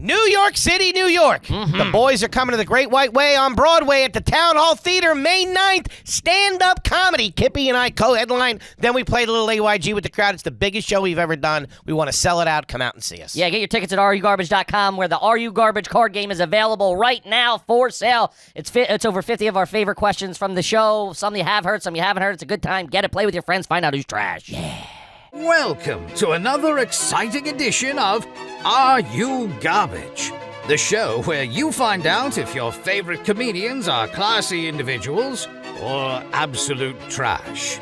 New York City, New York. The boys are coming to the Great White Way on Broadway at the Town Hall Theater May 9th. Stand-up comedy. Kippy and I co-headline. Then we played a little AYG with the crowd. It's the biggest show we've ever done. We want to sell it out. Come out and see us. Yeah, get your tickets at rugarbage.com, where the Are You Garbage card game is available right now for sale. It's over 50 of our favorite questions from the show. Some you have heard, some you haven't heard. It's a good time. Get it, play with your friends, find out who's trash. Yeah. Welcome to another exciting edition of Are You Garbage? The show where you find out if your favorite comedians are classy individuals or absolute trash.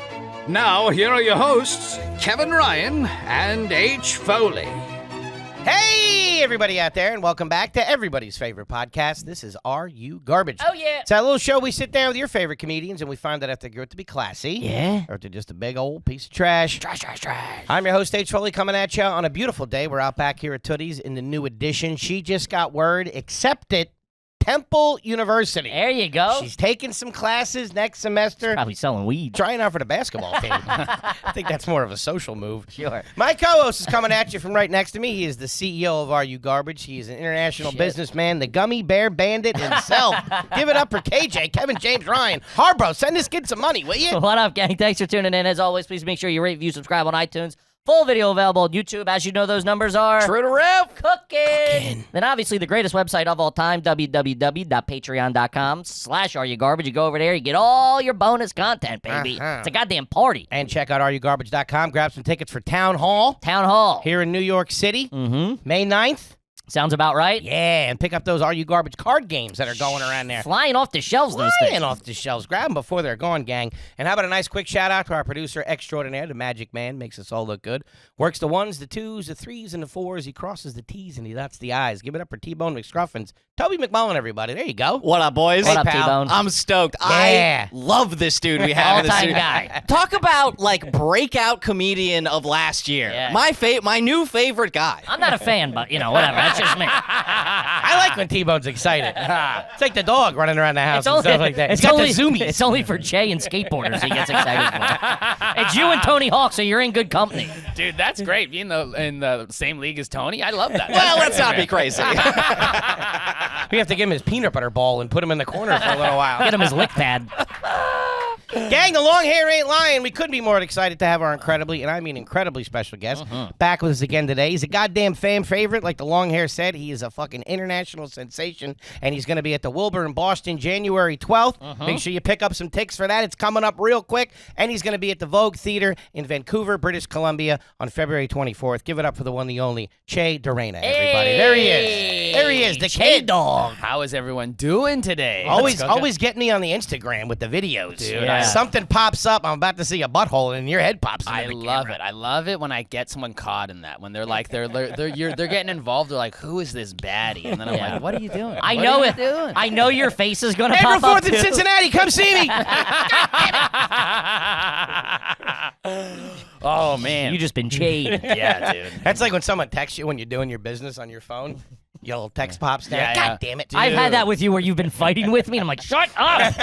Now, here are your hosts, Kevin Ryan and H. Foley. Hey, everybody out there, and welcome back to everybody's favorite podcast. This is Are You Garbage? Oh, yeah. It's that little show we sit down with your favorite comedians, and we find out if they're good to be classy. Yeah. Or if they're just a big old piece of trash. Trash. I'm your host, H. Foley, coming at you on a beautiful day. We're out back here at Tootie's in the new edition. She just got word, accepted Temple University. There you go. She's taking some classes next semester. Probably selling weed. Trying out for the basketball team. I think that's more of a social move. Sure. My co-host is coming at you from right next to me. He is the CEO of Are You Garbage. He is an international businessman, the gummy bear bandit himself. Give it up for KJ, Kevin James Ryan. Harbro, send this kid some money, will you? What up, gang? Thanks for tuning in. As always, please make sure you rate, review, subscribe on iTunes. Full video available on YouTube. As you know, those numbers are... True to rip. Cooking. Then obviously the greatest website of all time, www.patreon.com/areyougarbage. You go over there, you get all your bonus content, baby. It's a goddamn party. And check out areyougarbage.com. Grab some tickets for Town Hall. Town Hall. Here in New York City. May 9th. Sounds about right. Yeah, and pick up those Are You Garbage card games that are going around there. Flying off the shelves, those things. Flying off the shelves. Grab them before they're gone, gang. And how about a nice quick shout-out to our producer extraordinaire, the Magic Man. Makes us all look good. Works the ones, the twos, the threes, and the fours. He crosses the T's and he dots the I's. Give it up for T-Bone McScruffins. Toby McMullen, everybody. There you go. What up, boys? What up, pal. T-Bone? I'm stoked. Yeah. I love this dude we have in the All-time studio. guy. Talk about, like, breakout comedian of last year. Yeah. My new favorite guy. I'm not a fan, but, whatever. That's just me. I like when T-Bone's excited. It's like the dog running around the house and stuff like that. He's It's got only, the zoomies. It's only for Jay and skateboarders he gets excited for. It's you and Tony Hawk, so you're in good company. Dude, that's great. Being in the same league as Tony, I love that. Well, let's not be crazy. We have to give him his peanut butter ball and put him in the corner for a little while. Get him his lick pad. Gang, the long hair ain't lying. We couldn't be more excited to have our incredibly, and I mean incredibly special guest back with us again today. He's a goddamn fan favorite, like the long hair said. He is a fucking international sensation, and he's going to be at the Wilbur in Boston January 12th. Make sure you pick up some tickets for that. It's coming up real quick. And he's going to be at the Vogue Theater in Vancouver, British Columbia on February 24th. Give it up for the one, the only, Durena, everybody. Hey! There he is. There he is, the kid. Dog. How is everyone doing today? Always getting me on the Instagram with the videos. Dude, Yeah. Something pops up, I'm about to see a butthole, and your head pops into I the love camera. it. I love it when I get someone caught in that. When they're like they're getting involved. They're like, who is this baddie? And then I'm like, what are you doing? I What know are it. you doing? I know your face is going to April pop up, 4th in too. Cincinnati, come see me. Oh man. You just been chayed. yeah, dude. That's like when someone texts you when you're doing your business on your phone. Your little text pops down. Yeah, God yeah. damn it. I've had that with you where you've been fighting with me, and I'm like, shut up!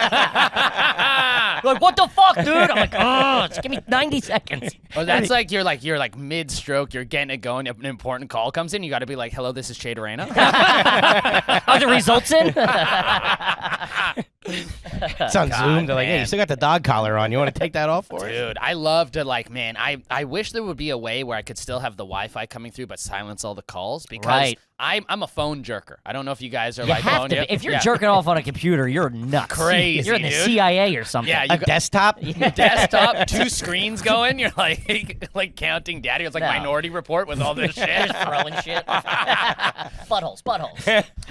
You're like, what the fuck, dude? I'm like, oh, just give me 90 seconds. Oh, that's like you're like mid-stroke. You're getting it going. An important call comes in. You got to be like, hello, this is Che Durena. Are the results in? It's on Zoom. They're like, hey, you still got the dog collar on. You want to take that off for us? Dude, I love to I wish there would be a way where I could still have the Wi-Fi coming through but silence all the calls because Right. I'm a phone jerker. I don't know if you guys are You like have phone. to be. If you're jerking off on a computer, you're nuts. Crazy, You're in the dude. CIA or something. Yeah, A desktop? desktop, 2 screens going, you're like counting daddy. It's like No. Minority Report with all this shit. Just throwing shit. Buttholes.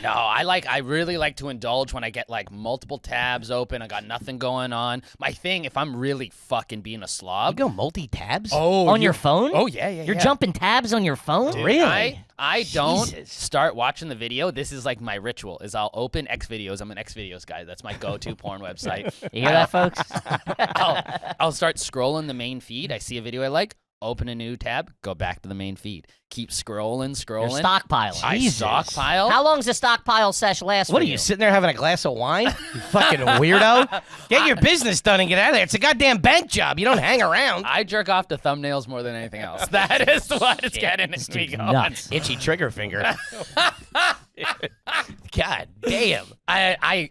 No, I really like to indulge when I get like multiple tabs open. I got nothing going on. My thing, if I'm really fucking being a You slob. go multi-tabs? On your phone? Oh yeah. You're yeah. jumping tabs on your phone? Dude, Really? I don't Jesus. start watching the video. This is like my ritual. Is I'll open X videos. I'm an X videos guy. That's my go-to porn website. You hear that, folks? I'll start scrolling the main feed. I see a video I like. open a new tab, go back to the main feed. Keep scrolling. Your stockpile. I Jesus. stockpile. How long's the stockpile sesh last What for are you sitting there having a glass of wine? You fucking weirdo. Get your business done and get out of there. It's a goddamn bank job. You don't hang around. I jerk off to thumbnails more than anything else. That is what is getting me dude's going. nuts. Itchy trigger finger. God damn. I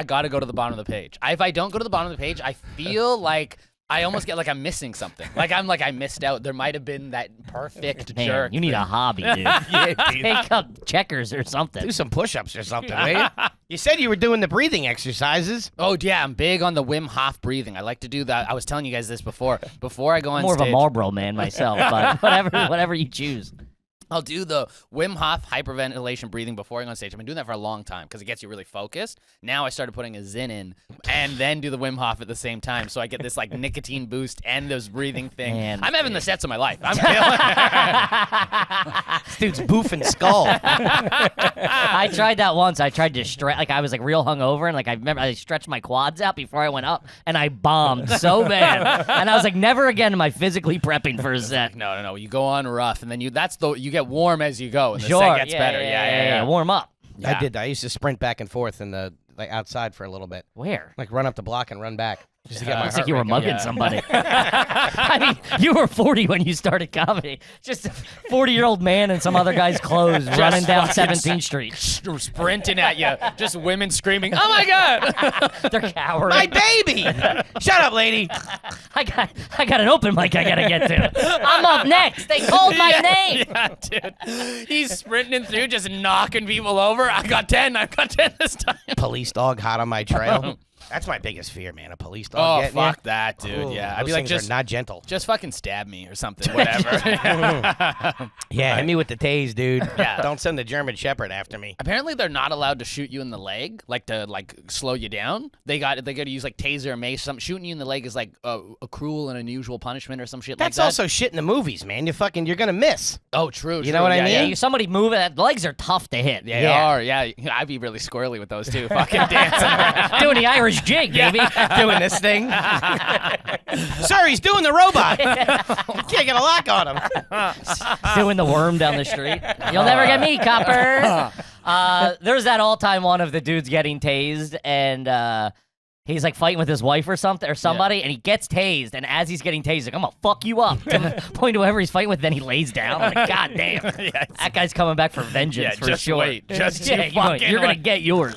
gotta go to the bottom of the page. If I don't go to the bottom of the page, I feel like I almost get like I'm missing something. Like I missed out. There might have been that perfect Man, jerk. you need a hobby, dude. Yeah, dude. Take up checkers or something. Do some push-ups or something, will you? You said you were doing the breathing exercises. Oh yeah, I'm big on the Wim Hof breathing. I like to do that. I was telling you guys this before I go on More stage. of a Marlboro man myself, but whatever you choose. I'll do the Wim Hof hyperventilation breathing before I go on stage. I've been doing that for a long time because it gets you really focused. Now I started putting a Zyn in and then do the Wim Hof at the same time, so I get this like nicotine boost and this breathing thing. Man. I'm having the sets of my life. I'm feeling This dude's boofing skull. I tried that once. I tried to stretch, like I was like real hungover, and like I remember I stretched my quads out before I went up, and I bombed so bad. And I was like, never again am I physically prepping for a set. No. You go on rough, and then you get warm as you go, and the Sure, set gets yeah, better. Yeah, warm up. I did that. I used to sprint back and forth in the outside for a little bit. Where? Like run up the block and run back. Just to get my Looks heart like you were rate going. mugging somebody. I mean, you were 40 when you started comedy. Just a 40-year-old man in some other guy's clothes running down 17th Street. Sprinting at you, just women screaming, "Oh my god!" They're cowering. My baby! Shut up, lady. I got an open mic I gotta get to. I'm up next. They called my name. Yeah, dude. He's sprinting through, just knocking people over. I got 10 this time. Police dog hot on my trail. That's my biggest fear, man. A police dog Oh, getting fuck you. that, dude. Ooh, Yeah. I'd those be like, things are not gentle. just fucking stab me or something, whatever. Yeah, hit me with the tase, dude. Yeah. Don't send the German Shepherd after me. Apparently, they're not allowed to shoot you in the leg, like to slow you down. They got to use like taser or mace. Something shooting you in the leg is like a cruel and unusual punishment or some shit That's like that. also shit in the movies, man. You're gonna miss. Oh, true. You know what I yeah, mean? Yeah. Somebody move it. The legs are tough to hit. Yeah, they are. Yeah, I'd be really squirrely with those too. Fucking dancing around. Doing the Irish jig, baby. Doing this thing. Sir, he's doing the robot. Can't get a lock on him. Doing the worm down the street. You'll never get me, copper. There's that all-time one of the dudes getting tased, and he's like fighting with his wife or something or somebody, and he gets tased. And as he's getting tased, he's like, I'm gonna fuck you up. To the point to whoever he's fighting with, then he lays down. I'm like, God damn, that guy's coming back for vengeance for just sure. wait. Just yeah, you're gonna get yours.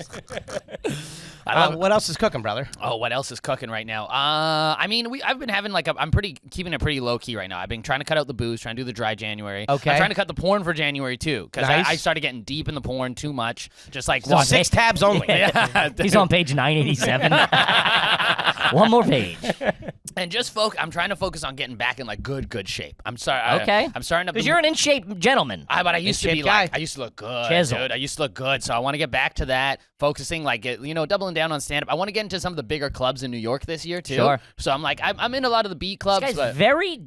What else is cooking, brother? Oh, what else is cooking right now? I mean, I've been having like I'm keeping it pretty low key right now. I've been trying to cut out the booze, trying to do the dry January. Okay. I'm trying to cut the porn for January too, because Nice. I started getting deep in the porn too much. Just like So watch 6 tabs only. Yeah, He's on page 987. One more page. and just I'm trying to focus on getting back in like good shape. I'm sorry. Okay. I'm starting to. Because you're an in-shape gentleman. But I used to be shape guy. like, I used to look good, Chisel. dude. I used to look good, so I want to get back to that. Focusing, like, doubling down on stand-up. I want to get into some of the bigger clubs in New York this year too. Sure. So I'm like, I'm in a lot of the beat clubs. This guy's But very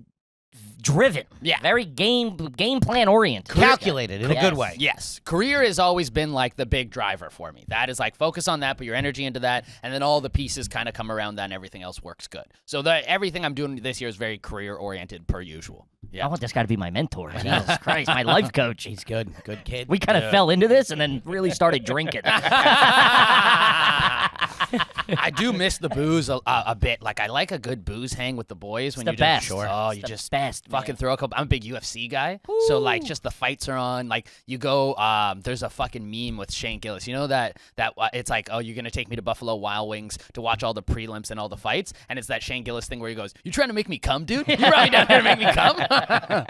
driven. Yeah. Very game plan oriented. Calculated in a good way. yes, career has always been like the big driver for me. That is like focus on that, put your energy into that, and then all the pieces kind of come around that, and everything else works good. So everything I'm doing this year is very career oriented per usual. Yeah. I want this guy to be my mentor. Jesus Christ, my life coach. He's good. Good kid. We kind of fell into this and then really started drinking. I do miss the booze a bit. Like I like a good booze hang with the boys when the you best. just oh It's you the just best, fucking man. throw a couple. I'm a big UFC guy, so like just the fights are on. Like you go, there's a fucking meme with Shane Gillis. You know that it's like, oh, you're gonna take me to Buffalo Wild Wings to watch all the prelims and all the fights, and it's that Shane Gillis thing where he goes, "You trying to make me come, dude? You brought me down here to make me come."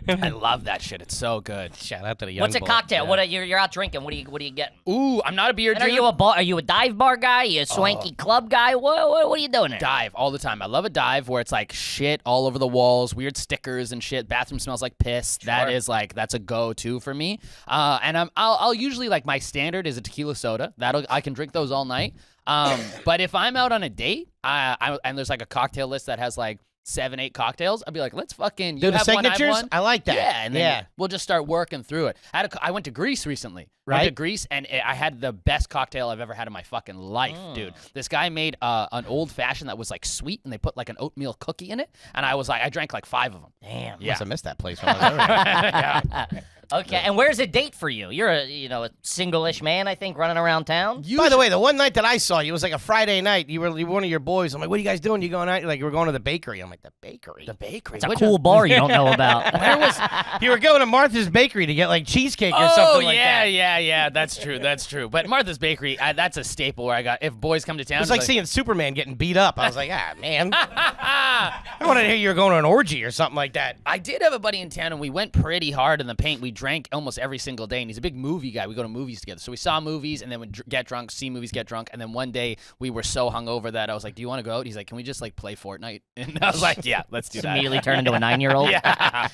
I love that shit. It's so good. Shout out to the young What's a bull. cocktail? What are you're out drinking? What are you getting? Ooh, I'm not a beer And are drinker. you a dive bar guy? Are you a swanky club guy? What are you doing there? Dive all the time. I love a dive where it's like shit all over the walls, weird stickers and shit. Bathroom smells like piss. That is like that's a go-to for me. And I'll usually like my standard is a tequila soda. I can drink those all night. But if I'm out on a date, and there's like a cocktail list that has like 7, 8 cocktails, I'd be like, let's fucking Do you the have one, I have signatures? one. I like that. Yeah, and then Yeah. we'll just start working through it. I went to Greece recently. Went to Right. Greece, and I had the best cocktail I've ever had in my fucking life, dude. This guy made an old fashioned that was like sweet, and they put like an oatmeal cookie in it, and I drank like 5 of them. Damn. Yeah. Must have missed that place when I was over there. Yeah. Okay, and where's a date for you? You're a single-ish man, I think, running around town. By the way, the one night that I saw you was like a Friday night. You were one of your boys. I'm like, what are you guys doing? You going out? You're like, we're going to the bakery. I'm like, the bakery? The bakery. It's a cool bar you don't know about. Where was? You were going to Martha's Bakery to get like cheesecake or Oh something like yeah, that. yeah. That's true. That's true. But Martha's Bakery, that's a staple where I got. If boys come to town, It was like seeing Superman getting beat up. I was like, man. I wanted to hear you were going to an orgy or something like that. I did have a buddy in town, and we went pretty hard in the paint. We drank almost every single day, and he's a big movie guy. We go to movies together. So we saw movies, and then would get drunk, see movies, get drunk, and then one day we were so hungover that I was like, do you want to go out? He's like, can we just like play Fortnite? And I was like, yeah, let's do Just that. immediately turn into a 9-year-old. Yeah.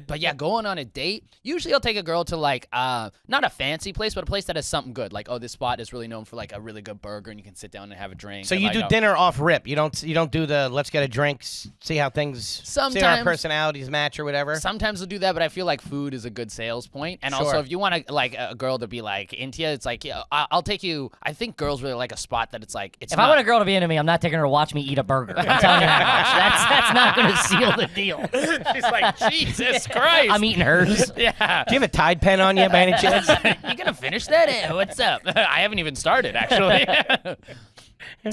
But yeah, going on a date, usually I'll take a girl to like not a fancy place, but a place that has something good. Like, oh, this spot is really known for like a really good burger, and you can sit down and have a drink. So and, you like, do dinner off rip. You don't do the let's get a drink, see how things, see how our Sometimes. personalities match or whatever. Sometimes we'll do that, but I feel like food is a good sales point. And Sure. also, if you want like a girl to be like into you, it's like, yeah, I'll take you. I think girls really like a spot that it's like it's. If not, I want a girl to be into me, I'm not taking her to watch me eat a burger. I'm telling you that much. That's not going to seal the deal. she's like, Jesus Christ. I'm eating hers. Yeah. Do you have a Tide pen on you by any chance? You gonna finish that? What's up? I haven't even started actually.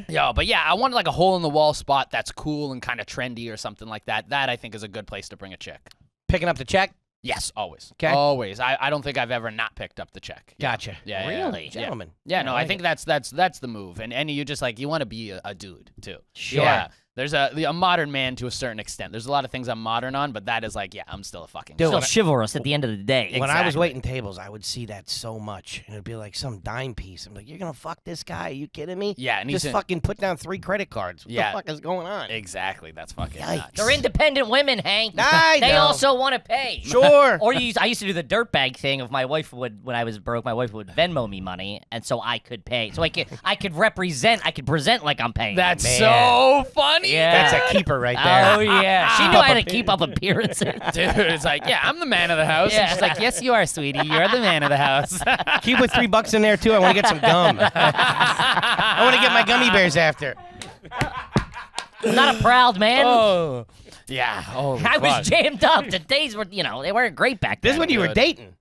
Yo, but yeah, I wanted like a hole in the wall spot that's cool and kind of trendy or something like that. That I think is a good place to bring a chick. Picking up the check? Yes, always. 'Kay. Always. I don't think I've ever not picked up the check. Yeah. Gotcha. Yeah. Really? Yeah. Gentlemen. Yeah, no, I like think it. that's the move. And you just like you want to be a dude too. Sure. Yeah. There's a modern man to a certain extent. There's a lot of things I'm modern on, but that is like, yeah, I'm still a fucking Dude, Still when I- chivalrous at the end of the day. When I was Exactly. waiting tables, I would see that so much. And it'd be like some dime piece. I'm like, you're going to fuck this guy? Are you kidding me? Yeah, and he's Just in- fucking put down 3 credit cards. What Yeah. the fuck is going on? Exactly. That's fucking Yikes. nuts. They're independent women, Hank. I They know. also want to pay. Sure. Or I used to do the dirtbag thing of my wife would, when I was broke, my wife would Venmo me money, and so I could pay. So I could present like I'm paying. That's Man. so funny. Yeah. That's a keeper right Oh there. yeah, she knew I had to keep up appearances. Dude, it's like, yeah, I'm the man of the house. Yeah. And she's like, yes, you are, sweetie. You're the man of the house. Keep with $3 in there, too. I want to get some gum. I want to get my gummy bears after. I'm not a proud man. Oh. Yeah. Oh, I was jammed up. The days were, they weren't great back then. This is when you were good. dating.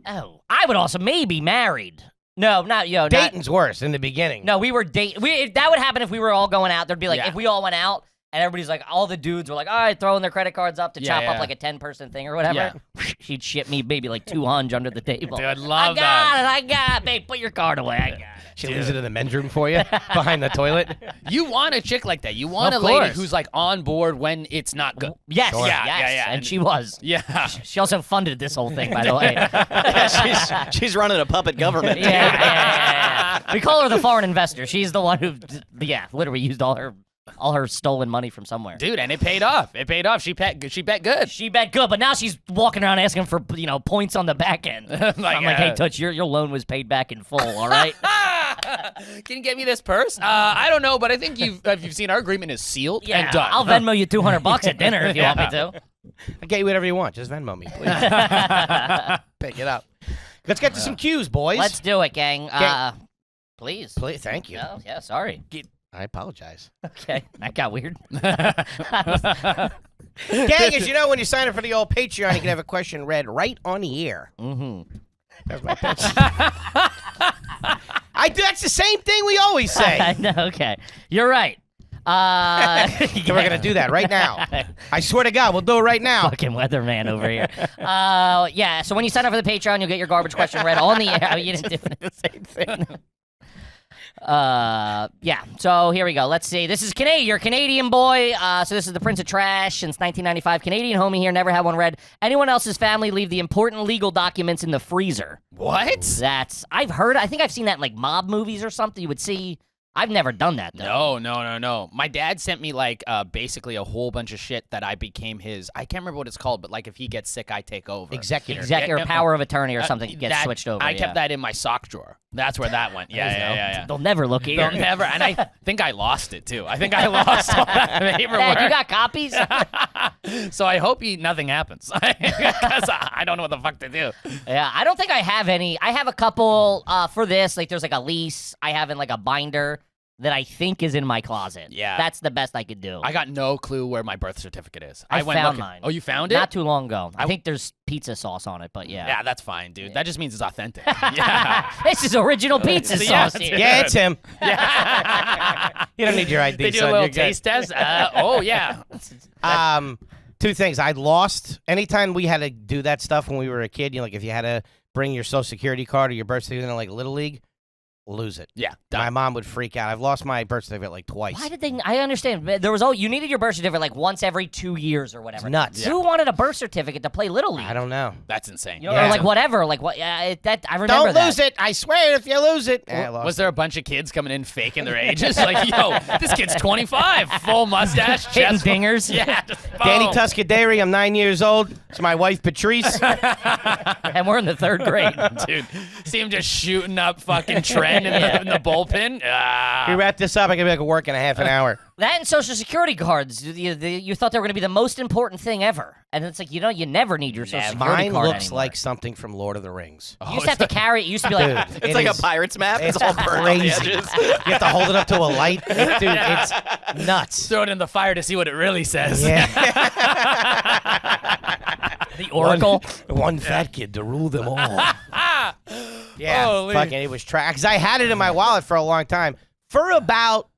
Oh, I would also maybe married. No, not not. Dating's worse in the beginning. No, we were dating. That would happen if we were all going out. There'd be like, Yeah. if we all went out and everybody's like, all the dudes were like, all right, throwing their credit cards up to Yeah, chop yeah. up like a 10-person thing or whatever. She'd ship me maybe like 200 under the table. Dude, love I got it. Babe, put your card away. I got it. She leaves it in the men's room for you, behind the toilet. You want a chick like that. You want Of a lady course. who's like on board when it's not good. Yes, Sure. yes, Yeah. and she was. Yeah. She also funded this whole thing, by the way. She's running a puppet government. Yeah. We call her the foreign investor. She's the one who, literally used all her stolen money from somewhere. Dude, and it paid off. It paid off. She bet good. She bet good, but now she's walking around asking for points on the back end. I'm like, hey, Touch, your loan was paid back in full, all right? Can you get me this purse? I don't know, but I think if you've seen our agreement is sealed Yeah, and done. I'll Venmo you $200 at dinner if you want me to. I'll get you whatever you want. Just Venmo me, please. Pick it up. Let's get to some cues, boys. Let's do it, gang. Gang. Please. Please, thank you. Oh, yeah, sorry. I apologize. Okay, that got weird. Gang, as you know, when you sign up for the old Patreon, you can have a question read right on the air. Mm-hmm. That's my pitch. That's the same thing we always say. I know, okay. You're right. We're going to do that right now. I swear to God, we'll do it right now. Fucking weatherman over here. Yeah, so when you sign up for the Patreon, you'll get your garbage question read on the air. You didn't do the same thing. Yeah, so here we go. Let's see. This is your Canadian boy. So this is the Prince of Trash since 1995. Canadian homie here, never had one read. Anyone else's family leave the important legal documents in the freezer. What? I think I've seen that in like mob movies or something. You would see. I've never done that though. No. My dad sent me like basically a whole bunch of shit that I became his. I can't remember what it's called, but like if he gets sick, I take over. Executor. Executor, Yeah, power of attorney or something gets That- switched over. I yeah. kept that in my sock drawer. That's where that went. Yeah. They'll never look here. They'll never. And I think I lost it too. I think I lost all that paperwork. Dad, you got copies? So I hope nothing happens because I don't know what the fuck to do. Yeah, I don't think I have any. I have a couple for this. Like, there's like a lease. I have in like a binder that I think is in my closet. Yeah. That's the best I could do. I got no clue where my birth certificate is. I went found looking. mine. Oh, you found it? Not too long ago. I think there's pizza sauce on it, but yeah. Yeah, that's fine, dude. That just means it's authentic. Yeah. This is original pizza Yeah, sauce here. Yeah, it's him. Yeah. You don't need your ID, They do son. a little You're good. taste test. Oh, yeah. Two things. I lost anytime we had to do that stuff when we were a kid. You know, like if you had to bring your social security card or your birth certificate in like Little League, lose it. Yeah. My mom would freak out. I've lost my birth certificate like twice. Why did they? I understand. There was you needed your birth certificate like once every 2 years or whatever. It's nuts. Who wanted a birth certificate to play Little League? I don't know. That's insane. You know, Yeah. or like whatever. Like what? I remember Don't that. lose it. I swear if you lose it. I lost Was there a bunch of kids coming in faking their ages? Like, yo, this kid's 25, full mustache, Hitting chest. dingers. Yeah, just Danny boom. Tuscaderi, I'm 9 years old. It's my wife, Patrice. And we're in the 3rd grade. Dude, see him just shooting up fucking Trent in the bullpen. We wrap this up. I can be back at work in a half an hour. That and Social Security cards. You thought they were going to be the most important thing ever. And it's like, you never need your Social Security Mine card looks anymore. like something from Lord of the Rings. You used to have to carry it. It used to be like, Dude, It's it like is- a pirate's map. It's It's all burned on the crazy. edges. You have to hold it up to a light. Dude, it's nuts. Throw it in the fire to see what it really says. Yeah. the Oracle. One fat kid to rule them all. Yeah, Holy. fucking it was trash. Because I had it in my wallet for a long time. For about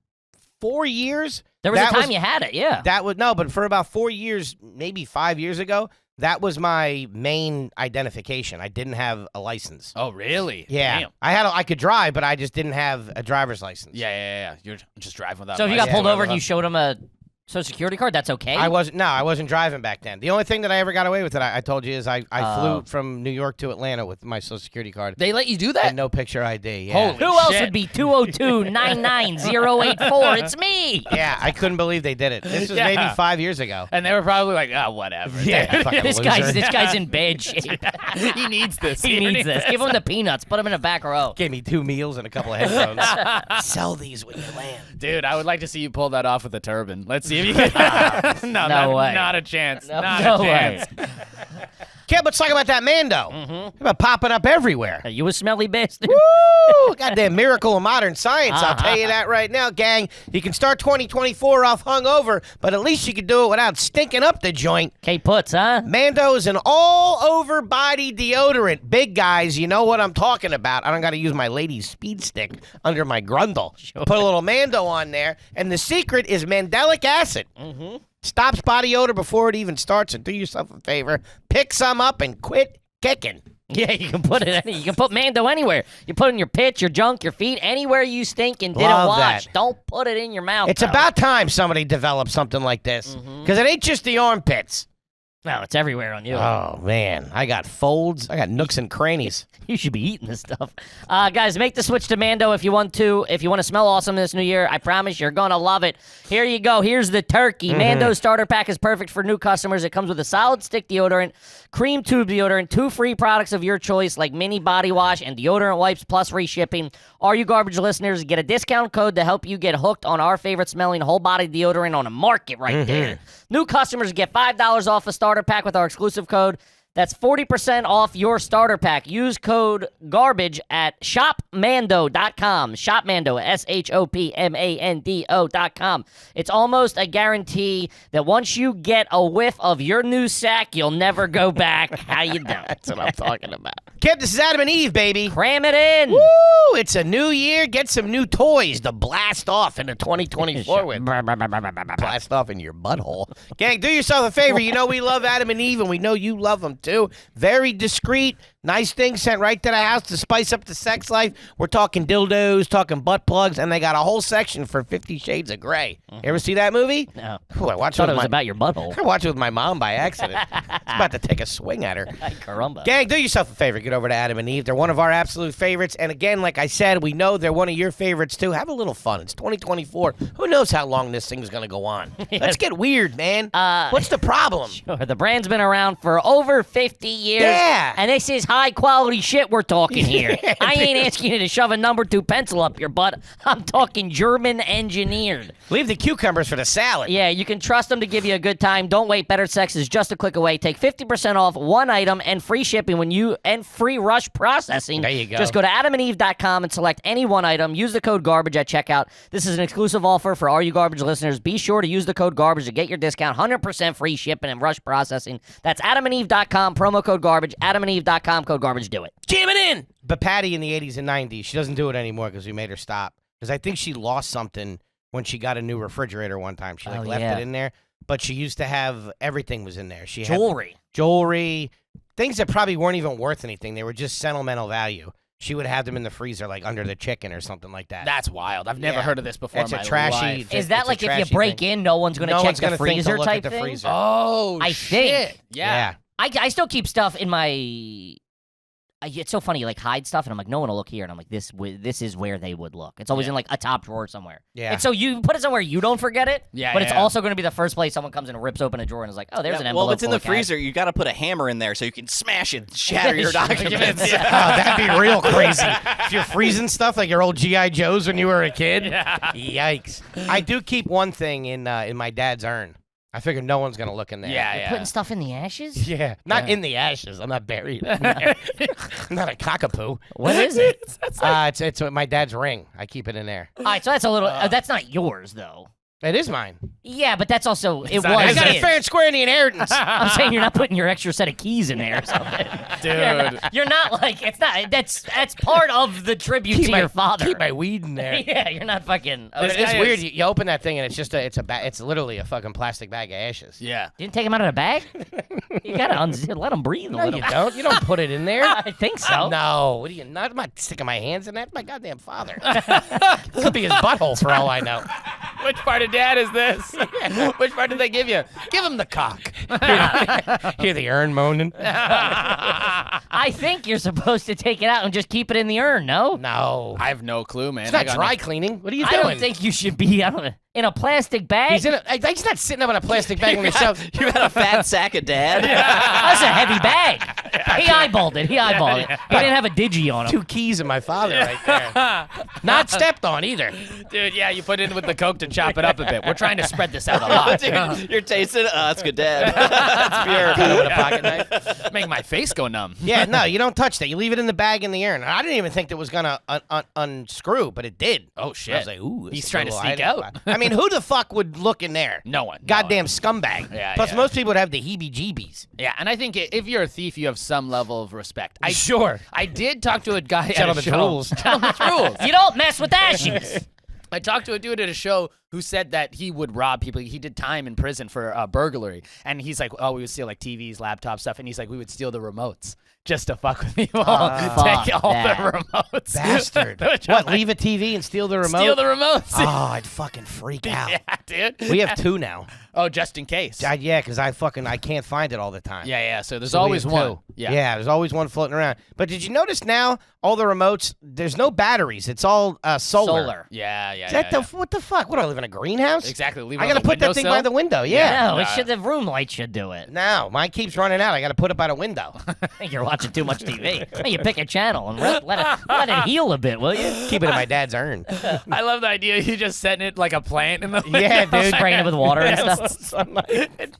4 years. There was a that time you had it, yeah. That was no, but for about 4 years, maybe 5 years ago, that was my main identification. I didn't have a license. Oh, really? Yeah, Damn. I could drive, but I just didn't have a driver's license. Yeah. You're just driving without. So if you license. got pulled over and you showed him a Social Security card, that's okay? I wasn't driving back then. The only thing that I ever got away with I told you is I flew from New York to Atlanta with my Social Security card They let you do that? and no picture ID. Yeah. Holy Who else shit. would be 202-99084? It's me. Yeah, I couldn't believe they did it. This was Yeah. maybe 5 years ago. And they were probably like, whatever. Yeah, fucking This loser. guy's in bad shape. he needs this. He needs this. Give him the peanuts. Put him in the back row. Gave me 2 meals and a couple of headphones. Sell these when you land. Dude, I would like to see you pull that off with a turban. Let's see if you can. No way. Not a chance. No not a way. chance. Kid, let's talk about that Mando. About popping up everywhere. Are you a smelly bastard? Woo! Goddamn miracle of modern science. I'll tell you that right now, gang. You can start 2024 off hungover, but at least you can do it without stinking up the joint. K-Puts, huh? Mando is an all-over body deodorant. Big guys, you know what I'm talking about. I don't got to use my lady's speed stick under my grundle. Put a little Mando on there, and the secret is mandelic acid. Stops body odor before it even starts, and do yourself a favor. Pick some up and quit kicking. Yeah, you can put it. You can put Mando anywhere. You put it in your pits, your junk, your feet, anywhere you stink and didn't Love wash. that. Don't put it in your mouth. It's though. about time somebody developed something like this, because it ain't just the armpits. No, it's everywhere on you. Oh, man. I got folds. I got nooks and crannies. You should be eating this stuff. Guys, make the switch to Mando if you want to. If you want to smell awesome this new year, I promise you're going to love it. Here you go. Here's the turkey. Mando starter pack is perfect for new customers. It comes with a solid stick deodorant, cream tube deodorant, 2 free products of your choice like mini body wash and deodorant wipes plus free shipping. Are You Garbage listeners get a discount code to help you get hooked on our favorite smelling whole body deodorant on the market right there. New customers get $5 off a starter pack with our exclusive code. That's 40% off your starter pack. Use code GARBAGE at shopmando.com. Shopmando, SHOPMANDO.com. It's almost a guarantee that once you get a whiff of your new sack, you'll never go back. How you doing? That's what I'm talking about. Kid, this is Adam and Eve, baby. Cram it in. Woo! It's a new year. Get some new toys to blast off into 2024 with. Blast off in your butthole. Gang, do yourself a favor. You know we love Adam and Eve, and we know you love them too. Very discreet. Nice things sent right to the house to spice up the sex life. We're talking dildos, talking butt plugs, and they got a whole section for 50 Shades of Grey. You ever see that movie? No. Ooh, I watched Thought it it with was about your butthole. I watched it with my mom by accident. It's about to take a swing at her. Caramba. Gang, do yourself a favor. Get over to Adam and Eve. They're one of our absolute favorites. And again, like I said, we know they're one of your favorites too. Have a little fun. It's 2024. Who knows how long this thing's going to go on? Let's get weird, man. What's the problem? Sure, the brand's been around for over 50 years. Yeah. And this is high quality shit we're talking here. I ain't asking you to shove a number 2 pencil up your butt. I'm talking German engineered. Leave the cucumbers for the salad. Yeah, you can trust them to give you a good time. Don't wait. Better sex is just a click away. Take 50% off one item and free shipping and free rush processing. There you go. Just go to adamandeve.com and select any one item. Use the code GARBAGE at checkout. This is an exclusive offer for Are You Garbage listeners. Be sure to use the code GARBAGE to get your discount. 100% free shipping and rush processing. That's adamandeve.com, promo code GARBAGE. adamandeve.com, code GARBAGE. Do it. Jam it in. But Patty in the 80s and 90s, she doesn't do it anymore because we made her stop. Because I think she lost something when she got a new refrigerator one time. She left it in there. But she used to have everything was in there. She had jewelry, things that probably weren't even worth anything. They were just sentimental value. She would have them in the freezer, like under the chicken or something like that. That's wild. I've never heard of this before. It's in a my trashy. life. Is that like if you break in, no one's going to check the freezer type thing? Freezer. Oh, I think. Yeah. I still keep stuff in my. It's so funny, like hide stuff, and I'm like, no one will look here, and I'm like, this is where they would look. It's always in like a top drawer somewhere. Yeah. And so you put it somewhere you don't forget it. Yeah. But it's also going to be the first place someone comes and rips open a drawer and is like, oh, there's an envelope. Well, if it's in full the of cash. freezer, you got to put a hammer in there so you can smash it, shatter your documents. Oh, that'd be real crazy. If you're freezing stuff like your old G.I. Joes when you were a kid. Yikes. I do keep one thing in my dad's urn. I figured no one's going to look in there. You're putting stuff in the ashes? Yeah. Not in the ashes. I'm not buried in there. I'm not a cockapoo. What is it? It's my dad's ring. I keep it in there. All right, so that's a little. That's not yours, though. It is mine. Yeah, but that's also it was. I got it his. fair and square in the inheritance. I'm saying you're not putting your extra set of keys in there or something. Dude. You're not like it's not. That's part of the tribute to your father. Keep my weed in there. Yeah, you're not fucking. But it's weird. You open that thing and it's just it's literally a fucking plastic bag of ashes. Yeah. You didn't take him out of the bag? You gotta let him breathe a No, little. you don't. You don't put it in there. I think so. No. What are you not? I'm not sticking my hands in that. It's my goddamn father. Could be his butthole for all I know. Which part of dad is this? Which part did they give you? Give him the cock. Hear the urn moaning. I think you're supposed to take it out and just keep it in the urn. No. No. I have no clue, man. It's not dry cleaning. What are you I doing? don't think you should be. In a plastic bag. He's not sitting up in a plastic bag on the shelf. You had a fat sack of dad? That's a heavy bag. He eyeballed it. He didn't have a digi on him. 2 keys of my father right there. Not stepped on either. Dude, yeah, you put it in with the Coke to chop it up a bit. We're trying to spread this out a lot. Dude, you're tasting it? Oh, that's good, dad. That's pure. Cut it with a pocket knife. Make my face go numb. Yeah, no, you don't touch that. You leave it in the bag in the urn. I didn't even think it was gonna unscrew, but it did. Oh, shit. I was like, ooh. He's trying to little sneak hiding out. spot. I mean, who the fuck would look in there? No one. Goddamn scumbag. Yeah, Plus, yeah. most people would have the heebie-jeebies. Yeah, and I think if you're a thief, you have some level of respect. Sure. I did talk to a guy at a Gentlemen's show. rules. Gentlemen's rules. You don't mess with ashes. I talked to a dude at a show who said that he would rob people. He did time in prison for burglary. And he's like, oh, we would steal like TVs, laptops, stuff. And he's like, we would steal the remotes just to fuck with people. fuck Take all that. the remotes. Bastard. Which What, I'm like, leave a TV and steal the remote? steal the remotes. Oh, I'd fucking freak out. Yeah, dude. We have 2 now. Oh, just in case. Yeah, because I can't find it all the time. Yeah. So there's So we always have one. 2. Yeah. There's always one floating around. But did you notice now all the remotes? There's no batteries. It's all solar. Yeah. What the fuck? What do I live in a greenhouse? Exactly. Leave it I on gotta the put that thing by the window. Yeah. No, the room light should do it. No, mine keeps running out. I gotta put it by the window. I think you're watching too much TV. Hey, you pick a channel and let it heal a bit, will you? Keep it in my dad's urn. I love the idea of you just setting it like a plant in the Yeah, dude. Spraying it with water and stuff.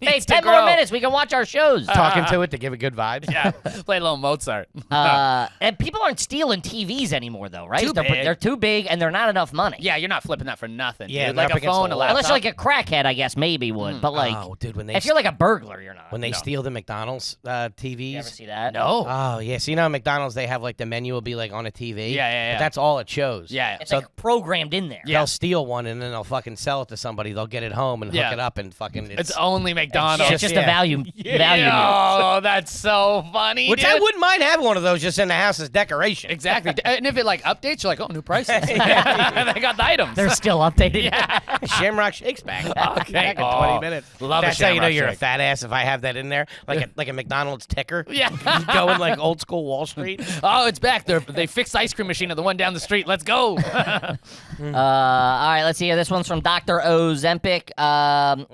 Hey, 10 more minutes. We can watch our shows. Talking to it to give it good vibes. Yeah, play a little Mozart. And people aren't stealing TVs anymore, though, right? Too big. They're too big, and they're not enough money. Yeah, you're not flipping that for nothing. Yeah, dude. they're like up a against phone, the a wall. laptop. Unless you're like a crackhead, I guess maybe would. But like, Oh, dude, when they if you're like a burglar, you're not. when they steal the McDonald's TVs. You ever see that? No. Oh yeah, so you know at McDonald's they have like the menu will be like on a TV. Yeah. But that's all it shows. Yeah. It's like programmed in there. Yeah. They'll steal one and then they'll fucking sell it to somebody. They'll get it home and hook Yeah. it up and fucking. It's only McDonald's. Yeah, it's just a value. Oh, that's so funny. Which dude. I wouldn't mind having one of those just in the house as decoration. Exactly. And if it like updates, you're like, oh, new prices. And they got the items. They're still updated. Shamrock Shakes back. Okay. Back in Oh, 20 minutes. love a That's how you know Shamrock you're a Shake. fat ass if I have that in there, like a McDonald's ticker. Yeah. Going like old school Wall Street. Oh, it's back. They fixed the ice cream machine at the one down the street. Let's go. All right, let's see here. This one's from Dr. Ozempic.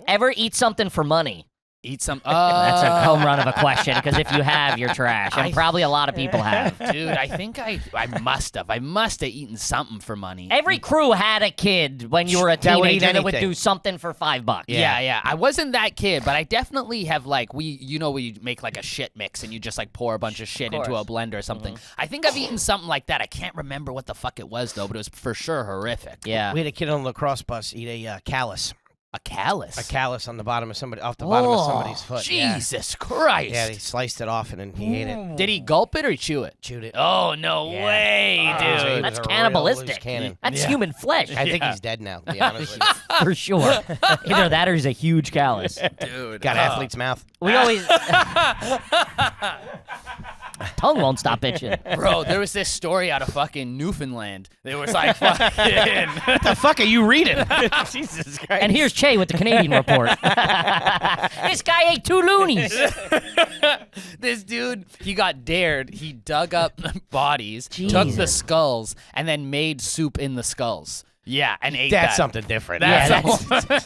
Ever eat something for money? Eat some. That's a home run of a question, because if you have, you're trash. And probably a lot of people have. Dude, I think I must have. I must have eaten something for money. Every crew had a kid when you were a That would eat teenager that would anything. do something for $5. Yeah. I wasn't that kid, but I definitely have like we make like a shit mix and you just like pour a bunch of shit into a blender or something. I think I've eaten something like that. I can't remember what the fuck it was though, but it was for sure horrific. Yeah. We had a kid on the lacrosse bus eat a callus. A callus. A callus on the bottom of off the bottom of somebody's foot. Jesus Christ. Yeah, they sliced it off and then he ate it. Did he gulp it or chew it? Chewed it. Oh, no way, So he dude. was That's a real cannibalistic. loose cannon. That's human flesh. I think he's dead now, to be honest with you. For sure. Either that or he's a huge callus. Dude. Got athlete's mouth. We always... Tongue won't stop itching. Bro, there was this story out of fucking Newfoundland. There was like fucking... What the fuck are you reading? Jesus Christ. And here's Che with the Canadian report. This guy ate 2 loonies. This dude, he got dared. He dug up bodies, took the Jesus. skulls, and then made soup in the skulls. Yeah, and ate That's that. something different. Yeah,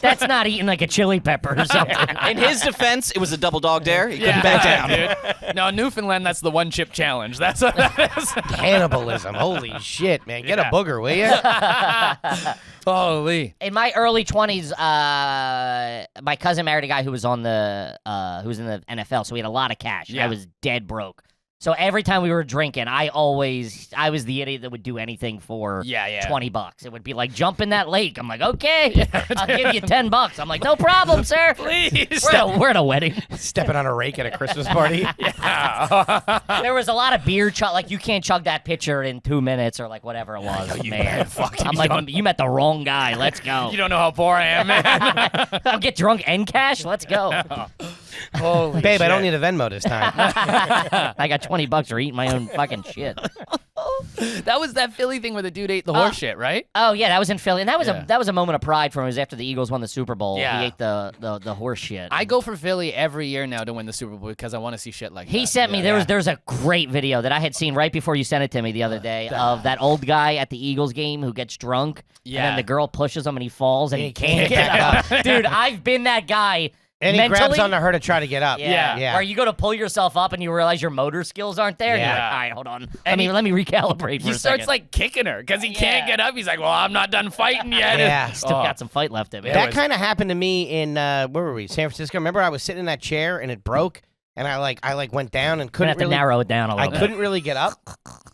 that's not eating like a chili pepper or something. In his defense, it was a double dog dare. He couldn't Yeah, back down. dude. No, Newfoundland, that's the one chip challenge. That's what that is. Cannibalism. Holy shit, man. Get a booger, will you? Holy. In my early 20s, my cousin married a guy who was on who was in the NFL, so we had a lot of cash. Yeah. I was dead broke. So every time we were drinking, I was the idiot that would do anything for $20. It would be like, jump in that lake. I'm like, okay, I'll give you $10. I'm like, no problem, sir. Please. We're at a wedding. Stepping on a rake at a Christmas party. There was a lot of beer chug. Like, you can't chug that pitcher in 2 minutes or like whatever it was. Man, I'm like, you met the wrong guy. Let's go. You don't know how poor I am, man. I'll get drunk and cash. Let's go. Holy Babe, I don't shit. need a Venmo this time. I got $20 for eating my own fucking shit. That was that Philly thing where the dude ate the horse shit, right? Oh yeah, that was in Philly, and that was Yeah. that was a moment of pride for him. It was after the Eagles won the Super Bowl. Yeah. He ate the horse shit. I go for Philly every year now to win the Super Bowl because I want to see shit like that. He sent me there was a great video that I had seen right before you sent it to me the other day of that old guy at the Eagles game who gets drunk, and Yeah. then the girl pushes him and he falls and he can't can't get get up. Dude, I've been that guy. And he mentally. grabs onto her to try to get up. Yeah. Where you go to pull yourself up and you realize your motor skills aren't there. Yeah. You're like, all right, hold on. Let me recalibrate for He a starts second. like kicking her because he can't get up. He's like, well, I'm not done fighting yet. Yeah. Still got some fight left in me. That kind of happened to me in where were we? San Francisco. Remember, I was sitting in that chair and it broke, and I went down and Gonna couldn't have to really. narrow it down a I little bit. couldn't really get up.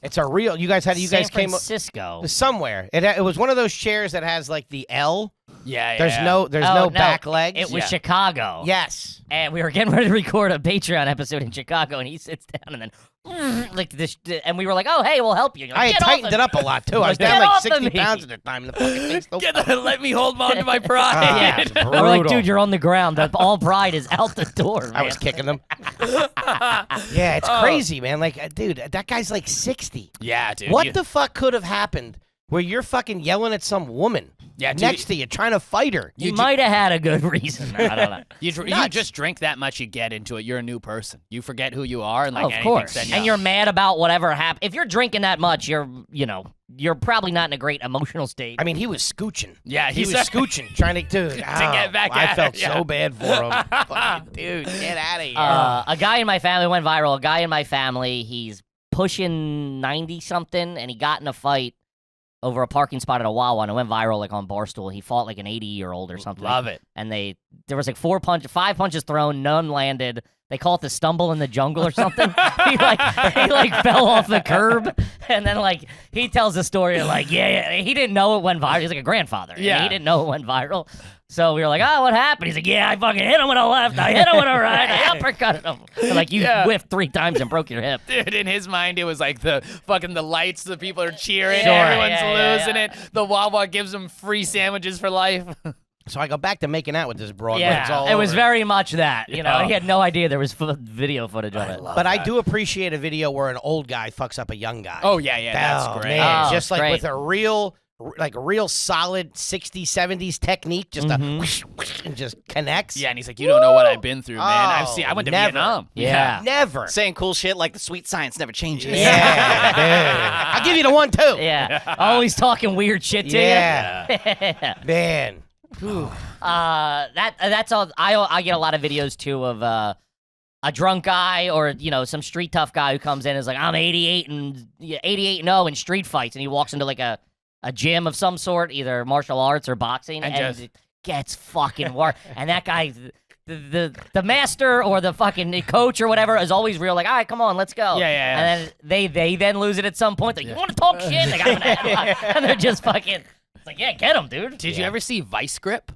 It's a real. You guys San came Francisco. somewhere. It was one of those chairs that has like the L. Yeah, There's no back legs. It was Chicago. Yes. And we were getting ready to record a Patreon episode in Chicago, and he sits down and then like this, and we were like, "Oh, hey, we'll help you." You're I like, had "Get off tightened of it me." up a lot too. I was Get down like off of 60 me. pounds at the time. And the fucking thing still Let me hold on to my pride. Yeah, it's And we're like, brutal. "Dude, you're on the ground. All pride is out the door." Man. I was kicking them. Yeah, it's crazy, man. Like, dude, that guy's like 60. Yeah, dude. What the fuck could have happened where you're fucking yelling at some woman next to you trying to fight her? You might have had a good reason. I don't know. You just drink that much, you get into it. You're a new person. You forget who you are, and like Oh, of anything course. send you And out. you're mad about whatever happened. If you're drinking that much, you're probably not in a great emotional state. I mean, he was scooching. Yeah, he was he's- scooching, trying to get back I at felt her, yeah. so bad for him. Fucking dude, get out of here. A guy in my family went viral. A guy in my family, he's pushing 90-something, and he got in a fight over a parking spot at a Wawa, and it went viral like on Barstool. He fought like an 80-year-old or something. Love it. And there was like 5 punches thrown, none landed. They call it the stumble in the jungle or something. he fell off the curb, and then like he tells the story of like he didn't know it went viral. He's like a grandfather. Yeah. And he didn't know it went viral. So we were like, oh, what happened? He's like, yeah, I fucking hit him with a left. I hit him with a right. I uppercutted him. So, like, you whiffed 3 times and broke your hip. Dude, in his mind, it was like the lights, the people are cheering, Sure. everyone's Yeah, losing it. The Wawa gives them free sandwiches for life. So I go back to making out with this broad. when it's all Yeah, it was over. very much that. You know, he had no idea there was video footage of it. But I do appreciate a video where an old guy fucks up a young guy. Oh, yeah, that's Oh, great. Man. Oh, Just like great. with a real solid 60s, 70s technique, just a whoosh, whoosh, and just connects. Yeah, and he's like, you don't know what I've been through, man. Oh, I went to never. Vietnam. Yeah. Never. Saying cool shit like the sweet science never changes. Yeah, dude. I'll give you the one, too. Yeah. Always talking weird shit to Yeah. you. Man. That's all. I get a lot of videos too of a drunk guy or some street tough guy who comes in and is like, I'm 88 and 0 in street fights, and he walks into like a gym of some sort, either martial arts or boxing, and it gets fucking worse. And that guy, the master or the fucking coach or whatever is always real, like, all right, come on, let's go. Yeah. And then they then lose it at some point. Like, you want to talk shit? They got him in a headlock, and they're just fucking. It's like, yeah, get him, dude. Did you ever see Vice Grip?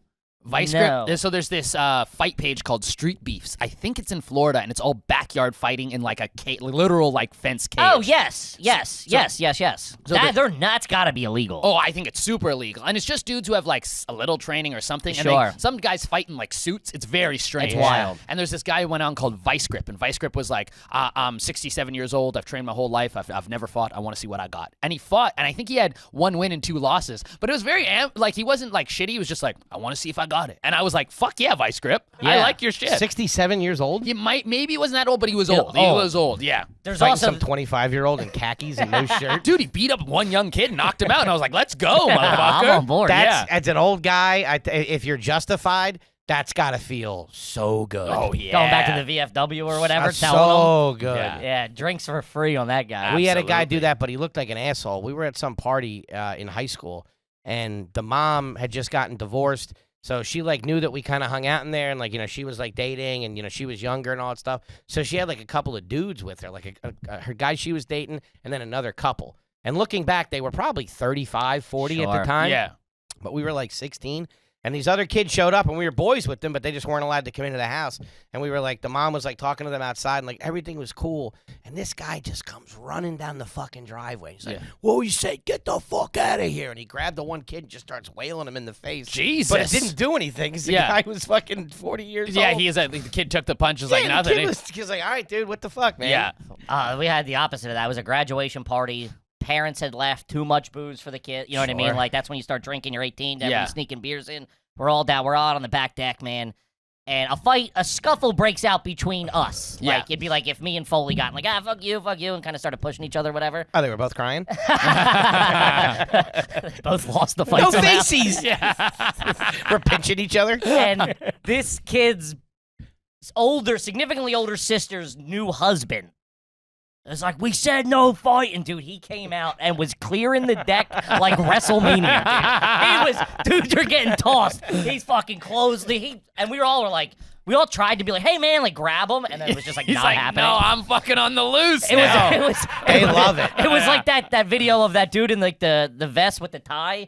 No. So there's this fight page called Street Beefs. I think it's in Florida, and it's all backyard fighting in like a literal like fence cage. Oh yes. So That's got to be illegal. Oh, I think it's super illegal, and it's just dudes who have like a little training or something. Sure. And some guys fight in like suits. It's very strange. It's wild. And there's this guy who went on called Vice Grip, and Vice Grip was like, I'm 67 years old. I've trained my whole life. I've never fought. I want to see what I got. And he fought, and I think he had 1 win and 2 losses. But it was very like he wasn't like shitty. He was just like, I want to see if I got it. And I was like, fuck yeah, Vice Grip. Yeah. I like your shit. 67 years old? Maybe he wasn't that old, but he was old. He was old, yeah. There's Fighting also some 25-year-old in khakis and no shirt. Dude, he beat up one young kid and knocked him out, and I was like, let's go, motherfucker. I'm on board. As an old guy, if you're justified, that's got to feel so good. Oh, yeah. Going back to the VFW or whatever, That's telling so good. Yeah, drinks for free on that guy. We had a guy do that, but he looked like an asshole. We were at some party in high school, and the mom had just gotten divorced. So she like knew that we kind of hung out in there, and like she was like dating, and she was younger and all that stuff. So she had like a couple of dudes with her, like her guy she was dating, and then another couple. And looking back, they were probably 35, 40 at the time. Yeah. But we were like 16. And these other kids showed up, and we were boys with them, but they just weren't allowed to come into the house. And we were like, the mom was like talking to them outside, and like everything was cool. And this guy just comes running down the fucking driveway. He's like, "Whoa, you say, get the fuck out of here!" And he grabbed the one kid and just starts wailing him in the face. Jesus. But it didn't do anything because the guy was fucking 40 years old. Yeah, the kid took the punches like the nothing. kid was like, all right, dude, what the fuck, man? Yeah. We had the opposite of that. It was a graduation party. Parents had left too much booze for the kid. You know what I mean? Like that's when you start drinking. You're 18. Everyone's sneaking beers in. We're all down. We're out on the back deck, man. And a scuffle breaks out between us. Yeah. Like, it'd be like if me and Foley got like, fuck you, and kind of started pushing each other, whatever. Oh, they were both crying? Both lost the fight. No somehow. faces! We're pinching each other. And this kid's significantly older sister's new husband. It's like, we said no fighting, dude. He came out and was clearing the deck like WrestleMania, dude. Dudes are getting tossed. He's fucking closed. And we all tried to be like, hey, man, like, grab him. And then it was just like, not happening. No, I'm fucking on the loose They love it. It was like that video of that dude in like the vest with the tie.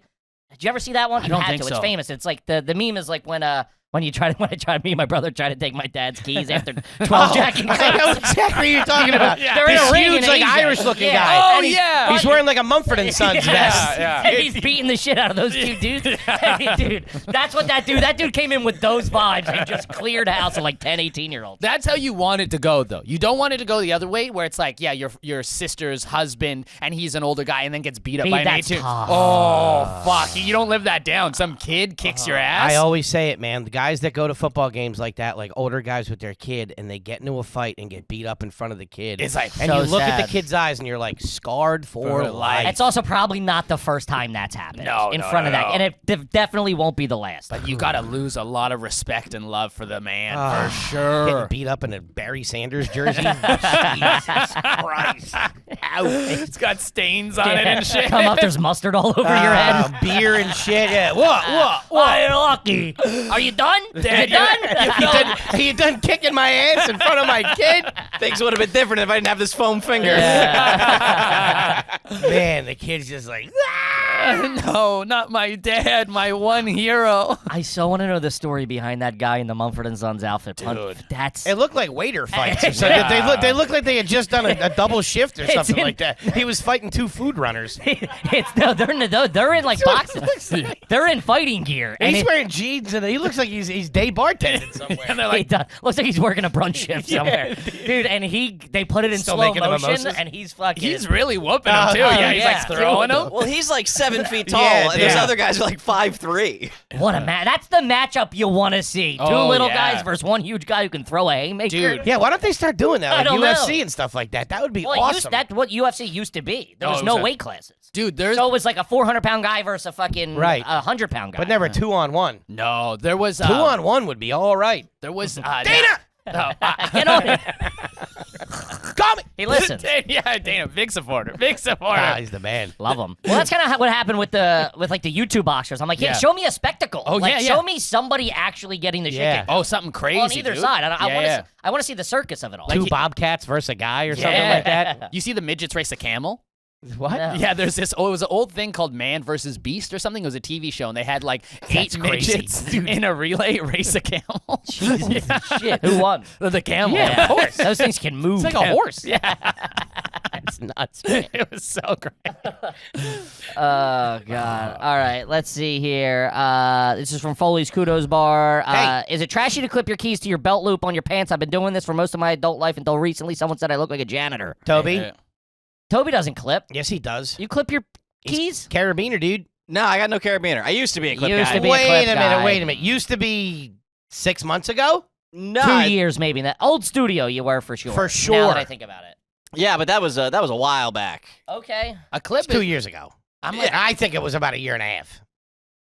Did you ever see that one? I don't think It's so. famous. It's like the meme is like when I tried, me and my brother tried to take my dad's keys after 12 jacking. I know exactly what you're talking about. They're in a ring huge, in like, Asia. Irish-looking Yeah. guy. Oh, And yeah. He's wearing, like, a Mumford & Sons vest. And he's beating the shit out of those two dudes. Dude, that's what that dude came in with those vibes and just cleared house of like 10, 18-year-olds. That's how you want it to go, though. You don't want it to go the other way, where it's like, your sister's husband, and he's an older guy, and then gets beat up by an that's 18. tough. Oh, fuck. You don't live that down. Some kid kicks your ass. I always say it, man. The guys that go to football games like that, like older guys with their kid, and they get into a fight and get beat up in front of the kid. It's like, and so you look at sad. the kid's eyes, and you're like, scarred for life. It's also probably not the first time that's happened in front of that. no. And it definely won't be the last. But you gotta lose a lot of respect and love for the man, for Getting sure. beat up in a Barry Sanders jersey. Jesus Christ. Ouch. It's got stains on it and shit. Come up, there's mustard all over your head. Beer and shit. Yeah. What? Why, you're lucky. Are you done? Dad, you done? Are you done kicking my ass in front of my kid? Things would have been different if I didn't have this foam finger. Man, the kid's just like, No, not my dad, my one hero. I so want to know the story behind that guy in the Mumford & Sons outfit. Dude. That's it looked like waiter fights. Or something. They looked like they had just done a double shift or something like that. He was fighting 2 food runners. they're in like boxes. They're in fighting gear. And he's it- wearing jeans, and he looks like he's day bartending somewhere. And they're he like, does. Looks like he's working a brunch shift somewhere, dude. And they put it in Still slow making the motion, mimosas? and he's fucking. he's really whooping him, too. Yeah, he's like throwing him. Well, he's like 7 feet tall, Yeah, and those yeah. other guys are like 5'3". What a That's the matchup you want to see. Two Oh, little yeah. guys versus one huge guy who can throw a haymaker. Dude. Yeah, why don't they start doing that? I Like don't UFC know. and stuff like that. That would be Well, awesome. that's what UFC used to be. There Oh, was it no was a- weight classes. Dude, there's So it was like a 400-pound guy versus a fucking Right. 100-pound guy. but never 2-on-1. no, there was 2-on-1 would be all right. There was Dana! No, Get on it. Call me! He listens. yeah, Dana, big supporter, big supporter. Ah, he's the man. Love him. Well, that's kind of what happened with the YouTube boxers. I'm like, yeah, Yeah. show me a spectacle. Oh, like, yeah, show yeah. me somebody actually getting the shit Yeah. kicked Oh, something crazy on either dude. side. I Yeah, want to see the circus of it all. Two he- Bobcats versus a guy or something Yeah. like that. You see the midgets race a camel? What? No. Yeah, there's this. Oh, it was an old thing called Man versus Beast or something. It was a TV show, and they had like That's 8 crazy, midgets in a relay race a camel. Jesus shit. Who won? The camel. Yeah, of course. Those things can move. It's like a horse. Yeah. That's nuts. It was so great. Oh God! All right, let's see here. This is from Foley's Kudos Bar. Hey. Is it trashy to clip your keys to your belt loop on your pants? I've been doing this for most of my adult life until recently. Someone said I look like a janitor. Toby? Yeah. Toby doesn't clip. Yes, he does. You clip your He's keys? Carabiner, dude. No, I got no carabiner. I used to be a clip Used guy. to be a clip guy. Wait a minute. Used to be 6 months ago? No, 2 years maybe. In that old studio, you were for sure. For Now sure. that I think about it. yeah, but that was a while back. Okay. A clip. It's 2 years ago. I think it was about a year and a half.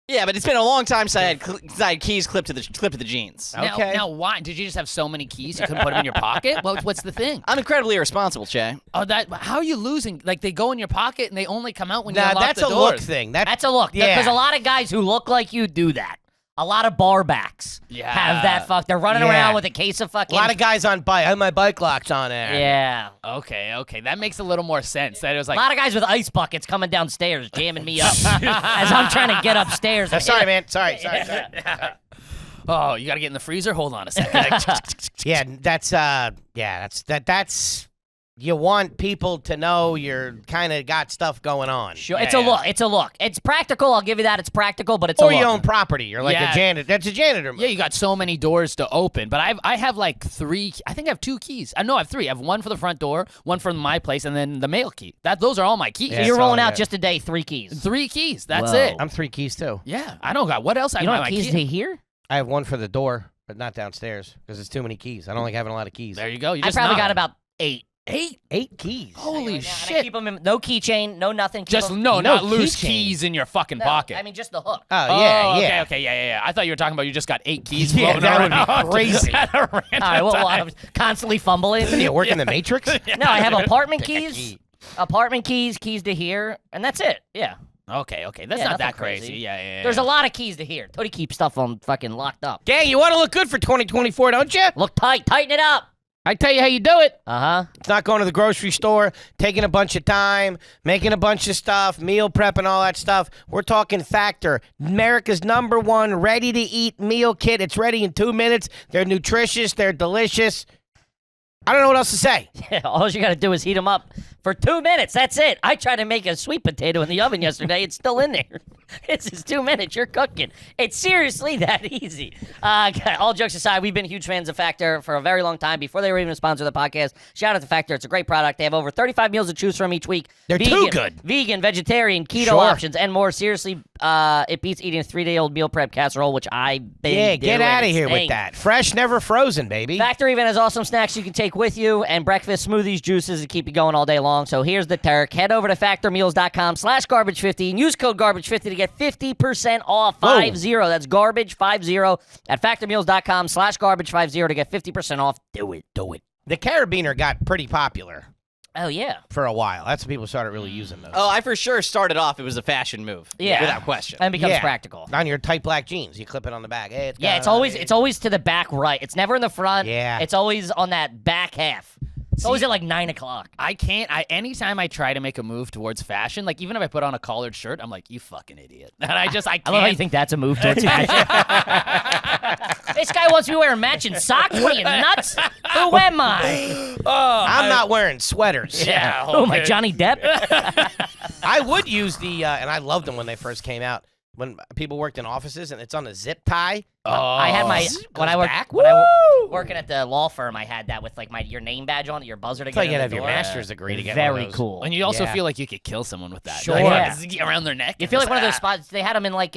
Yeah, but it's been a long time since I had keys clipped to the jeans. Okay. Now, why did you just have so many keys you couldn't put them in your pocket? What's the thing? I'm incredibly irresponsible, Che. Oh, how are you losing? Like they go in your pocket and they only come out when you Nah, unlock that's the a doors. look thing. That's a look. Yeah. Because a lot of guys who look like you do that. A lot of bar backs have that fuck. They're running Yeah. around with a case of A fucking. lot of guys on bike. I have my bike locks on there. Yeah. Okay, that makes a little more sense. That it was A like, lot of guys with ice buckets coming downstairs, jamming me up as I'm trying to get upstairs. and Sorry, hit man. Sorry. oh, you got to get in the freezer. Hold on a second. Yeah, that's you want people to know you're kind of got stuff going on. Sure, it's a look. It's a look. It's practical. I'll give you that. It's practical, but it's a Or look. you own property. You're like Yeah. a janitor. That's a janitor. Yeah, you got so many doors to open, but I have like 3. I think I have 2 keys. No, I have 3. I have one for the front door, one for my place, and then the mail key. Those are all my keys. So Yeah, you're that's all rolling I out got. just today 3 keys. 3 keys. That's Whoa. it. I'm 3 keys too. Yeah, I don't got what else. I You don't got have my keys key. to here? I have one for the door, but not downstairs because it's too many keys. I don't like having a lot of keys. There you go. You I just probably knocked. got about 8. 8 keys. Holy And I shit! keep them in no keychain, no nothing. Keep Just 'em- not loose keychain. keys in your fucking No, pocket. I mean just the hook. Oh yeah, okay, yeah. okay, yeah. I thought you were talking about you just got 8 keys. Yeah, floating that would be around crazy. at a random All right, well, time. I'm constantly fumbling. Do you work in the Matrix? No, I have apartment Pick a keys, key. keys to here, and that's it. Yeah. Okay, that's Yeah, not nothing that crazy. crazy. Yeah. There's a lot of keys to here. Tony keeps stuff on fucking locked up. Gang, you want to look good for 2024, don't you? Look tight, tighten it up. I tell you how you do it. Uh-huh. It's not going to the grocery store, taking a bunch of time, making a bunch of stuff, meal prep and all that stuff. We're talking Factor, America's #1 ready-to-eat meal kit. It's ready in 2 minutes. They're nutritious. They're delicious. I don't know what else to say. All you got to do is heat them up for 2 minutes. That's it. I tried to make a sweet potato in the oven yesterday. It's still in there. This is 2 minutes. You're cooking. It's seriously that easy. All jokes aside, we've been huge fans of Factor for a very long time. Before they were even a sponsor of the podcast, shout out to Factor. It's a great product. They have over 35 meals to choose from each week. They're too good. Vegan, vegetarian, keto Sure. options, and more. Seriously, it beats eating a 3-day-old meal prep casserole, which I've been Yeah, get doing. out of It here with stinks. that. Fresh, never frozen, baby. Factor even has awesome snacks you can take with you and breakfast smoothies, juices to keep you going all day long. So here's the Turk. Head over to factormeals.com/garbage50 and use code garbage50 to get 50% off. 50. That's garbage50 at factormeals.com/garbage50 to get 50% off. Do it. The carabiner got pretty popular Oh, yeah. for a while. That's when people started really using those. Oh, I for sure started off. It was a fashion move. Yeah. without question. And becomes Yeah. practical. On your tight black jeans, you clip it on the back. Hey, Yeah, it's always to the back right. It's never in the front. Yeah. It's always on that back half. It's always at like 9 o'clock. I can't. Anytime I try to make a move towards fashion, like even if I put on a collared shirt, I'm like, you fucking idiot. And I can't. I love how you think that's a move towards fashion. This guy wants me wearing matching socks. What are you, nuts? Who am I? I'm not wearing sweaters. Yeah. Oh, my Johnny Depp? I would use the, and I loved them when they first came out, when people worked in offices and it's on a zip tie. I had my when I worked working at the law firm. I had that with like your name badge on it, your buzzer to It's get like in you'd the have your door. master's degree to get one Very of those. cool. And you also Yeah. feel like you could kill someone with that. Sure. Like, Yeah. around their neck. You feel like one of those spots. They had them in like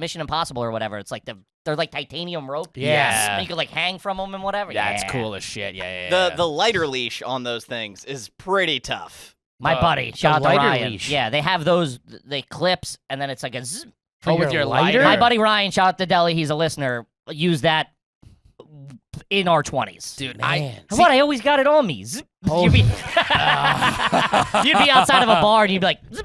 Mission Impossible or whatever. It's like they're like titanium rope. Yeah. And you could like hang from them and whatever. That's Yeah. cool as shit. Yeah. The lighter leash on those things is pretty tough. My buddy, shout out to lighter Ryan. leash. Yeah, they have those. They clips, and then it's like a. Zzz. Oh, with your lighter? My buddy Ryan, shout out to Deli. He's a listener. Use that in our 20s. Dude, Man. What? I always got it on me. Zzz. You'd be outside of a bar and you'd be like. Zzz.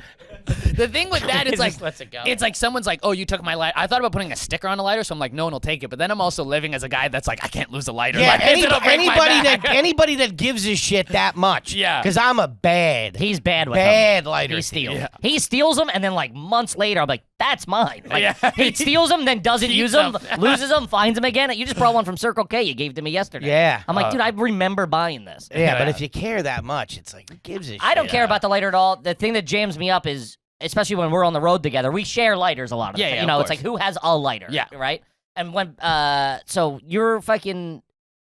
the thing with that, it's like Just lets it go. it's like someone's like, "Oh, you took my lighter." I thought about putting a sticker on a lighter, so I'm like, "No one will take it." But then I'm also living as a guy that's like, "I can't lose a lighter." Yeah, Like, it'll break my back. anybody that gives a shit that much. Yeah. Because I'm a bad He's bad with Bad them. lighter He thief. steals. Yeah. He steals them, and then like months later, I'm like, "That's mine." Like, Yeah. He steals them, then doesn't Keeps use them, them. loses them, finds them again. You just brought one from Circle K. You gave to me yesterday. Yeah. I'm like, dude, I remember buying this. Yeah, but if you care that much, it's like, who gives a shit? I don't care about the lighter at all. The thing that jams me up is, especially when we're on the road together, we share lighters a lot of the Yeah, time. yeah, You know, of it's like who has a lighter. Yeah. Right? And when so you're fucking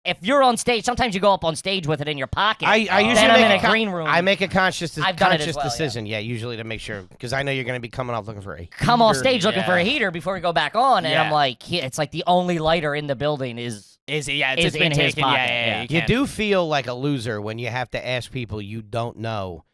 if you're on stage, sometimes you go up on stage with it in your pocket. I usually then I'm make in a green room. I make a conscious I've done it as well, yeah. decision. Yeah, usually to make sure, because I know you're going to be coming off looking for a come off heater. stage looking for a heater before we go back on, and I'm Yeah. like, it's like the only lighter in the building is Is it? Yeah, is it's been in his taken. pocket, Yeah. yeah. You You can't- do feel like a loser when you have to ask people you don't know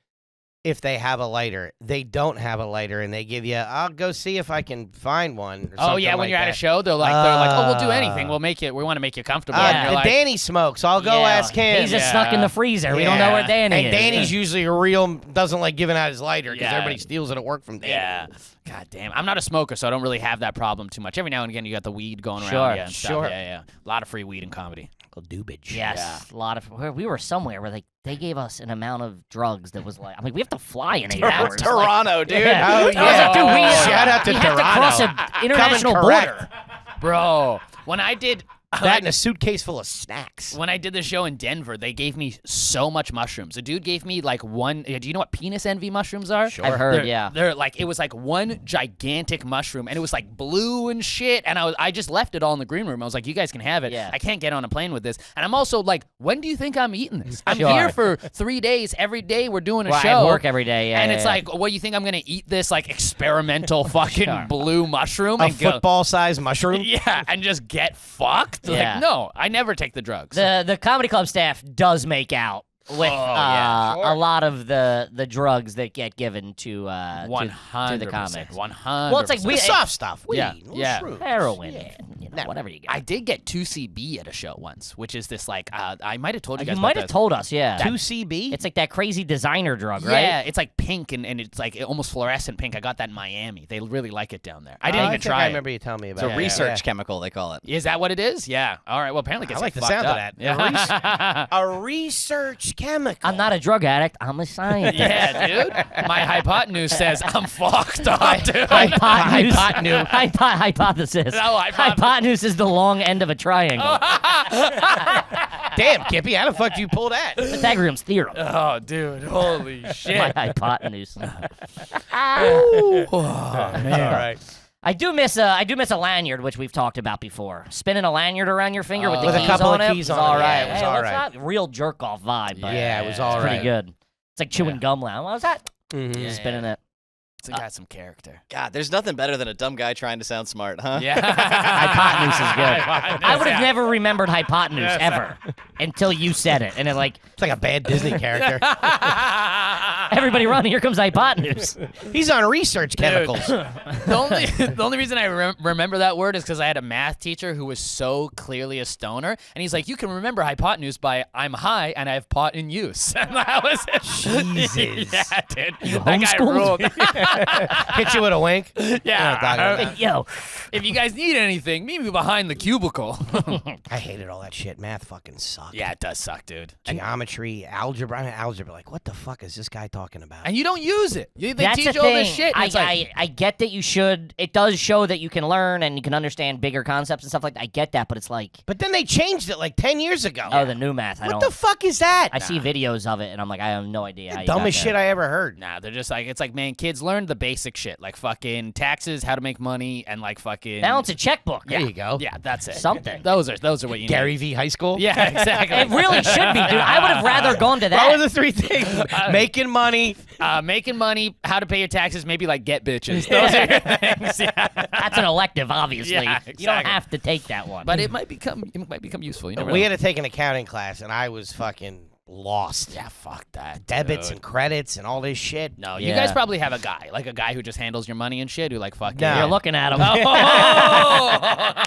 if they have a lighter. They don't have a lighter, and they give you, "I'll go see if I can find one." Or Oh something yeah, when like you're at a that. show, they're like, "Oh, we'll do anything. We'll make it. We want to make you comfortable." And you're like, Danny smokes. I'll go Yeah, ask him. He's just stuck in the freezer. We don't know where Danny and is. Danny's usually a real doesn't like giving out his lighter because Yeah. everybody steals it at work from Danny. Yeah. God damn. I'm not a smoker, so I don't really have that problem too much. Every now and again, you got the weed going Sure, around. Yeah, and stuff. sure. Yeah. A lot of free weed in comedy. Doobage. Yes, a lot of. We were somewhere where they gave us an amount of drugs that was like, I'm like, we have to fly in 8 hours. Like, Toronto, dude. yeah. Oh, I was yeah. like, dude, we, Shout out to we have to Toronto. cross an international Coming correct. border. Bro, when I did That in a suitcase full of snacks. when I did the show in Denver, they gave me so much mushrooms. A dude gave me like one. Do you know what penis envy mushrooms are? Sure. I've heard, They're- yeah. They're like, it was like one gigantic mushroom, and it was like blue and shit. And I just left it all in the green room. I was like, you guys can have it. Yeah. I can't get on a plane with this. And I'm also like, when do you think I'm eating this? I'm Sure. here for 3 days. Every day we're doing a Well, I show. work every day, yeah, and yeah, it's yeah. like, what, you think I'm gonna eat this like experimental fucking Sure. blue mushroom A and go? football-sized mushroom. Yeah, and just get fucked? Yeah. Like, no, I never take the drugs. The comedy club staff does make out with yeah, sure. a lot of the drugs that get given to to 100%. the comics. 100%. Well, it's like The soft stuff. Weed, Yeah, little yeah. shrooms. heroin, Yeah. whatever you I got. did get 2CB at a show once, which is this like I might have told you guys You about might have this. told us, yeah. 2CB. It's like that crazy designer drug, right? Yeah, it's like pink and it's like almost fluorescent pink. I got that in Miami. They really like it down there. I didn't I even think try I it. remember you telling me about It's a it. research Yeah. chemical, they call it. Is that what it is? Yeah. All right. Well, apparently it gets I like the fucked sound of up. that. Yeah. A research chemical. I'm not a drug addict. I'm a scientist. Yeah, dude. My hypotenuse says I'm fucked up, dude. Hypotenuse. Hypotenuse. Hypothesis. No, Hypotenuse is the long end of a triangle. Damn, Kippy, how the fuck do you pull that? Pythagorean's theorem. Oh, dude. Holy My shit. hypotenuse. All right. I do miss a lanyard, which we've talked about before. Spinning a lanyard around your finger with the With a keys couple on of it keys was on it. all Yeah, right. it was Hey, all let's right. not real jerk off vibe, but Yeah, it was all it's pretty right. good. It's like chewing gum lounge. What was that? Mhm. Spinning it. It's got some character. God, there's nothing better than a dumb guy trying to sound smart, huh? Yeah. Hypotenuse is good. I would have Yeah. never remembered hypotenuse ever until you said it, and it like It's like a bad Disney character. everybody running. Here comes hypotenuse. He's on research chemicals. The only reason I remember that word is because I had a math teacher who was so clearly a stoner, and he's like, "You can remember hypotenuse by I'm high and I have pot in use." And that was it. Jesus. Yeah, dude. You That guy homeschooled? ruled. Hit you with a wink. Yeah. Yo, If you guys need anything, meet me behind the cubicle. I hated all that shit. Math fucking sucked. Yeah, it does suck, dude. Geometry, algebra. I mean, algebra. Like, what the fuck is this guy talking about? And you don't use it. They that's teach the you all this thing. shit. and it's like, I get that you should. It does show that you can learn and you can understand bigger concepts and stuff like that. I get that, but it's like, But then they changed it like 10 years ago. oh, the new math. I What don't. the fuck is that? I see videos of it and I'm like, I have no idea. how you Dumbest got shit there. I ever heard. nah, they're just like, it's like, man, kids learn learned the basic shit, like fucking taxes, how to make money, and like fucking Balance a checkbook. There you go. Yeah, that's it. Something. Those are what you Gary need. V. High School. Yeah, exactly. It really should be, dude. I would have rather gone to that. What were the 3 things? Making money. Making money, how to pay your taxes, maybe like get bitches. Those are your things. Yeah. That's an elective, obviously. Yeah, You don't exactly. have to take that one. But it might become useful. You never We know. had to take an accounting class, and I was fucking lost. Yeah, fuck that. Debits dude. and credits and all this shit. No, you Yeah. guys probably have a guy who just handles your money and shit, who like fucking. No. You're looking at him. Oh!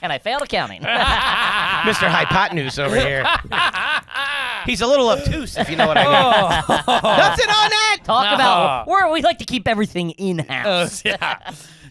And I failed accounting. Mr. Hypotenuse over here. He's a little obtuse, if you know what I mean. Nothing on that. Talk about where we like to keep everything in-house. Yeah.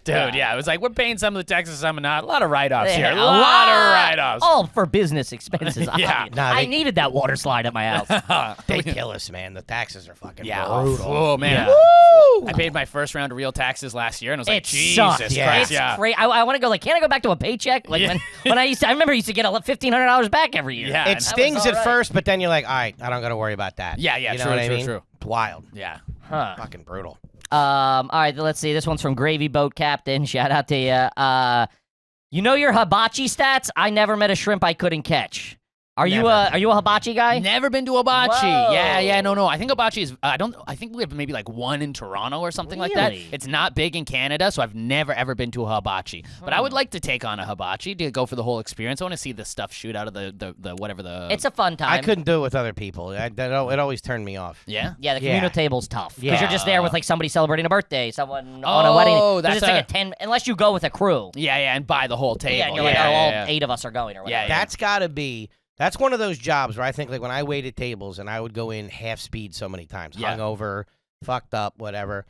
Dude, yeah, it was like we're paying some of the taxes, some are not. A lot of write-offs Yeah, here. A lot of write-offs. All for business expenses. Yeah. obviously. Nah, I they- needed that water slide at my house. They kill us, man. The taxes are fucking Yeah. brutal. Oh man. Woo! I paid my first round of real taxes last year, and I was like, It Jesus sucks. Yeah. Christ, It's yeah. crazy. I want to go like, can't I go back to a paycheck? Like when I remember I used to get $1,500 back every year. Yeah. It That was stings all at right. first, but then you're like, all right, I don't got to worry about that. Yeah, yeah, You know true, what I true, mean? true. It's wild. Yeah. Huh. Fucking brutal. All right, let's see. This one's from Gravy Boat Captain. Shout out to you. You know your hibachi stats? I never met a shrimp I couldn't catch. Are you a hibachi guy? Never been to hibachi. Whoa. Yeah, no. I think hibachi is. I think we have maybe like one in Toronto or something like that. Really? It's not big in Canada, so I've never ever been to a hibachi. But I would like to take on a hibachi to go for the whole experience. I want to see the stuff shoot out of the whatever the. It's a fun time. I couldn't do it with other people. It always turned me off. Yeah. Yeah, the Yeah. communal table's tough because Yeah. you're just there with like somebody celebrating a birthday, someone on a wedding. Oh, 'Cause that's it's like a 10. Unless you go with a crew. Yeah, and buy the whole table. Yeah, and you're like, oh, all 8 of us are going or whatever. Yeah. That's got to be. That's one of those jobs where I think, like, when I waited tables and I would go in half speed so many times, Yeah. hungover, fucked up, whatever.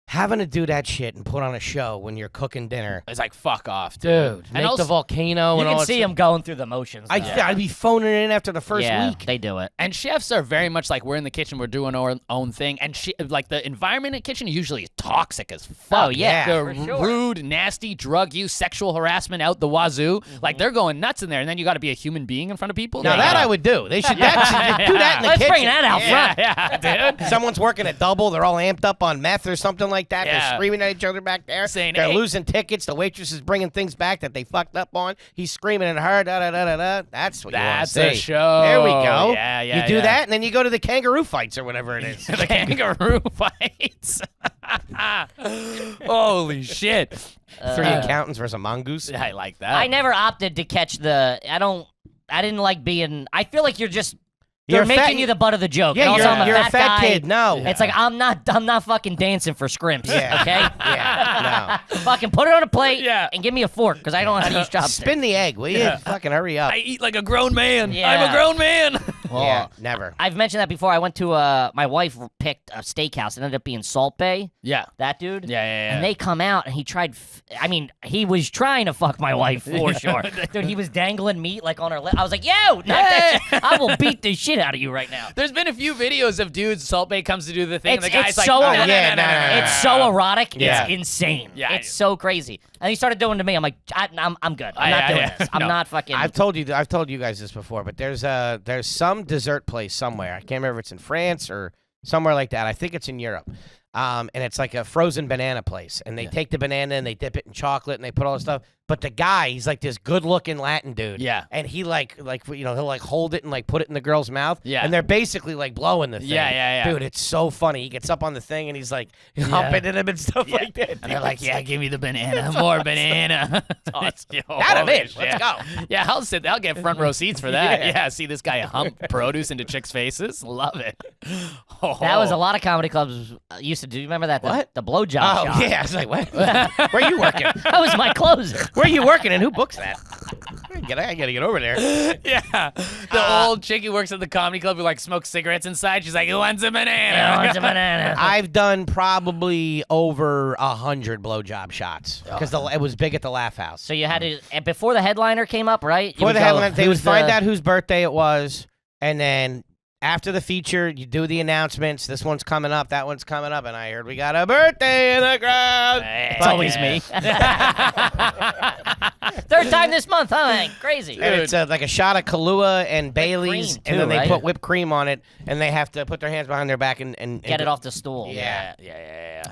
Having to do that shit and put on a show when you're cooking dinner. It's like fuck off, Dude, And make also- the volcano You and all can that see stuff. them going through the motions. though. I'd be phoning it in after the first yeah, week. they do it. And chefs are very much like we're in the kitchen, we're doing our own thing, and like the environment in the kitchen usually is toxic as fuck. Oh, yeah, they're for sure. rude, nasty, drug use, sexual harassment out the wazoo. Like they're going nuts in there, and then you got to be a human being in front of people. Now Like, that I would do. They should do that in the Let's kitchen. bring that out front. yeah, dude. Someone's working a double. They're all amped up on meth or something like that. Yeah. They're screaming at each other back there. Saying, They're "Hey." losing tickets. The waitress is bringing things back that they fucked up on. He's screaming at her. Da da da da da. That's what That's you want a to see. show. There we go. Yeah, yeah, You do yeah. that, and then you go to the kangaroo fights or whatever it is. The kangaroo fights. Holy shit. 3 accountants versus a mongoose. I like that. I never opted to catch the. I didn't like being. I feel like you're just. They're You're making fat- you the butt of the joke. Yeah, and also I'm you're a fat fat guy. kid. No. It's like I'm not fucking dancing for scrimps. Yeah. Okay. Yeah. Fucking put it on a plate. Yeah. And give me a fork because I don't know how to use No. chopsticks. Spin the egg, will you? Yeah. Fucking hurry up. I eat like a grown man. Yeah. I'm a grown man. Yeah, never. I've mentioned that before. I went to my wife picked a steakhouse. It ended up being Salt Bay. Yeah. That dude. Yeah. And they come out and he tried. He was trying to fuck my wife for sure. Dude, he was dangling meat like on her lip. I was like, yo, not that shit. I will beat the shit out of you right now. There's been a few videos of dudes, Salt Bay comes to do the thing, and the It's guy's like, so- no, Oh, yeah, no. It's so erotic. Yeah. It's insane. Yeah. It's so crazy. And he started doing it to me. I'm like, I'm good. I'm not doing this. I'm No. not fucking. I've told you guys this before, but there's some dessert place somewhere. I can't remember if it's in France or somewhere like that. I think it's in Europe. And it's like a frozen banana place, and they take the banana and they dip it in chocolate and they put all this stuff. But the guy, he's like this good-looking Latin dude. Yeah. And he he'll like hold it and like put it in the girl's mouth. Yeah. And they're basically like blowing the thing. Yeah. Dude, it's so funny. He gets up on the thing and he's like humping at him and stuff like that. And they're like, yeah, give me the banana, more banana. Got him in. Let's go. Yeah, I'll get front row seats for that. Yeah, see this guy hump produce into chicks' faces. Love it. That was a lot of comedy clubs used to do. You remember that? What? The blowjob Oh, shop. yeah. I was like, what? Where are you working? That was my closer. Where are you working and who books that? I gotta get over there. Yeah. The old chick who works at the comedy club who like smokes cigarettes inside. She's like, who wants a banana? I want a banana. I've done probably over 100 blowjob shots because it was big at the Laugh House. So you had to and before the headliner came up, right? You For would the go, headline, they would "Who's find the-" out whose birthday it was, and then after the feature, you do the announcements. This one's coming up, that one's coming up, and I heard we got a birthday in the crowd. It's always me. Third time this month, huh? Hank? Crazy. And it's like a shot of Kahlua and Bailey's, cream, and then too, they right? put whipped cream on it, and they have to put their hands behind their back and Get it off the stool. Yeah.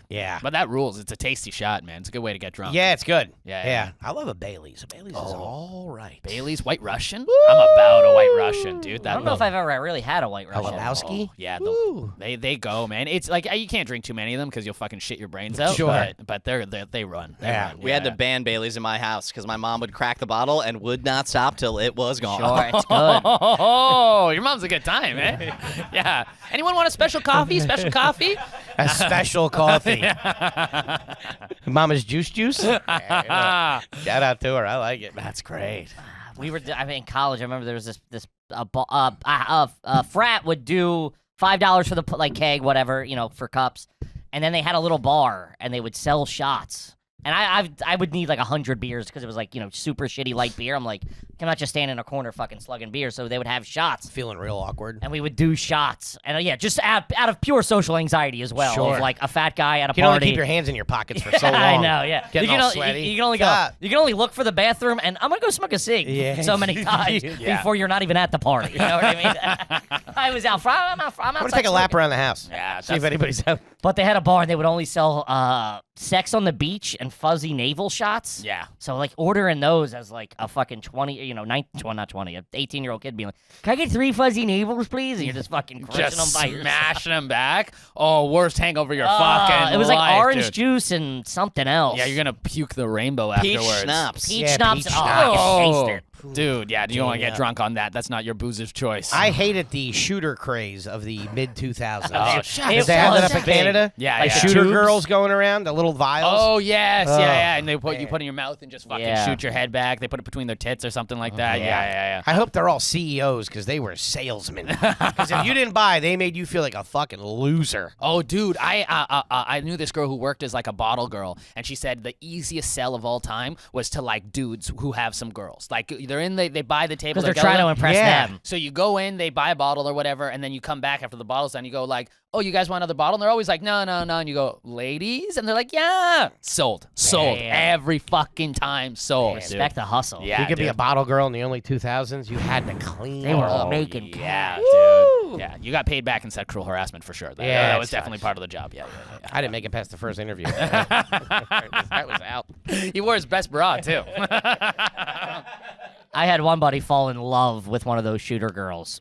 Yeah. But that rules. It's a tasty shot, man. It's a good way to get drunk. Yeah, it's good. Yeah. I love a Bailey's. A Bailey's is all right. Bailey's White Russian? I'm about a White Russian, dude. I don't know if I've ever really had a White A Russian. Lebowski? Yeah, Woo. they go, man. It's like you can't drink too many of them because you'll fucking shit your brains out. Sure. But they run. They Yeah. run. We had to ban Bailey's in my house because my mom would crack the bottle and would not stop till it was gone. Sure, it's good. Oh, your mom's a good time, eh? Yeah. Anyone want a special coffee? Special coffee? A special coffee. Mama's juice. Yeah, shout out to her. I like it. That's great. We were, in college. I remember there was this frat would do $5 for the like keg, whatever, for cups, and then they had a little bar and they would sell shots. And I would need like 100 beers because it was like super shitty light beer. I'm like, I'm not just standing in a corner fucking slugging beer. So they would have shots. Feeling real awkward. And we would do shots. And yeah, just out of pure social anxiety as well. Sure. Of like a fat guy at a You can only party. keep your hands in your pockets for so long. I know, yeah. Getting you can all only, sweaty. You can only go. Stop. You can only look for the bathroom, and I'm gonna go smoke a cig Yeah. so many times Yeah. before you're not even at the party. You know what I mean? I was out front. I'm I'm outside. gonna take a lap smoking. around the house. Yeah, See if anybody's out. But they had a bar, and they would only sell sex on the beach and fuzzy navel shots. Yeah. So like ordering those as like a fucking 20, 19, not 20, an 18-year-old kid being like, "Can I get 3 fuzzy navels, please?" And you're just fucking crushing Just them by yourself. smashing them back. Oh, worst hangover your fucking It was like life, orange dude. juice and something else. Yeah, you're gonna puke the rainbow Peach afterwards. schnapps. Peach Yeah, schnapps. peach Oh, schnapps. I can taste it. Dude, yeah, you don't want to Yeah. get drunk on that. That's not your boozer's choice. I hated the shooter craze of the mid 2000s. Oh, shut It Did they have that was up in big. Canada? Yeah, like yeah. shooter Tubes? girls going around, the little vials. Oh yes, Oh, yeah, and they put you man. put in your mouth and just fucking Yeah. shoot your head back. They put it between their tits or something like that. Yeah. Yeah. I hope they're all CEOs because they were salesmen. Because if you didn't buy, they made you feel like a fucking loser. Oh, dude, I knew this girl who worked as like a bottle girl, and she said the easiest sell of all time was to like dudes who have some girls. Like they buy the table Because they're together. trying to impress Yeah. them. So you go in, they buy a bottle or whatever, and then you come back after the bottle's done. You go like, "Oh, you guys want another bottle?" And they're always like, "No." And you go, "Ladies," and they're like, "Yeah." Sold Damn. every fucking time. Sold. dude. Respect the hustle. Yeah, you could be dude. a bottle girl in the early 2000s. You had to clean They were up. making Yeah, cash. dude. Yeah, you got paid back in sexual harassment for sure. Yeah, that it was definitely sucks. part of the job. Yeah. I didn't make it past the first interview. That was out. He wore his best bra too. I had one buddy fall in love with one of those shooter girls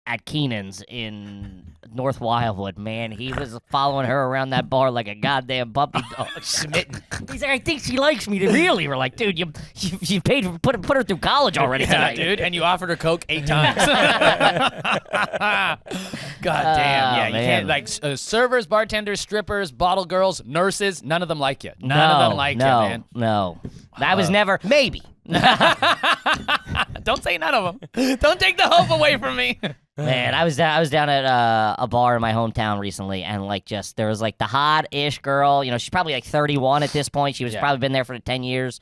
at Keenan's in North Wildwood. Man, he was following her around that bar like a goddamn puppy dog. Smitten. He's like, "I think she likes me." Really? We're like, "Dude, you paid for put her through college already Yeah, tonight, dude. And you offered her coke 8 times. God damn. Yeah, you man. can't like servers, bartenders, strippers, bottle girls, nurses. None of them like you. None of them like you, man. No, that was never. Maybe. Don't say none of them. Don't take the hope away from me. Man, I was down at a bar in my hometown recently, and like there was like the hot-ish girl. She's probably like 31 at this point. She was probably been there for 10 years,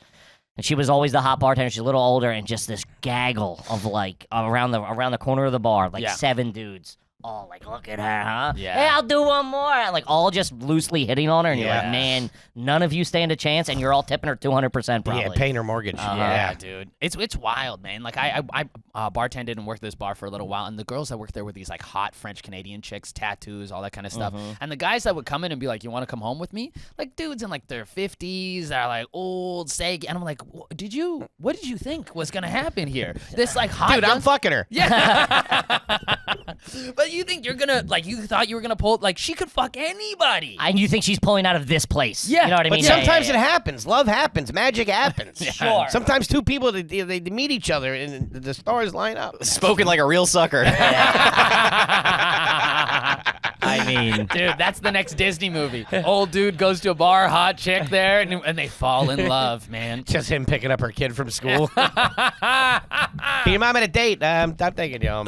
and she was always the hot bartender. She's a little older, and just this gaggle of like around the corner of the bar, like 7 dudes. All like, "Look at her, huh? Yeah. Hey, I'll do one more." And like all just loosely hitting on her, and you're like, Yeah. "Man, none of you stand a chance," and you're all tipping her 200% probably. Yeah, paying her mortgage. Yeah, dude. It's wild, man. Like I bartended and worked at this bar for a little while, and the girls that worked there were these like hot French Canadian chicks, tattoos, all that kind of stuff. And the guys that would come in and be like, "You want to come home with me?" Like dudes in like their 50s, they're like old, saggy, and I'm like, what did you think was gonna happen here? This like hot Dude, I'm young- fucking her. Yeah. But you think you're gonna you thought you were gonna pull she could fuck anybody. And you think she's pulling out of this place? Yeah, You know what I But mean? sometimes Yeah. it happens. Love happens. Magic happens. Sure. Sometimes two people they meet each other and the stars line up. Spoken like a real sucker. I mean, Dude, that's the next Disney movie. Old dude goes to a bar, hot chick there, and they fall in love, man. Just him picking up her kid from school. Hey, your mom at a date. I'm taking you home.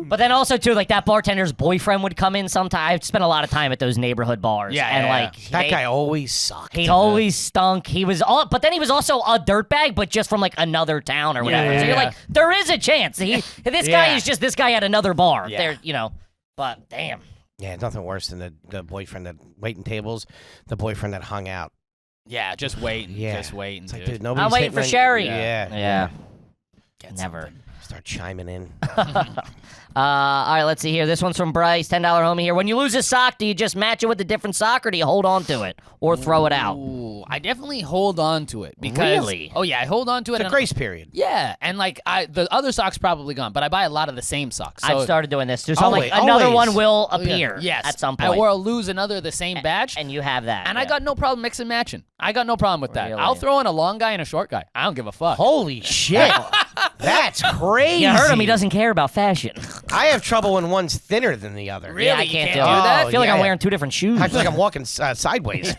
but then also too, like that bartender's boyfriend would come in sometime. I've spent a lot of time at those neighborhood bars. Yeah, and yeah, like That guy always sucked. he always stunk. He was but then he was also a dirtbag, but just from like another town or whatever. Yeah, So you're yeah. like, there is a chance. This guy Yeah. is just this guy at another bar. Yeah. There, but damn. Yeah, nothing worse than the boyfriend that waiting tables, the boyfriend that hung out Yeah, just waiting. Yeah. Just waiting, It's like, dude. dude, nobody's I'm waiting hitting for on- Sherry. Yeah. Get Never. something. Start chiming in. All right, let's see here. This one's from Bryce, $10 homie here. When you lose a sock, do you just match it with a different sock, or do you hold on to it or throw it out? Ooh, I definitely hold on to it because. Really? Oh yeah, I hold on to it. It's a and- grace period. Yeah, and like the other sock's probably gone, but I buy a lot of the same socks. So, I've started doing this too. So like Always- another always. one will Oh, yeah. appear Yes. at some point. Or I'll lose another of the same batch. And you have that. And I got no problem mixing and matching. I got no problem with that. Really? I'll throw in a long guy and a short guy. I don't give a fuck. Holy shit. That's crazy. You heard him. He doesn't care about fashion. I have trouble when one's thinner than the other. Really? Yeah, I You can't can't do do it. that? I feel like I'm Yeah. wearing two different shoes. I feel like I'm walking sideways.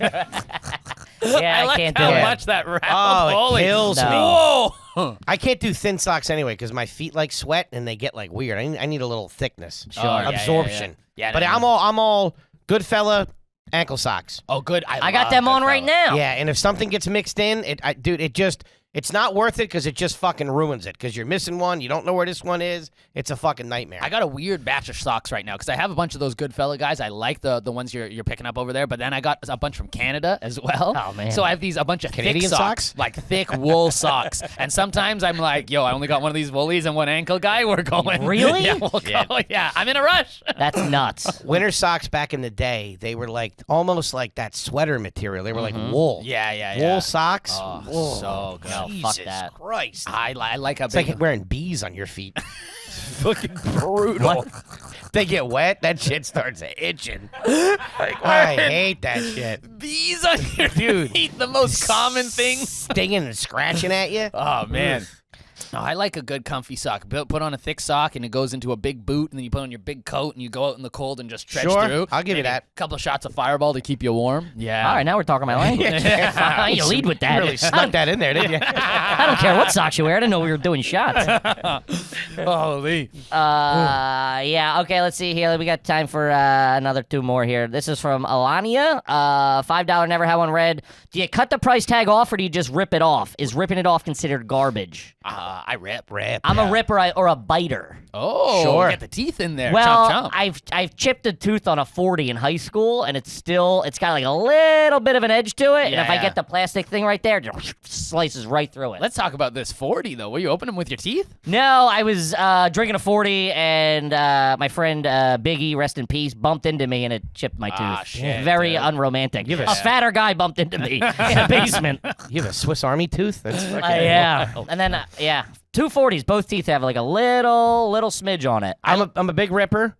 Yeah, I can't do how it. much that rattled. Oh, it Holy. kills No. me. Whoa. I can't do thin socks anyway because my feet like sweat and they get like weird. I need a little thickness. Sure. Oh, yeah, Absorption. Yeah, But no, I'm all good fella ankle socks. Oh, good. I got love them on Goodfellas. right now. Yeah, and if something gets mixed in, it's not worth it because it just fucking ruins it because you're missing one. You don't know where this one is. It's a fucking nightmare. I got a weird batch of socks right now because I have a bunch of those Goodfella guys. I like the ones you're picking up over there, but then I got a bunch from Canada as well. Oh, man. So I have a bunch of Canadian thick socks? like thick wool socks. And sometimes I'm like, yo, I only got one of these woolies and one ankle guy. We're going. Really? Yeah, we'll go. Yeah, I'm in a rush. That's nuts. Winter socks back in the day, they were like almost like that sweater material. They were like wool. Yeah. Wool socks. Oh, Whoa. so good. No, Jesus fuck that. Christ. I like a It's big. like wearing bees on your feet. Fucking brutal. They get wet, that shit starts itching. Like, I hate that shit. bees on your Dude. feet, the most common thing. Stinging and scratching at you. Oh man. No, I like a good comfy sock. Put on a thick sock and it goes into a big boot, and then you put on your big coat and you go out in the cold and just trudge Sure, through. I'll give you Maybe that. A couple of shots of Fireball to keep you warm. Yeah. All right, now we're talking my language. You lead with that. You really snuck that in there, didn't you? I don't care what socks you wear. I didn't know we were doing shots. Holy. Yeah. Okay. Let's see here. We got time for another two more here. This is from Alania. $5. Never had one read. Do you cut the price tag off or do you just rip it off? Is ripping it off considered garbage? I rip. I'm a ripper or a biter. Oh, Sure. Get the teeth in there. Well, chomp, chomp. I've chipped a tooth on a 40 in high school, and it's got like a little bit of an edge to it. And if I Yeah. get the plastic thing right there, it just slices right through it. Let's talk about this 40 though. Will you open them with your teeth? No, I was drinking a 40, and my friend Biggie, rest in peace, bumped into me, and it chipped my tooth. Ah, shit, Very dude. unromantic. Give A us- fatter guy bumped into me in a basement. You have a Swiss Army tooth? That's fucking Yeah. And then, 240s. Both teeth have like a little smidge on it. I'm a big ripper.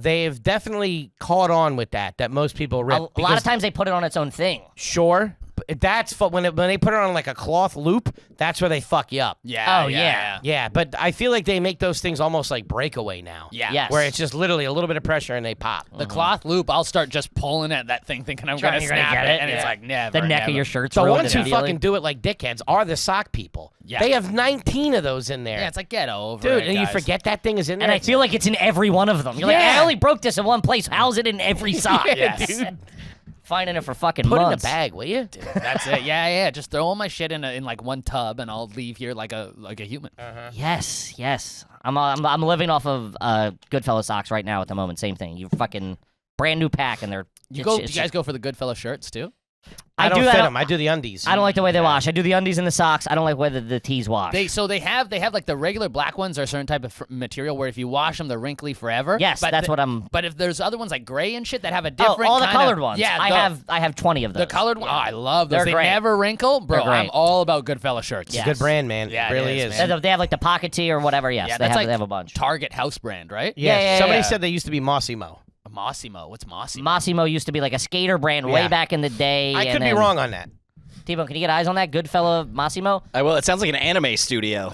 They've definitely caught on with that most people rip. A lot because- of times they put it on its own thing. Sure. But that's when they put it on like a cloth loop, that's where they fuck you up. Yeah. Oh, yeah. Yeah, but I feel like they make those things almost like breakaway now. Yeah. Yes. Where it's just literally a little bit of pressure and they pop. The cloth loop, I'll start just pulling at that thing, thinking I'm Trying gonna you're gonna snap get it, it, and it's yeah. like never. The neck never. of your shirt's The ruined ones who immediately. fucking do it like dickheads are the sock people. Yeah. They have 19 of those in there. Yeah, it's like get over Dude, it, and you guys. forget that thing is in there. And I feel like it's in every one of them. You're like, Yeah. I only broke this in one place. How's it in every sock? Yes. dude. Finding it for fucking Put it in a months. bag, will you? That's it. Yeah. Just throw all my shit in like one tub, and I'll leave here like a human. Yes. I'm living off of Goodfellas socks right now at the moment. Same thing. You fucking brand new pack, and they're. Do you it's guys go for the Goodfellas shirts too? I don't do fit that. them. I do the undies. I don't like the way they wash. I do the undies and the socks. I don't like the way the tees wash. They have like the regular black ones are a certain type of material where if you wash them they're wrinkly forever. Yes, that's what I'm. But if there's other ones like gray and shit that have a different all the kinda- colored ones. Yeah, I have 20 of those. the colored one. Oh, I love those. They're They great. never wrinkle, bro. They're great. I'm all about Goodfella shirts. Yeah. It's a good brand, man. Yeah, it it really is, is. man. They have like the pocket tee or whatever. Yes, Yeah, they that's have. like They have a bunch. Target house brand, right? Yeah, Somebody yeah. said they used to be Mossimo. Mossimo. What's Mossimo? Massimo used to be like a skater brand way Yeah. back in the day. I and could be then- wrong on that. T-Bone, can you get eyes on that Goodfella Massimo? I will. It sounds like an anime studio.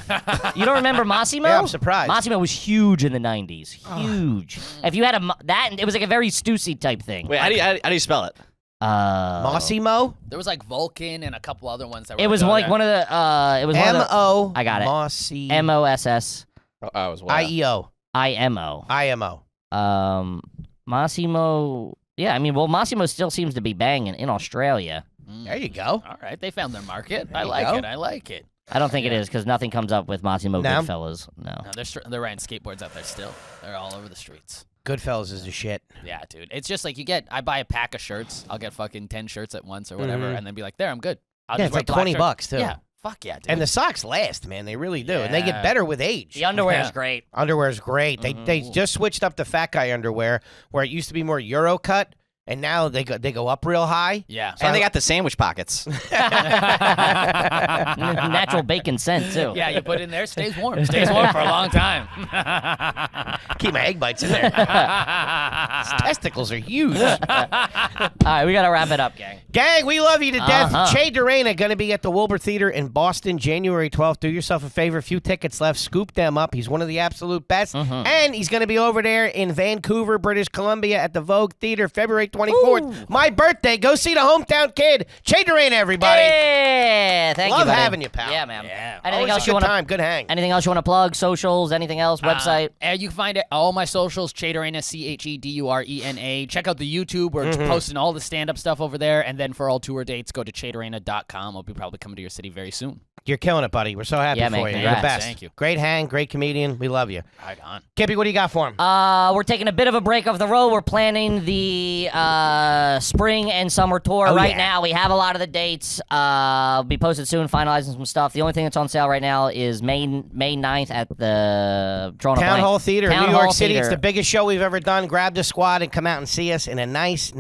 You don't remember Massimo? Yeah, I'm surprised. Massimo was huge in the 90s. Huge. If you had it was like a very Stussy type thing. Wait, how do you spell it? Mossimo? There was like Vulcan and a couple other ones that were It was like one of the. It was one of the. M-O. I got it. Mossimo. M-O-S-S. I was well. I-E-O. I-M-O. I-M-O. Massimo. Yeah, I mean, well, Massimo still seems to be banging in Australia. There you go. All right, they found their market. I you like go. it. I like it. I don't think it is because nothing comes up with Massimo No? Goodfellas. No. No, they're riding skateboards out there still. They're all over the streets. Goodfellas is the shit. Yeah, dude. It's just like I buy a pack of shirts. I'll get fucking 10 shirts at once or whatever, and then be like, there, I'm good. I'll Yeah, just it's wear like black 20 shirts. bucks too. Yeah. Fuck yeah, dude. And the socks last, man. They really do, and they get Yeah. better with age. The underwear is great. Underwear's great. They just switched up the fat guy underwear where it used to be more Euro cut, and now they go up real high. Yeah. And they got the sandwich pockets. Natural bacon scent too. Yeah, you put it in there, stays warm. Stays warm for a long time. Keep my egg bites in there. His testicles are huge. All right, we gotta wrap it up, gang. Gang, we love you to death. Uh-huh. Che Durena going to be at the Wilbur Theater in Boston, January 12th. Do yourself a favor. Few tickets left. Scoop them up. He's one of the absolute best. And he's going to be over there in Vancouver, British Columbia at the Vogue Theater, February 24th. My birthday. Go see the hometown kid. Che Durena, everybody. Yeah, thank you. Love buddy. having you, pal. Yeah, man. Yeah. Anything Always else a you good want to? time. Good hang. Anything else you want to plug? Socials? Anything else? Website? And you can find it all my socials, Chedurena, Chedurena. Check out the YouTube. We're posting all the stand-up stuff over there. And then for all tour dates, go to Chedurena.com. I'll be probably coming to your city very soon. You're killing it, buddy. We're so happy Yeah, for man, you. You're the congrats. best. Thank you. Great hang. Great comedian. We love you. Right on. Kippy, what do you got for him? We're taking a bit of a break off the road. We're planning the spring and summer tour right now. We have a lot of the dates. Be posted soon, finalizing some stuff. The only thing that's on sale right now is May 9th at the Town Hall Theater in Town New York Hall City. Theater. It's the biggest show we've ever done. Grab the squad and come out and see us in a nice,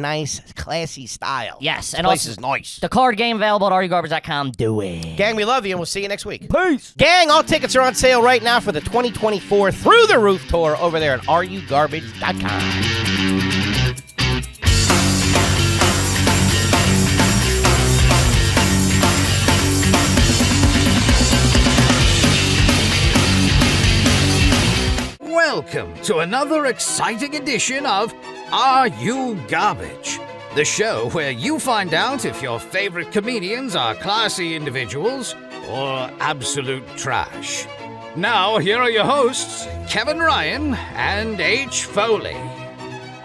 classy style. Yes, This and place also is nice. the card game available at RUGarbage.com. Do it. Gang, we love you, and we'll see you next week. Peace. Gang, all tickets are on sale right now for the 2024 Through the Roof Tour over there at RUGarbage.com. Welcome to another exciting edition of Are You Garbage? The show where you find out if your favorite comedians are classy individuals or absolute trash. Now, here are your hosts, Kevin Ryan and H. Foley.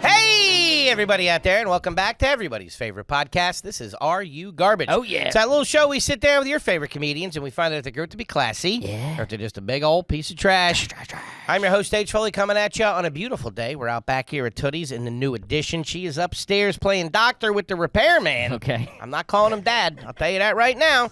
Hey, everybody out there, and welcome back to everybody's favorite podcast. This is Are You Garbage? Oh, yeah. It's that little show we sit down with your favorite comedians, and we find out if they're good to be classy or if they're just a big old piece of trash. I'm your host, H. Foley, coming at you on a beautiful day. We're out back here at Tootie's in the new edition. She is upstairs playing doctor with the repairman. Okay. I'm not calling him dad. I'll tell you that right now.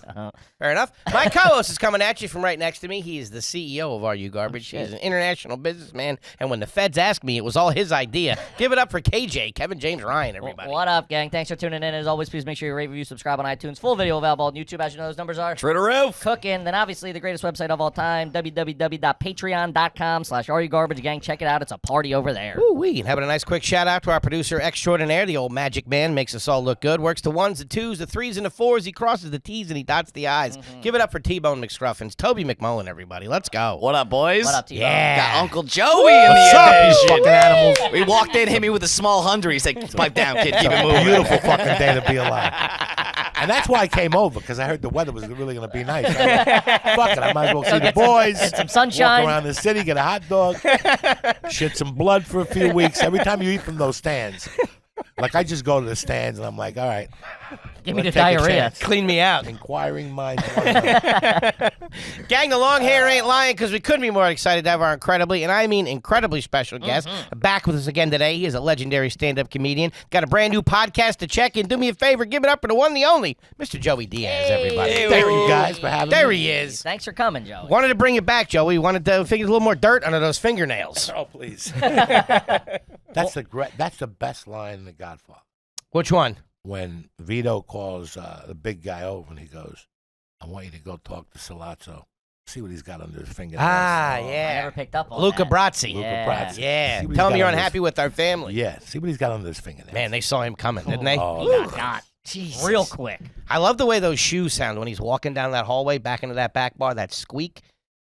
Fair enough. My co-host is coming at you from right next to me. He is the CEO of Are You Garbage. He's an international businessman, and when the feds asked me, it was all his idea. Give it up for KJ, Kevin James Ryan, everybody. What up, gang? Thanks for tuning in. As always, please make sure you rate, review, subscribe on iTunes. Full video available on YouTube. As you know, those numbers are Through the roof. cooking. Then obviously the greatest website of all time, www.patreon.com/RUGarbage. Gang, check it out. It's a party over there. Woo-wee. And having a nice quick shout out to our producer extraordinaire, the old magic man, makes us all look good. Works the ones, the twos, the threes, and the fours. He crosses the T's and he dots the I's. Give it up for T-Bone McScruffins. Toby McMullen, everybody. Let's go. What up, boys? What up, T-Bone? Yeah. Got Uncle Joey in What's the up, you edition. fucking animals? We walked in, hit me with a small hundred. He's like, pipe down, kid. Keep it moving. Beautiful fucking day to be alive. And that's why I came over, because I heard the weather was really going to be nice. Fuck it, I might as well see the boys. Get some sunshine. Walk around the city, get a hot dog, shit some blood for a few weeks. Every time you eat from those stands. Like, I just go to the stands, and I'm like, all right. Give me the let's take a diarrhea. chance. Clean me out. Inquiring minds. want to know. Gang, the long hair ain't lying because we couldn't be more excited to have our incredibly, and I mean incredibly special guest back with us again today. He is a legendary stand-up comedian. Got a brand new podcast to check in. Do me a favor, give it up for the one, the only, Mr. Joey Diaz, everybody. Thank you guys for having There me. he is. Thanks for coming, Joey. Wanted to bring it back, Joey. Wanted to figure a little more dirt under those fingernails. Oh, please. That's the best line in The Godfather. Which one? When Vito calls the big guy over and he goes, I want you to go talk to Salazzo. See what he's got under his fingernails. Ah, I yeah. never picked up on Luca that. Brazzi. Luca Yeah. Brazzi. Yeah. See what he's Tell him got you're under his- unhappy with our family. Yeah, see what he's got under his fingernails. Man, they saw him coming, didn't they? Oh, God. Jesus. Real quick. I love the way those shoes sound when he's walking down that hallway back into that back bar, that squeak.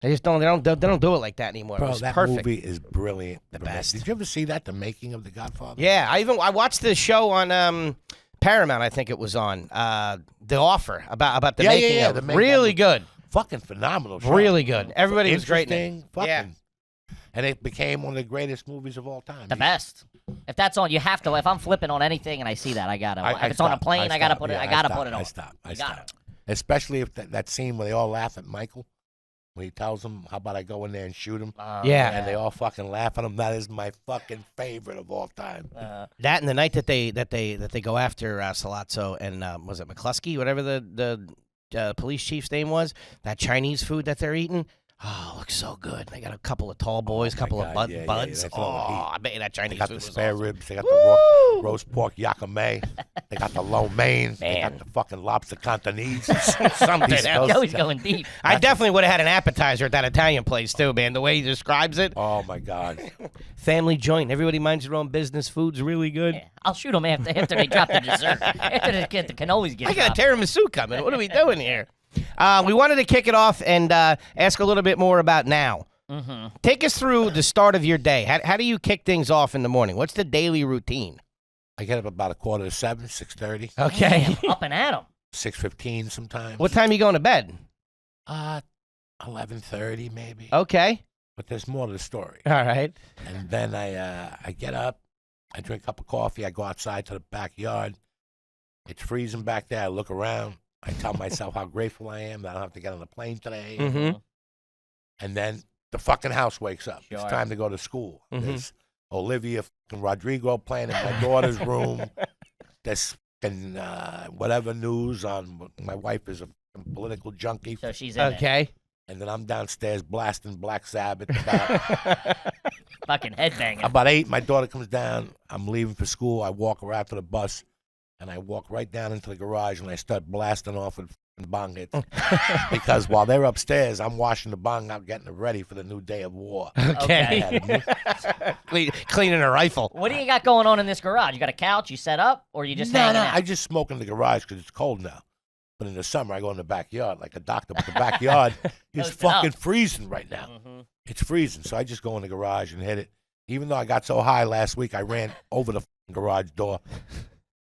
They just don't do it like that anymore. It Bro, was that perfect. movie is brilliant. The best. Did you ever see that, The Making of The Godfather? Yeah, I watched the show on Paramount, I think it was on, The Offer, about the Yeah, making yeah, of the it. making Really of- good. Fucking phenomenal show. Really good. Everybody was great in it. Interesting, fucking. Yeah. And it became one of the greatest movies of all time. The best. If that's on, you have to. If I'm flipping on anything and I see that, I gotta. If it's on a stopped. plane, I gotta put it. Yeah, I gotta stopped. put it on. I stopped. You gotta. Especially if that scene where they all laugh at Michael when he tells them, how about I go in there and shoot him? Yeah. And they all fucking laugh at him. That is my fucking favorite of all time. That and the night that they go after Salazzo and was it McCluskey, whatever the police chief's name was, that Chinese food that they're eating. Oh, looks so good. They got a couple of tall boys, couple of buds. that's all the heat. I bet you that They Chinese got food the was spare awesome. ribs. They got the roast pork yakame. They got the lo mein. They got Man. the fucking lobster cantonese. Something East else. Coast. Joey's going deep. I definitely would have had an appetizer at that Italian place too, man. The way he describes it, Oh my God. family joint. Everybody minds their own business. Food's really good. Yeah, I'll shoot them after they drop the dessert. After the cannolis get I got dropped. a tiramisu coming. What are we doing here? We wanted to kick it off and ask a little bit more about now. Mm-hmm. Take us through the start of your day. How do you kick things off in the morning? What's the daily routine? I get up about 6:45, 6:30, Okay. Up and at 'em. 6:15 sometimes. What time you going to bed? 11:30 maybe. Okay. But there's more to the story. All right. And then I get up, I drink a cup of coffee, I go outside to the backyard. It's freezing back there. I look around. I tell myself how grateful I am that I don't have to get on a plane today. Mm-hmm. And then the fucking house wakes up. Sure. It's time to go to school. Mhm. There's Olivia fucking Rodrigo playing in my daughter's room. There's fucking, whatever news on. My wife is a fucking political junkie. So she's in it. Okay. And then I'm downstairs blasting Black Sabbath. About, Fucking headbanging. about 8, my daughter comes down. I'm leaving for school. I walk her out to the bus. And I walk right down into the garage and I start blasting off with fucking bong hits. Because while they're upstairs, I'm washing the bong out, getting it ready for the new day of war. Okay. Cleaning a rifle. What do you got going on in this garage? You got a couch you set up, or you just No, hanging no, out? I just smoke in the garage because it's cold now. But in the summer, I go in the backyard like a doctor. But the backyard is Toasted fucking up. freezing right now. Mhm. It's freezing. So I just go in the garage and hit it. Even though I got so high last week, I ran over the fucking garage door.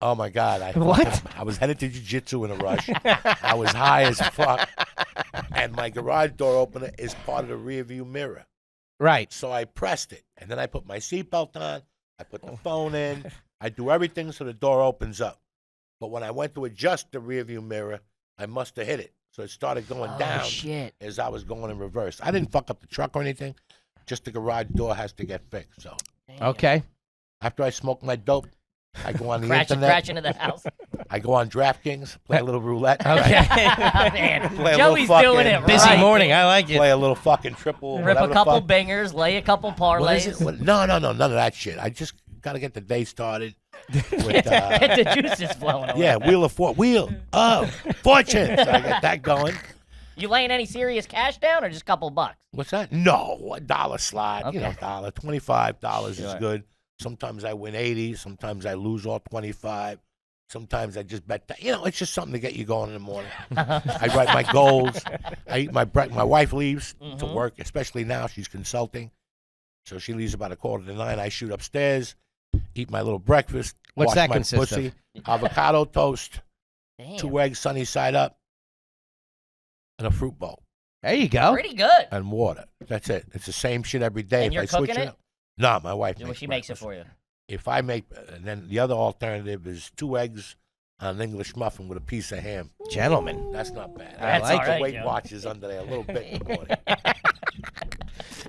Oh, my God. I was headed to jiu-jitsu in a rush. I was high as fuck. And my garage door opener is part of the rear view mirror. Right. So I pressed it. And then I put my seatbelt on. I put the phone in. I do everything so the door opens up. But when I went to adjust the rear view mirror, I must have hit it. So it started going down Shit. as I was going in reverse. I didn't fuck up the truck or anything. Just the garage door has to get fixed. So Okay. after I smoke my dope, I go on the Crash internet. into the house. I go on DraftKings, play a little roulette. Okay. Man, Play a little Joey's fucking doing it Busy right. morning. I like it. Play a little fucking triple. Rip whatever a the couple fuck. bangers, lay a couple What is parlays. it? No, none of that shit. I just got to get the day started with, Get the juices flowing away. yeah, Wheel of Fortune. So I get that going. You laying any serious cash down or just a couple bucks? What's that? No, $1 slot. You know, Okay. $1. $25 is Sure. good. Sometimes I win 80. Sometimes I lose all 25. Sometimes I just bet that. You know, it's just something to get you going in the morning. I write my goals. I eat my breakfast. My wife leaves to work, especially now. She's consulting. So she leaves about 8:45. I shoot upstairs, eat my little breakfast. What's wash that my consist of? pussy, avocado toast, Damn. 2 eggs sunny side up, and a fruit bowl. There you go. Pretty good. And water. That's it. It's the same shit every day. And if you're I switch cooking it it? up. No, my wife Well, makes she makes it breakfast. for you. If I make, and then the other alternative is 2 eggs on an English muffin with a piece of ham. Gentleman. That's not bad. That's I like all right, the Weight Joe. Watchers under there a little bit in the morning.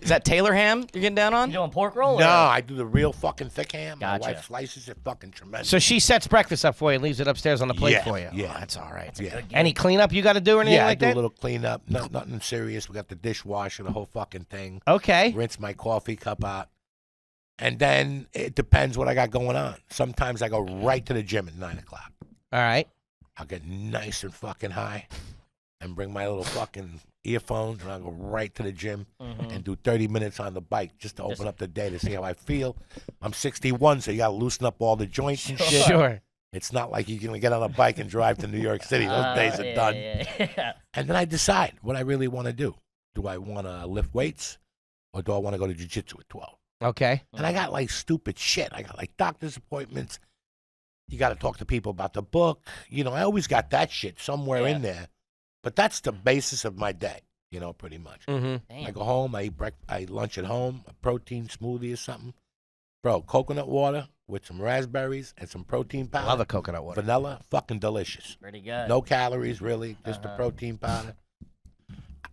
Is that Taylor ham you're getting down on? You doing pork roll? No, or- I do the real fucking thick ham. Gotcha. My wife slices it fucking tremendous. So she sets breakfast up for you and leaves it upstairs on the plate Yeah, for you. yeah. Oh, that's all right. yeah. Any cleanup you got to do or anything Yeah, I like do that? a little cleanup. Nothing serious. We got the dishwasher, the whole fucking thing. Okay. Rinse my coffee cup out. And then it depends what I got going on. Sometimes I go right to the gym at 9 o'clock. All right. I'll get nice and fucking high and bring my little fucking earphones and I'll go right to the gym and do 30 minutes on the bike just to open up the day to see how I feel. I'm 61, so you got to loosen up all the joints and shit. Sure. It's not like you're going to get on a bike and drive to New York City. Those days are yeah, done. Yeah. And then I decide what I really want to do. Do I want to lift weights or do I want to go to jiu-jitsu at 12? Okay. And I got like stupid shit. I got like doctor's appointments. You got to talk to people about the book. You know, I always got that shit somewhere in there. But that's the basis of my day, you know, pretty much. Mm-hmm. I go home, I eat lunch at home, a protein smoothie or something. Bro, coconut water with some raspberries and some protein powder. Love the coconut water. Vanilla, fucking delicious. Pretty good. No calories, really, just the protein powder.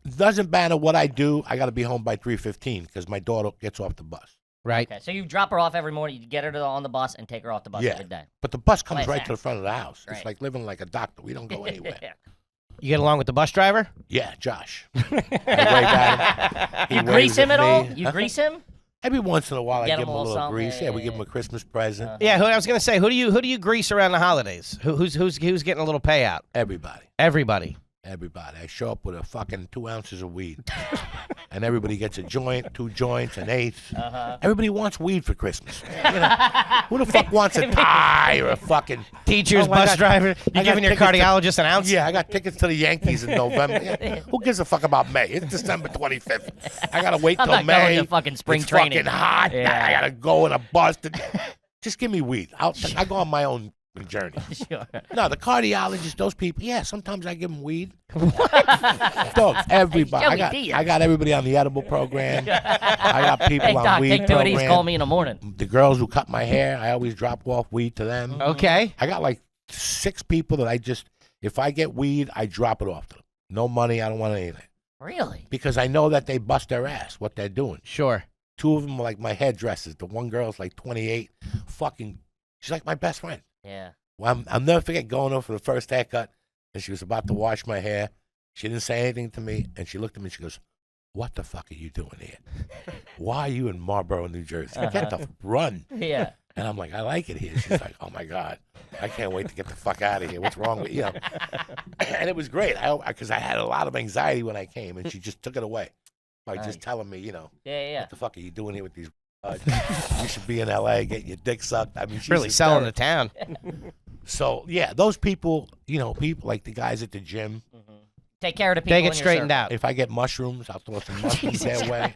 doesn't matter what I do. I got to be home by 3:15 because my daughter gets off the bus. Right. Okay, so you drop her off every morning. You get her on the bus and take her off the bus Yeah. every day. But the bus comes Nice right act. to the front of the house. Right. It's like living like a doctor. We don't go anywhere. You get along with the bus driver? Yeah, Josh. I wave at him. He You grease waves him at at all? me. You grease him? Every once in a while, I Get give him him a a little little something, grease. yeah, Yeah, we yeah, give him a Christmas present. Yeah. I was gonna say, who do you grease around the holidays? Who's getting a little payout? Everybody. Everybody. Everybody. I show up with a fucking 2 ounces of weed. And everybody gets a joint, 2 joints, an eighth. Everybody wants weed for Christmas. You know, who the fuck wants a tie or a fucking Teachers, Oh, I bus got- driver. I You got giving your tickets to- cardiologist an ounce? Yeah, I got tickets to the Yankees in November. Yeah. Who gives a fuck about May? It's December 25th. I gotta wait I'm till not May. going to fucking spring it's training. fucking hot. Yeah. I gotta go in a bus. Just give me weed. I go on my own journey. Sure. No, the cardiologist, those people. Yeah, sometimes I give them weed. Dog, everybody. Joey Diaz. I got everybody on the edible program. I got people Hey, on Doc, weed take 2 of these. program. Call me in the morning. The girls who cut my hair, I always drop off weed to them. Okay. I got like 6 people that if I get weed, I drop it off to them. No money, I don't want anything. Really? Because I know that they bust their ass, what they're doing. Sure. 2 of them are like my hairdressers. The one girl's like 28. She's like my best friend. Yeah. Well, I'll never forget going over for the first haircut, and she was about to wash my hair. She didn't say anything to me, and she looked at me and she goes, "What the fuck are you doing here? Why are you in Marlboro, New Jersey? Get the run." Yeah. And I'm like, "I like it here." She's like, "Oh my God, I can't wait to get the fuck out of here. What's wrong with you?" And it was great because I had a lot of anxiety when I came, and she just took it away by Nice. just telling me, Yeah. what the fuck are you doing here with these? You should be in LA getting your dick sucked. I mean, she's Really selling the hysterical. town. So yeah, those people, people like the guys at the gym. Take care of the people. They in get your straightened circle. out. If I get mushrooms, I'll throw some mushrooms their way.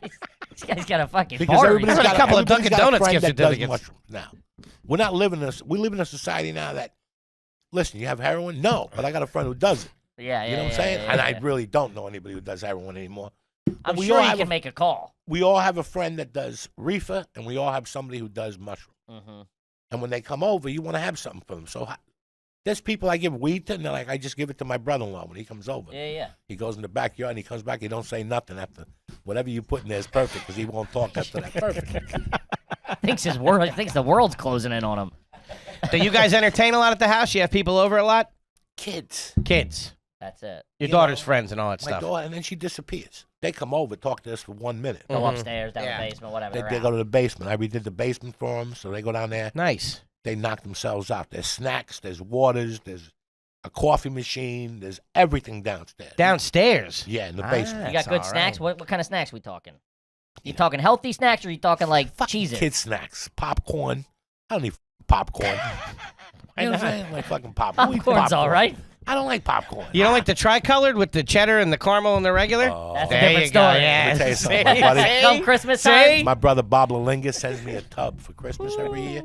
This guy's got a fucking Because bar. everybody's got a couple of everybody's Dunkin' got a Donuts friend gift that does certificates. mushrooms now. We live in a society now that, listen, you have heroin? No, but I got a friend who does it. Yeah, yeah. You know what I'm yeah, saying? yeah, And yeah. I really don't know anybody who does heroin anymore. I'm we sure all you have can a- make a call. We all have a friend that does reefer, and we all have somebody who does mushroom. Mm-hmm. And when they come over, you want to have something for them. So there's people I give weed to, and they're like, I just give it to my brother-in-law when he comes over. Yeah, yeah. He goes in the backyard, and he comes back. He don't say nothing after whatever you put in there is perfect because he won't talk after that. Perfect. Thinks the world's closing in on him. Do you guys entertain a lot at the house? You have people over a lot? Kids. Kids. That's it. Your You daughter's know, friends and all that My stuff. daughter, and then she disappears. They come over, talk to us for 1 minute. Go upstairs, down Yeah. the basement, whatever. They they're go out. to the basement. I redid the basement for them, so they go down there. Nice. They knock themselves out. There's snacks, there's waters, there's a coffee machine, there's everything downstairs. Downstairs. Yeah, in the Ah. basement. You got That's good all snacks? right. What kind of snacks we talking? You talking healthy snacks or you talking like cheese? Kid snacks, popcorn. I don't need popcorn. You know what I'm saying? Like fucking popcorn. Who eats Popcorn's all popcorn? right. I don't like popcorn. You don't like the tri-colored with the cheddar and the caramel and the regular? Oh. That's a There different you go. story. Yeah. Let me tell you something, See? my buddy. Come Christmas See? time. My brother Bob Lalinga sends me a tub for Christmas every year,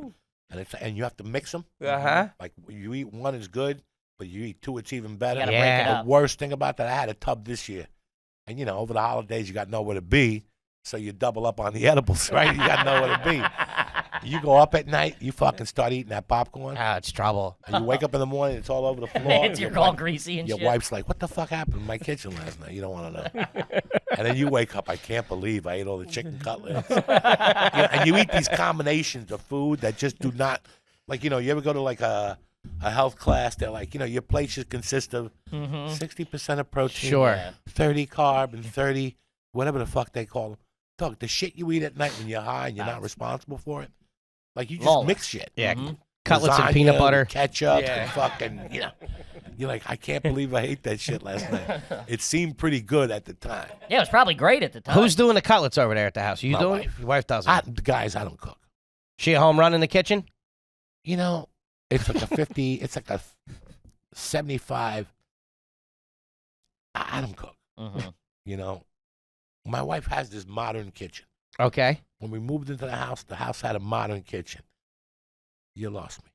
and you have to mix them. Uh-huh. Like you eat one is good, but you eat 2, it's even better. You gotta Yeah. break it The up. worst thing about that, I had a tub this year, and over the holidays you got nowhere to be, so you double up on the edibles, right? You got nowhere to be. You go up at night, you fucking start eating that popcorn, Ah, it's trouble. and you wake up in the morning, it's all over the floor. It's you're all greasy and Your shit. wife's like, "What the fuck happened in my kitchen last night?" You don't want to know. And then you wake up, I can't believe I ate all the chicken cutlets. And you eat these combinations of food that just do not, you ever go to like a health class? They're like, your plate should consist of 60% of protein, Sure. 30 carb, and 30 whatever the fuck they call them. Dog, the shit you eat at night when you're high and you're not responsible for it, you just Lawless. mix shit. Yeah. Mhm. Cutlets and Lasagna peanut with butter. ketchup, Yeah. and fucking, You're like, I can't believe I ate that shit last night. It seemed pretty good at the time. Yeah, it was probably great at the time. Who's doing the cutlets over there at the house? You My doing wife. it? Your wife does it. Guys, I don't cook. She a home run in the kitchen? It's like a 50, it's like a 75. I don't cook. Mhm. My wife has this modern kitchen. Okay. When we moved into the house had a modern kitchen. You lost me.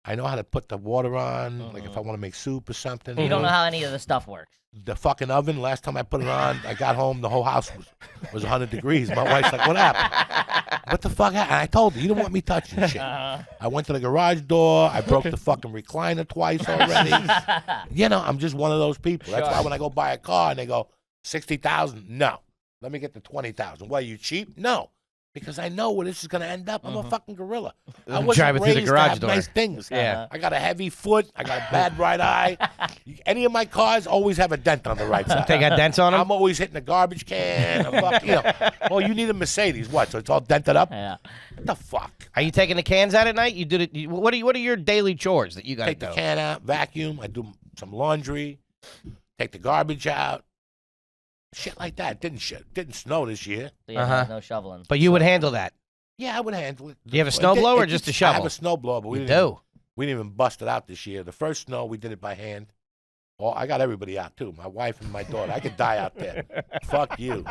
I know how to put the water on, like if I want to make soup or something. You don't know how any of the stuff works. The fucking oven, last time I put it on, I got home, the whole house was 100 degrees. My wife's like, what happened? What the fuck happened? And I told her, you don't want me touching shit. I went to the garage door. I broke the fucking recliner twice already. I'm just one of those people. That's why when I go buy a car and they go, $60,000? No. Let me get the $20,000. Why, you cheap? No. Because I know where this is going to end up. I'm a fucking gorilla. I wasn't Drive it through the raised to garage have door. nice things. Yeah. I got a heavy foot. I got a bad right eye. Any of my cars always have a dent on the right side. They got dents on them? I'm always hitting a garbage can. Well, you need a Mercedes. What? So it's all dented up? Yeah. What the fuck? Are you taking the cans out at night? You did it. What are your daily chores that you got to Take do? the can out, vacuum. I do some laundry. Take the garbage out. Shit like that. Didn't snow this year. So yeah, no shoveling. But you would handle that. Yeah, I would handle it. Do you have a snowblower or just a I shovel? have a snowblower, but we You didn't do. we didn't even bust it out this year. The first snow, we did it by hand. Oh, I got everybody out, too. My wife and my daughter. I could die out there. Fuck you.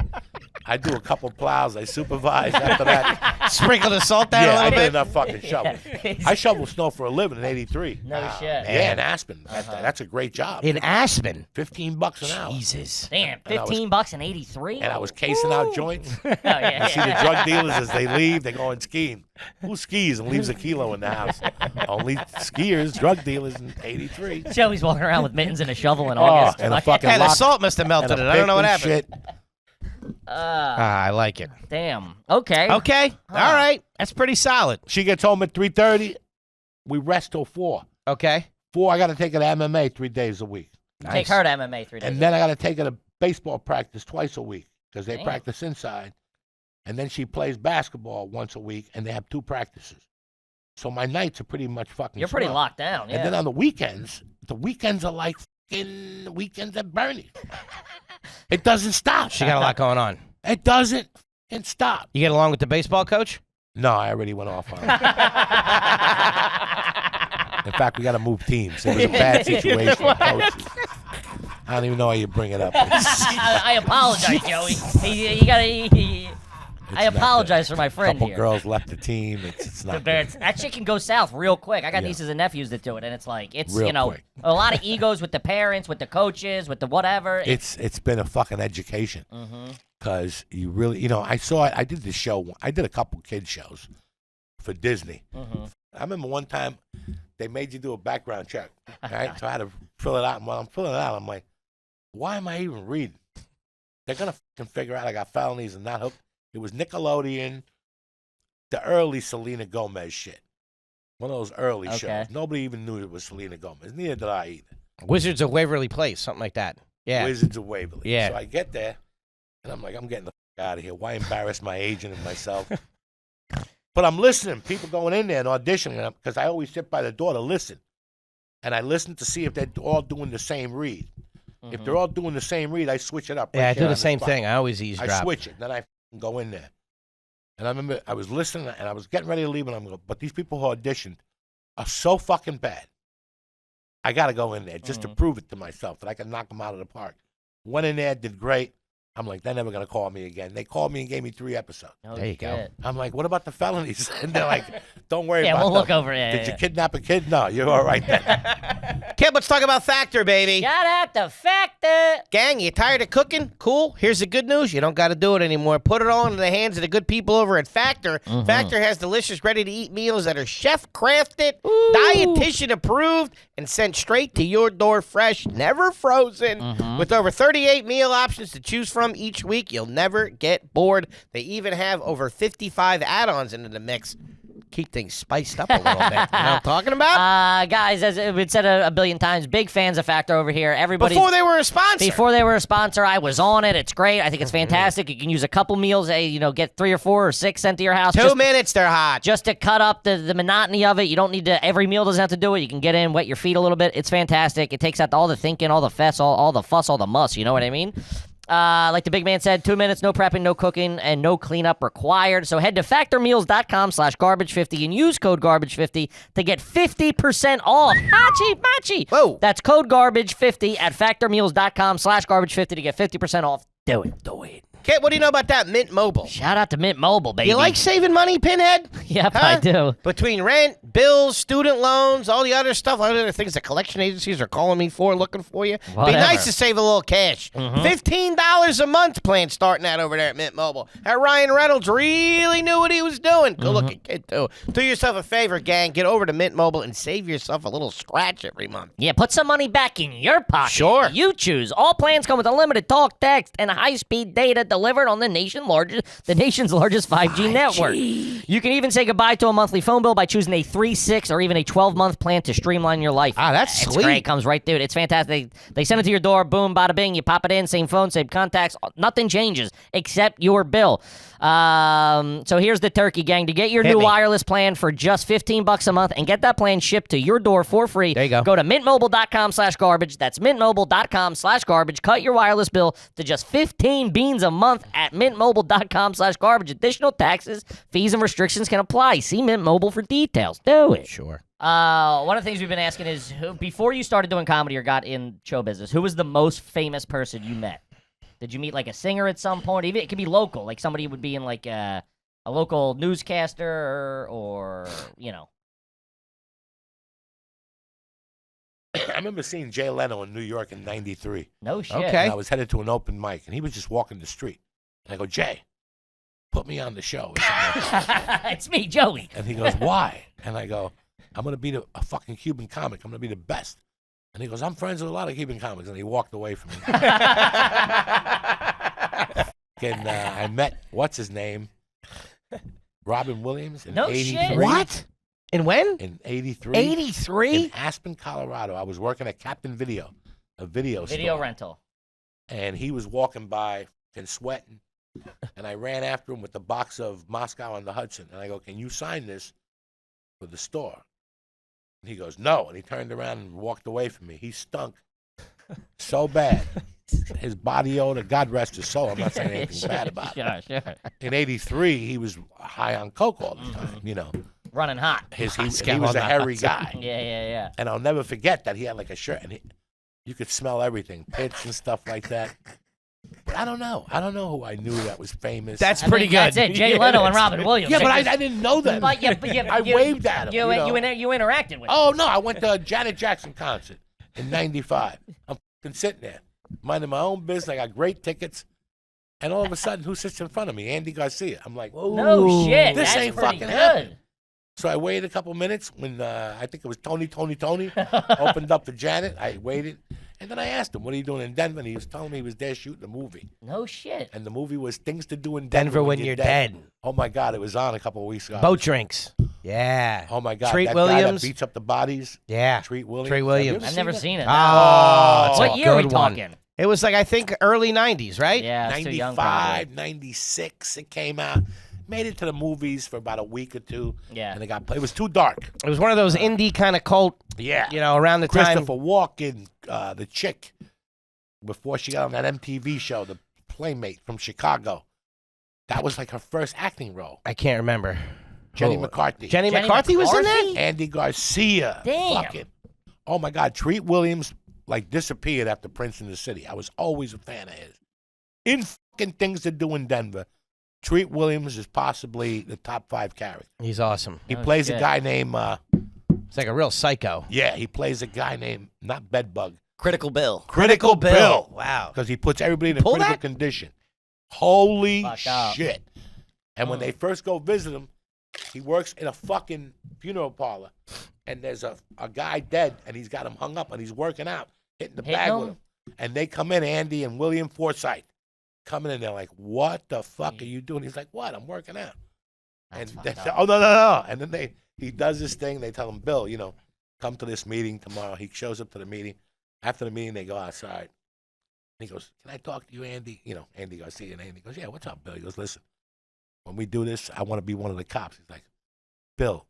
I do a couple plows. I supervise. After that, Sprinkle the salt down yeah, a I little did bit. enough fucking shoveling. I shovel snow for a living in '83. No shit. Yeah, in Aspen. That's a great job. In Aspen. $15 an hour. Jesus. Damn, And I was- $15 in '83. And I was casing out joints. Oh, yeah, You see the drug dealers as they leave, they go and skiing. Who skis and leaves a kilo in the house? Only skiers, drug dealers in '83. Joey's walking around with mittens and a shovel in Oh, August. and a fucking Yeah, the lock salt must have and melted a it. I don't know what pick and happened. shit. I like it. Damn. Okay. Okay. All right. That's pretty solid. She gets home at 3:30. We rest till 4. Okay. 4, I got to take her to MMA 3 days a week. Take her to MMA 3 days. And then I got to take her to baseball practice twice a week because they Damn. practice inside. And then she plays basketball once a week, and they have 2 practices. So my nights are pretty much fucking You're pretty swell. locked down. Yeah. And then on the weekends are like fucking weekends at Bernie's. It doesn't stop. She got a lot going on. It doesn't stop. You get along with the baseball coach? No, I already went off on it. In fact, we got to move teams. It was a bad situation. Coaches. I don't even know how you bring it up. I apologize, Joey. You gotta. I not apologize for my A friend couple here. girls left the team. It's not good. That shit can go south real quick. I got Yeah. nieces and nephews that do it, and it's like Real quick. a lot of egos with the parents, with the coaches, with the whatever. It's been a fucking education. Because you really, I saw it. I did this show. I did a couple kids shows for Disney. I remember one time they made you do a background check. Right? So I had to fill it out. And while I'm filling it out, I'm like, why am I even reading? They're going to fucking figure out I got felonies and not hooked. It was Nickelodeon, the early Selena Gomez shit. One of those early Okay. shows. Nobody even knew it was Selena Gomez. Neither did I either. Wizards of Waverly Place, something like that. Yeah. Wizards of Waverly. Yeah. So I get there, and I'm like, I'm getting the fuck out of here. Why embarrass my agent and myself? But I'm listening. People going in there and auditioning because I always sit by the door to listen. And I listen to see if they're all doing the same read. If they're all doing the same read, I switch it up. Yeah, I right do there the on same spot. thing. I always I eavesdrop. switch it. Then I go in there. And I remember I was listening, and I was getting ready to leave, and I'm going, but these people who auditioned are so fucking bad. I got to go in there just to prove it to myself that I can knock them out of the park. Went in there, did great. I'm like, they're never going to call me again. They called me and gave me 3 episodes. Oh, There you go. shit. I'm like, what about the felonies? And they're like, don't worry Yeah, about we'll look them. over it. Did you kidnap a kid? No, you're all right then. Kid, let's talk about Factor, baby. Shout out to Factor. Gang, you tired of cooking? Cool. Here's the good news. You don't got to do it anymore. Put it all into the hands of the good people over at Factor. Factor has delicious, ready-to-eat meals that are chef-crafted, dietitian approved, and sent straight to your door fresh, never frozen. With over 38 meal options to choose from each week, you'll never get bored. They even have over 55 add-ons into the mix. Keep things spiced up a little bit. You know what I'm talking about? Guys, as we've said a billion times, big fans of Factor over here. Everybody. Before they were a sponsor. Before they were a sponsor, I was on it. It's great. I think it's fantastic. You can use a couple meals, get 3 or 4 or 6 sent to your house. 2 minutes, they're hot. Just to cut up the monotony of it. You don't need to, every meal doesn't have to do it. You can get in, wet your feet a little bit. It's fantastic. It takes out all the thinking, all the fuss, all the fuss, all the muss. You know what I mean? Like the big man said, 2 minutes, no prepping, no cooking, and no cleanup required. So head to factormeals.com/garbage50 and use code garbage50 to get 50% off. Machi. Whoa. That's code garbage50 at factormeals.com/garbage50 to get 50% off. Do it. Kit, what do you know about that Mint Mobile? Shout out to Mint Mobile, baby. You like saving money, Pinhead? Yep, Huh? I do. Between rent, bills, student loans, all the other stuff, all the other things that collection agencies are calling me for, looking for you. Be Whatever. nice to save a little cash. $15 a month plan starting out over there at Mint Mobile. That Ryan Reynolds really knew what he was doing. Go look at Kid, too. Do yourself a favor, gang. Get over to Mint Mobile and save yourself a little scratch every month. Yeah, put some money back in your pocket. Sure. You choose. All plans come with unlimited talk, text, and high-speed data delivered on the nation's largest 5G network. You can even say goodbye to a monthly phone bill by choosing a 3, 6, or even a 12-month plan to streamline your life. Ah, that's It's sweet. great. Comes right through. It's fantastic. They send it to your door. Boom, bada bing. You pop it in. Same phone, same contacts. Nothing changes except your bill. So here's the turkey, gang. To get your Hit new me. wireless plan for just $15 a month and get that plan shipped to your door for free. There you go. Go to mintmobile.com/garbage. That's mintmobile.com/garbage. Cut your wireless bill to just 15 beans a month at mintmobile.com/garbage. Additional taxes, fees, and restrictions can apply. See Mint Mobile for details. Do it. Sure. One of the things we've been asking is, before you started doing comedy or got in show business, who was the most famous person you met? Did you meet like a singer at some point? Even it could be local, like somebody would be in like a local newscaster or you know. I remember seeing Jay Leno in New York in '93. No shit. Okay. And I was headed to an open mic, and he was just walking the street. And I go, Jay, put me on the show. It's me, Joey. And he goes, why? And I go, I'm going to be a fucking Cuban comic. I'm going to be the best. And he goes, I'm friends with a lot of Cuban comics. And he walked away from me. And I met, what's his name? Robin Williams in No 83. shit. What? And when? In 83. 83? In Aspen, Colorado. I was working at Captain Video, a video store. rental. And he was walking by and sweating. And I ran after him with the box of Moscow on the Hudson. And I go, can you sign this for the store? And he goes, no. And he turned around and walked away from me. He stunk so bad. His body odor, God rest his soul. I'm not saying anything bad about it. Sure. In 83, he was high on coke all the time, you know. Running hot. He Moscow was on a the hairy Hudson. guy. Yeah. And I'll never forget that he had like a shirt, and you could smell everything, pits and stuff like that. But I don't know. I don't know who I knew that was famous. That's I pretty mean, good. That's it. Jay Leno and Robin Williams. yeah, but I didn't know that. But you I waved at him. You you know. you interacted with. Oh, no, I went to a Janet Jackson concert in 95. I'm fucking sitting there, minding my own business. I got great tickets. And all of a sudden, who sits in front of me? Andy Garcia. I'm like, whoa. No shit. This That's ain't pretty fucking good. happening. So I waited a couple minutes when I think it was Tony opened up for Janet. I waited. And then I asked him, what are you doing in Denver? And he was telling me he was there shooting a movie. No shit. And the movie was Things to Do in Denver when you're dead. Oh, my God. It was on a couple of weeks ago. Boat drinks. Yeah. Oh, my God. Treat that guy Williams. that beats up the bodies. Yeah. Treat Williams. Treat Have you Williams. ever I've never that? seen it. Oh, it's What a year are we good one. talking? It was like, I think, early 90s, right? Yeah, it's too young. Probably. 95, 96, it came out. Made it to the movies for about a week or two. Yeah. And it was too dark. It was one of those indie kind of cult, Yeah. you know, around the time. Christopher Walken, the chick, before she got on that MTV show, the Playmate from Chicago. That was like her first acting role. I can't remember. Jenny Who? McCarthy. Jenny Jenny McCarthy was in McCarthy? that? Andy Garcia. Damn. Fucking. Oh, my God. Treat Williams, like, disappeared after Prince in the City. I was always a fan of his. In fucking Things to Do in Denver, Treat Williams is possibly the top 5 character. He's awesome. He Oh, plays shit. a guy named, It's like a real psycho. he plays a guy named, not Bedbug, Critical Bill. Critical Bill. Wow. Because he puts everybody in a Pull critical that? condition. Holy Fucked up. shit. And when they first go visit him, he works in a fucking funeral parlor. And there's a guy dead, and he's got him hung up, and he's working out, hitting the Hitting bag him? with him. And they come in, Andy and William Forsythe, coming in, they're like, what the fuck are you doing? He's like, what? I'm working out. That's And they fucked say, up. oh, no. And then he does this thing. They tell him, Bill, come to this meeting tomorrow. He shows up to the meeting. After the meeting, they go outside. And he goes, can I talk to you, Andy? Andy Garcia. And Andy goes, yeah, what's up, Bill? He goes, listen, when we do this, I want to be one of the cops. He's like, Bill,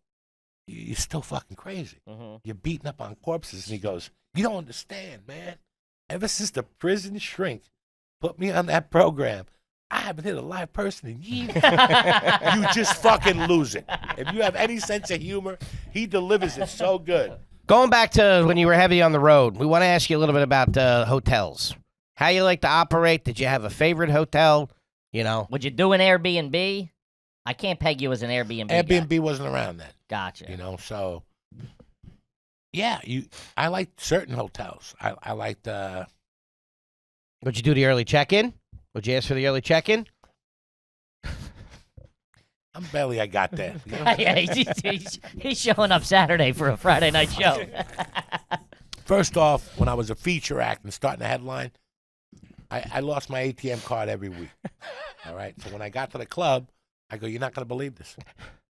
you're still fucking crazy. Mhm. You're beating up on corpses. And he goes, you don't understand, man. Ever since the prison shrink put me on that program, I haven't hit a live person in years. You just fucking lose it. If you have any sense of humor, he delivers it so good. Going back to when you were heavy on the road, we want to ask you a little bit about hotels. How you like to operate? Did you have a favorite hotel? You know. Would you do an Airbnb? I can't peg you as an Airbnb guy. Airbnb wasn't around then. Gotcha. You know, so yeah, I liked certain hotels. I liked Would you do the early check-in? Would you ask for the early check-in? I'm barely I got there. You know? Yeah, he's showing up Saturday for a Friday night show. First off, when I was a feature act and starting a headline, I lost my ATM card every week. All right, so when I got to the club, I go, "You're not gonna believe this.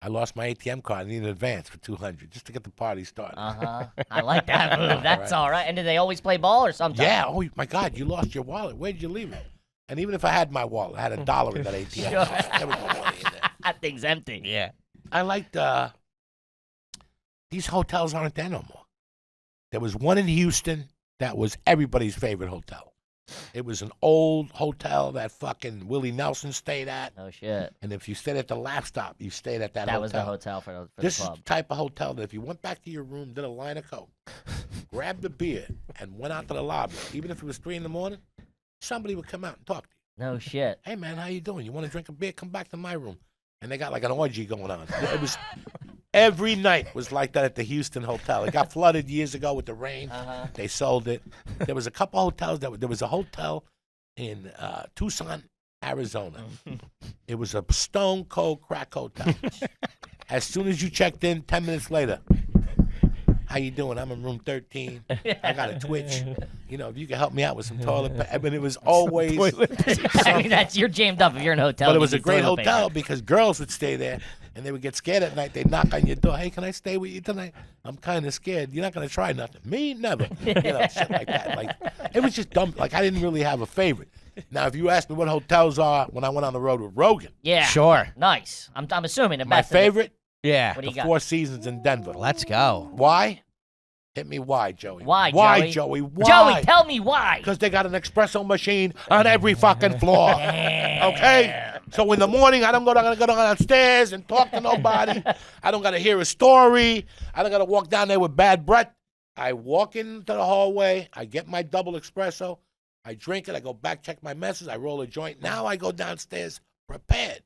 I lost my ATM card. I need an advance for $200 just to get the party started." I like that move. That's all right. And did they always play ball or sometimes? Yeah. Oh my God, you lost your wallet. Where did you leave it? And even if I had my wallet, I had $1 in that ATM. There was no money in there. That thing's empty. Yeah. I liked these hotels aren't there no more. There was one in Houston that was everybody's favorite hotel. It was an old hotel that fucking Willie Nelson stayed at. Oh shit. And if you stayed at the lap stop, you stayed at that hotel. That was the hotel for This the is club. the type of hotel that if you went back to your room, did a line of coke, grabbed a beer, and went out to the lobby, even if it was 3 a.m, somebody would come out and talk to you. No shit. "Hey man, how you doing? You want to drink a beer? Come back to my room." And they got like an orgy going on. It was every night was like that at the Houston hotel. It got flooded years ago with the rain. They sold it. There was a couple hotels there was a hotel in Tucson, Arizona. It was a stone cold crack hotel. As soon as you checked in, 10 minutes later, "How you doing? I'm in room 13. I got a twitch. You know, if you can help me out with some toilet paper." I mean, it was always I mean, you're jammed up if you're in a hotel. but it you was a need great toilet hotel paper. because girls would stay there and they would get scared at night. They'd knock on your door. "Hey, can I stay with you tonight? I'm kind of scared. You're not going to try nothing." "Me? Never." You know, shit like that. Like, it was just dumb. Like, I didn't really have a favorite. Now, if you ask me what hotels are when I went on the road with Rogan, Yeah. Sure. Nice. I'm assuming the my best. of it- favorite, Yeah. What do the you got? Four Seasons in Denver. Let's go. Why? Hit me why, Joey? Why, Why, Joey? Joey? Why? Joey, tell me why. Because they got an espresso machine on every fucking floor. Okay? So in the morning, I don't gotta go downstairs and talk to nobody. I don't gotta hear a story. I don't gotta walk down there with bad breath. I walk into the hallway. I get my double espresso. I drink it. I go back, check my message. I roll a joint. Now I go downstairs prepared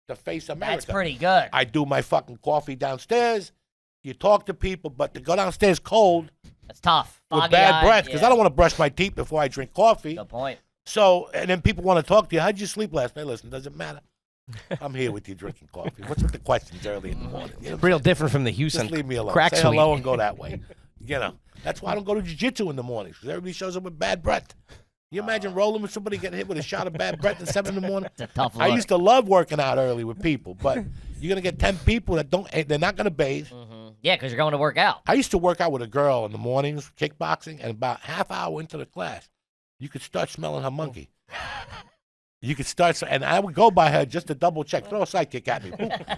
to face America. That's pretty good. I do my fucking coffee downstairs. You talk to people, but to go downstairs cold That's tough. with Foggy bad eyed, breath, because yeah. I don't want to brush my teeth before I drink coffee. Good point. So, and then people want to talk to you. How'd you sleep last night? Listen, doesn't matter. I'm here with you drinking coffee. What's with the questions early in the morning? You know what I'm Real saying? different from the Houston Just leave me alone. crack Say suite. hello and go that way. You know, that's why I don't go to jiu-jitsu in the mornings, because everybody shows up with bad breath. You imagine rolling with somebody getting hit with a shot of bad breath at 7 in the morning? It's a tough look. I used to love working out early with people, but you're going to get 10 people that they're not going to bathe. Yeah, because you're going to work out. I used to work out with a girl in the mornings, kickboxing, and about half hour into the class, you could start smelling her monkey. You could start, and I would go by her just to double check. Throw a sidekick at me.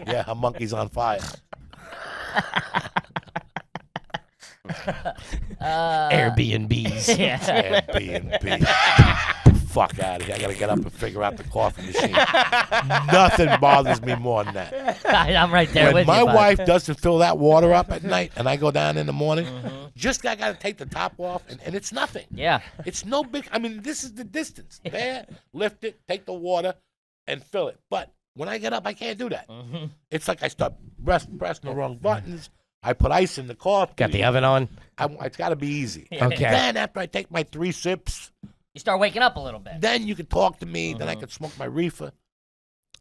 Yeah, her monkey's on fire. Airbnbs. Yeah. Airbnb. Fuck out of here. I got to get up and figure out the coffee machine. Nothing bothers me more than that. I'm right there When with my you, bud. wife doesn't fill that water up at night and I go down in the morning, just I got to take the top off, and it's nothing. Yeah. It's no big. I mean, this is the distance. There, lift it, take the water, and fill it. But when I get up, I can't do that. It's like I start pressing the wrong buttons. I put ice in the coffee. Got the oven on. It's got to be easy. Okay. Then after I take my 3 sips, You start waking up a little bit. then you can talk to me. Then I can smoke my reefer.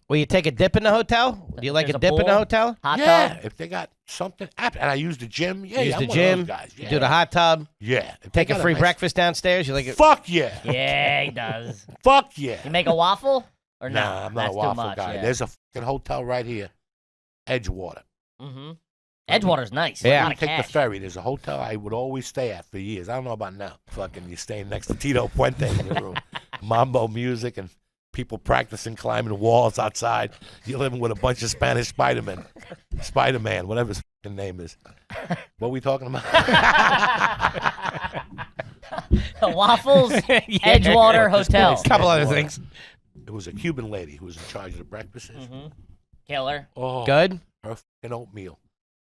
Will you take a dip in the hotel? Do you like There's a a dip in the pool? hotel? Hot Yeah, tub. if they got something. And I use the gym. Yeah, Use I'm the one of those gym. guys. Yeah. Do the hot tub. Yeah. If they Take a got free nice- breakfast downstairs. You like it? Fuck yeah. Yeah, he does. Fuck yeah. You make a waffle? Or no? Nah, I'm not That's a waffle too much, guy. Yeah. There's a fucking hotel right here, Edgewater. Mm-hmm. Edgewater's nice. Yeah. A lot of Take the cash. ferry. There's a hotel I would always stay at for years. I don't know about now. Fucking, you're staying next to Tito Puente in your room. Mambo music and people practicing climbing walls outside. You're living with a bunch of Spanish Spider-Man, whatever his fucking name is. What are we talking about? The waffles, Yeah. Edgewater Hotel. A couple other things. It was a Cuban lady who was in charge of the breakfasts. Killer. Oh, Good? her fucking oatmeal.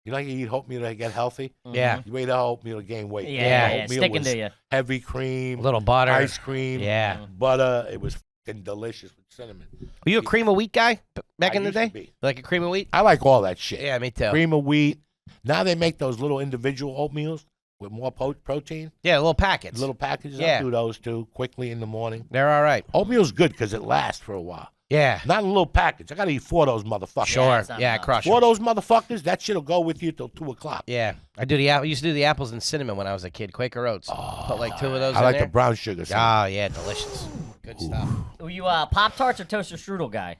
You know how you eat oatmeal to get healthy? Yeah. You ate oatmeal to gain weight. Yeah, Oatmeal sticking was to you. heavy cream, A little butter. ice cream, Yeah. butter. It was and delicious with cinnamon. Were you a cream of wheat guy back I in the used to day? be. Like a cream of wheat? I like all that shit. Yeah, me too. Cream of wheat. Now they make those little individual oatmeals with more protein. Yeah, little packets. Little packages. Yeah. I'll do those too quickly in the morning. They're all right. Oatmeal's good because it lasts for a while. Yeah. Not a little package. I got to eat 4 of those motherfuckers. Sure. it's not Yeah, enough. crush 4 of 'em. those motherfuckers, that shit'll go with you till 2 o'clock. Yeah. I used to do the apples and cinnamon when I was a kid. Quaker Oats. Put like 2 of those I in like there. the brown sugar. Oh, yeah, delicious. Good stuff. Were you a Pop-Tarts or toaster strudel guy?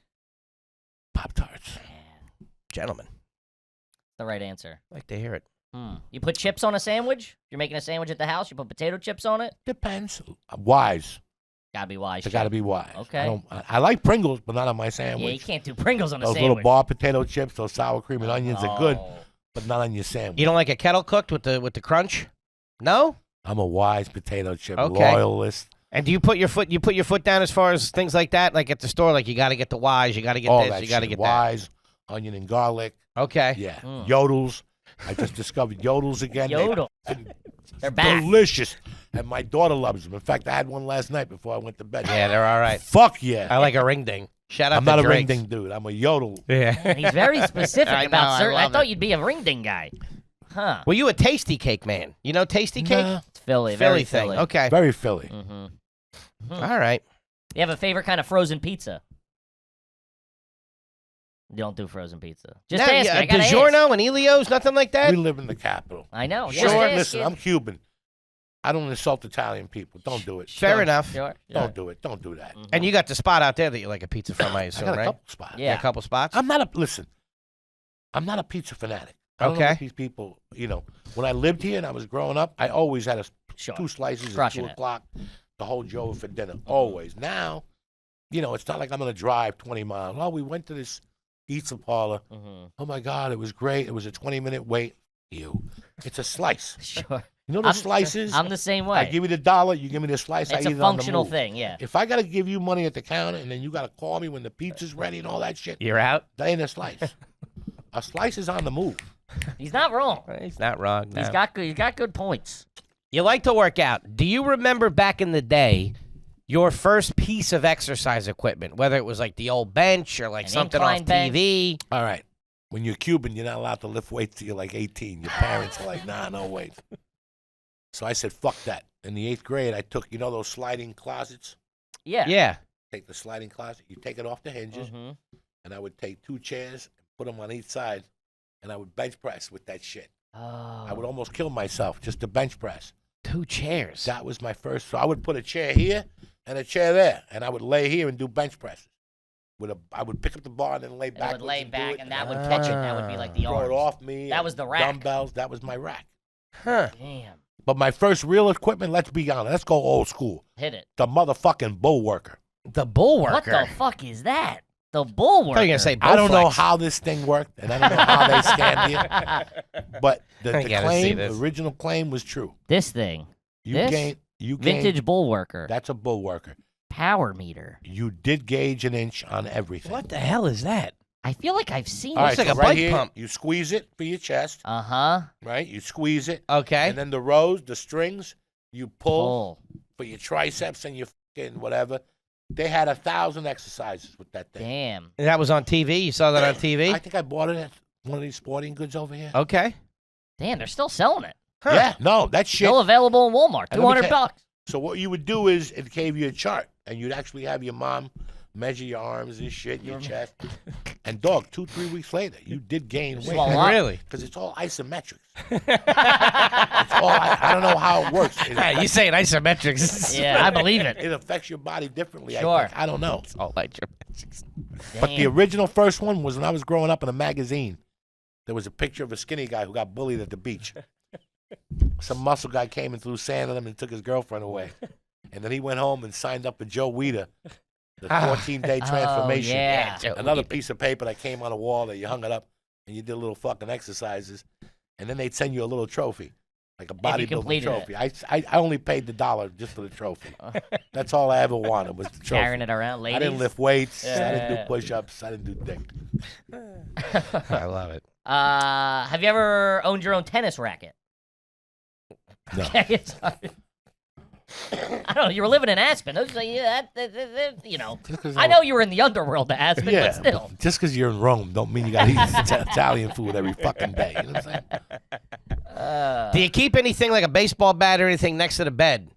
Pop-Tarts. Gentlemen, The right answer. like to hear it. You put chips on a sandwich? You're making a sandwich at the house, you put potato chips on it? Depends. Wise. Gotta be wise. They got to be wise. Okay. I like Pringles, but not on my Yeah, sandwich. you can't do Pringles on a Those sandwich. little bar potato chips, those sour cream and onions are good, Oh. but not on your sandwich. You don't like a kettle cooked with the crunch? No? I'm a wise potato chip Okay. loyalist. And do you put your foot down as far as things like that? Like at the store, like you got to get the wise, you got to get All this, that you got to shit. get Wise, onion and garlic. that. Okay. Yeah. Mm. Yodels. I just discovered yodels again. Yodel. They're They're back. delicious. And my daughter loves them. In fact, I had one last night before I went to bed. Yeah, they're all right. Fuck yeah. I like a ring ding. Shout out I'm to not a ring Drake's. ding dude. I'm a yodel. Yeah. He's very specific I about know, I certain. I love thought it. you'd be a ring ding guy. Huh. Were you a tasty cake man? You know tasty cake? Nah, It's Philly. Philly Very thing. Philly. Okay. very Philly. Mm-hmm. All right. You have a favorite kind of frozen pizza? You don't do frozen pizza. Just Now, ask. I gotta ask. DiGiorno and Elio's, nothing like that? We live in the capital. I know. Sure. Just Sure. ask Listen, it. I'm Cuban. I don't insult Italian people. Don't do it. Fair enough. Sure. Don't do it. Don't do that. And you got the spot out there that you like a pizza from, I I assume, got a right? couple spots. Yeah. A couple spots? I'm not a pizza fanatic. I don't know Okay. what these people, when I lived here and I was growing up, I always had Sure. 2 slices Crushing at 2 it. o'clock to hold Joe for dinner. Always. Now, it's not like I'm going to drive 20 miles. Oh, we went to this pizza parlor. Mm-hmm. Oh, my God, it was great. It was a 20-minute wait. It's a slice. Sure. You know the slices? I'm the same way. I give you the $1, you give me the slice, I It's eat a it on the functional move. thing. Yeah. If I got to give you money at the counter and then you got to call me when the pizza's ready and all that shit, You're out? that ain't a slice. A slice is on the move. He's not wrong. He's not wrong. No. He's got good. He's got good points. You like to work out. Do you remember back in the day your first piece of exercise equipment, whether it was like the old bench or like An something off incline bench. TV? All right. When you're Cuban, you're not allowed to lift weights till you're like 18. Your parents are like, nah, no weight. So I said, fuck that. In the 8th grade, I took, those sliding closets? Yeah. Yeah. Take the sliding closet, you take it off the hinges, Mhm. and I would take 2 chairs, put them on each side, and I would bench press with that shit. Oh. I would almost kill myself just to bench press. 2 chairs. That was my first. So I would put a chair here and a chair there, and I would lay here and do bench presses. I would pick up the bar and then lay And it back. would lay back, and that would catch it. That would be like the throw arms. it off me. That and was the rack. Dumbbells. That was my rack. Huh. Damn. But my first real equipment, let's be honest, let's go old school. Hit it. The motherfucking bull worker. The bullworker. What the fuck is that? The bull I thought you were going to say I don't know Bowflex. how this thing worked, and I don't know how they scammed you. But I the gotta claim, see the this. original claim was true. This thing. You This? gained. Vintage bull worker. That's a bull worker. Power meter. You did gauge an inch on everything. What the hell is that? I feel like I've seen All right, this. like so a right bike here, pump. you squeeze it for your chest, Uh-huh. right? You squeeze it, Okay. and then the rows, the strings, you pull Pull. for your triceps and your fucking whatever. They had 1,000 exercises with that thing. Damn. And that was on TV? You saw that on TV? I think I bought it at one of these sporting goods over here. Okay. Damn, they're still selling it. Huh. Yeah, no, that shit. Still available in Walmart. And let me $200. So what you would do is it gave you a chart, and you'd actually have your mom measure your arms and shit, your chest, and dog. 2-3 weeks later, you did gain weight Swallow up. Really? because it's all isometrics. It's all I don't know how it works. It, You saying isometrics. Yeah, I believe it. it affects your body differently. Sure. I think. I don't know. All isometrics. But the Damn. original first one was when I was growing up in a magazine. There was a picture of a skinny guy who got bullied at the beach. Some muscle guy came and threw sand at him and took his girlfriend away. And then he went home and signed up for Joe Weider, the 14-day transformation. Oh, yeah. Another piece of paper that came on a wall that you hung it up and you did little fucking exercises. And then they'd send you a little trophy, like a bodybuilding completed trophy. I only paid the $1 just for the trophy. That's all I ever wanted was the trophy. Carrying it around, ladies. I didn't lift weights. I didn't Yeah. do push-ups. I didn't do dick. I love it. Have you ever owned your own tennis racket? No. Okay, sorry. I don't know. You were living in Aspen. I was like, yeah, you know. Just 'cause I know you were in the underworld of Aspen, Yeah, but still. just because you're in Rome don't mean you got to eat Italian food every fucking day. You know what I'm saying? Do you keep anything like a baseball bat or anything next to the bed?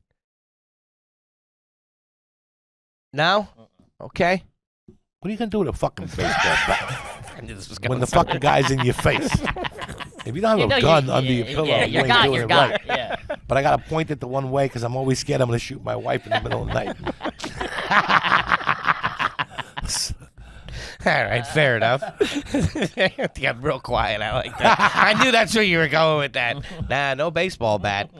No? Okay. What are you gonna do with a fucking baseball bat I knew this was when going the fucking guy's in your face? If you don't have a gun under your pillow, you you're ain't got, doing you're it got. right. Yeah. But I gotta point it the one way because I'm always scared I'm gonna shoot my wife in the middle of the night. All right, fair enough. You got real quiet. I like that. I knew that's where you were going with that. Nah, no baseball bat.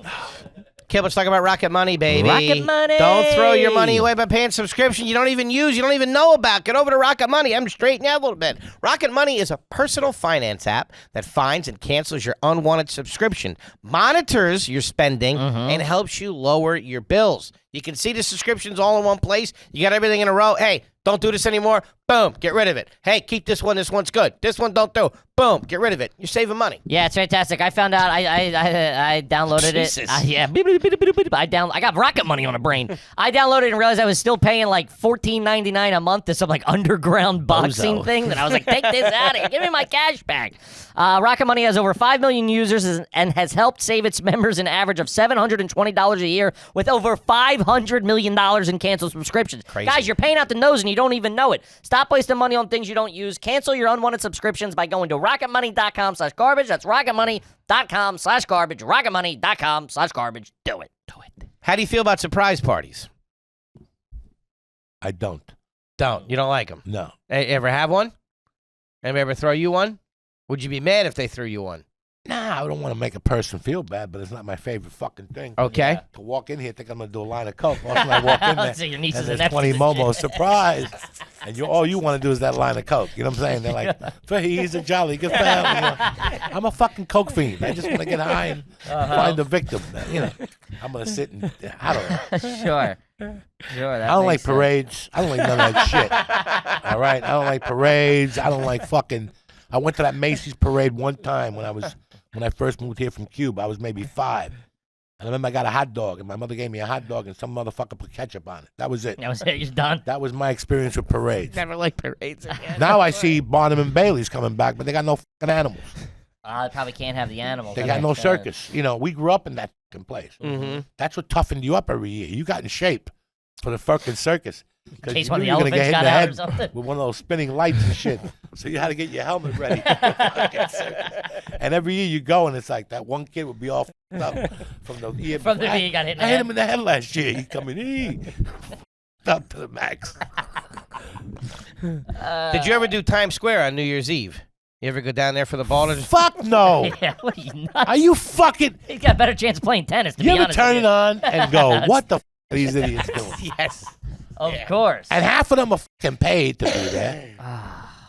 Kid, let's talk about Rocket Money, baby. Rocket Money! Don't throw your money away by paying subscription you don't even use, you don't even know about. Get over to Rocket Money. I'm straightening you out a little bit. Rocket Money is a personal finance app that finds and cancels your unwanted subscription, monitors your spending, and helps you lower your bills. You can see the subscriptions all in one place. You got everything in a row. Hey, don't do this anymore. Boom, get rid of it. Hey, keep this one. This one's good. This one don't do. Boom, get rid of it. You're saving money. Yeah, it's fantastic. I found out. I downloaded Jesus. it. Yeah, I got Rocket Money on a brain. I downloaded it and realized I was still paying like $14.99 a month to some like underground boxing Bozo. thing. That I was like, take this out of here. Give me my cash back. Rocket Money has over 5 million users and has helped save its members an average of $720 a year with over $500 million in canceled subscriptions. Crazy. Guys, you're paying out the nose and you don't even know it. Stop wasting money on things you don't use. Cancel your unwanted subscriptions by going to rocketmoney.com/garbage. That's rocketmoney.com/garbage. rocketmoney.com/garbage. Do it. Do it. How do you feel about surprise parties? I don't. You don't like them? No. Hey, ever have one? Anybody ever throw you one? Would you be mad if they threw you one? Nah, I don't want to make a person feel bad, but it's not my favorite fucking thing. Okay. To walk in here, think I'm gonna do a line of coke. All of a sudden I walk in there, So your and nieces and there's 20 nephews and momos, surprise, and all you want to do is that line of coke. You know what I'm saying? They're like, he's a jolly good family. You know? I'm a fucking coke fiend. I just want to get high and find the victim. You know, I'm gonna sit and I don't know. Sure. That I don't like makes sense. parades. I don't like none of that shit. All right, I don't like parades. I don't like fucking. I went to that Macy's parade one time when I first moved here from Cuba. I was maybe 5. And I remember I got a hot dog, and my mother gave me a hot dog, and some motherfucker put ketchup on it. That was it. That was it. You're done. That was my experience with parades. Never like parades again. Now I see Barnum and Bailey's coming back, but they got no fucking animals. They probably can't have the animals. They That got no makes sense. circus. You know, we grew up in that fucking place. Mm-hmm. That's what toughened you up every year. You got in shape for the fucking circus. In case one of the you were gonna elephants get hit in got the out or head something. with one of those spinning lights and shit. So you had to get your helmet ready. And every year you go, and it's like that one kid would be all f***ed up from the year From the before. year he got hit in the I hit head. him in the head last year. He come in, up to the max. Did you ever do Times Square on New Year's Eve? You ever go down there for the ball? To just... Fuck no. Yeah, what are you nuts? Are you fucking? He's got a better chance of playing tennis, to You be ever honest turn with it you. on and go, what the f are these idiots doing? Yes. Of course. And half of them are fucking paid to be there.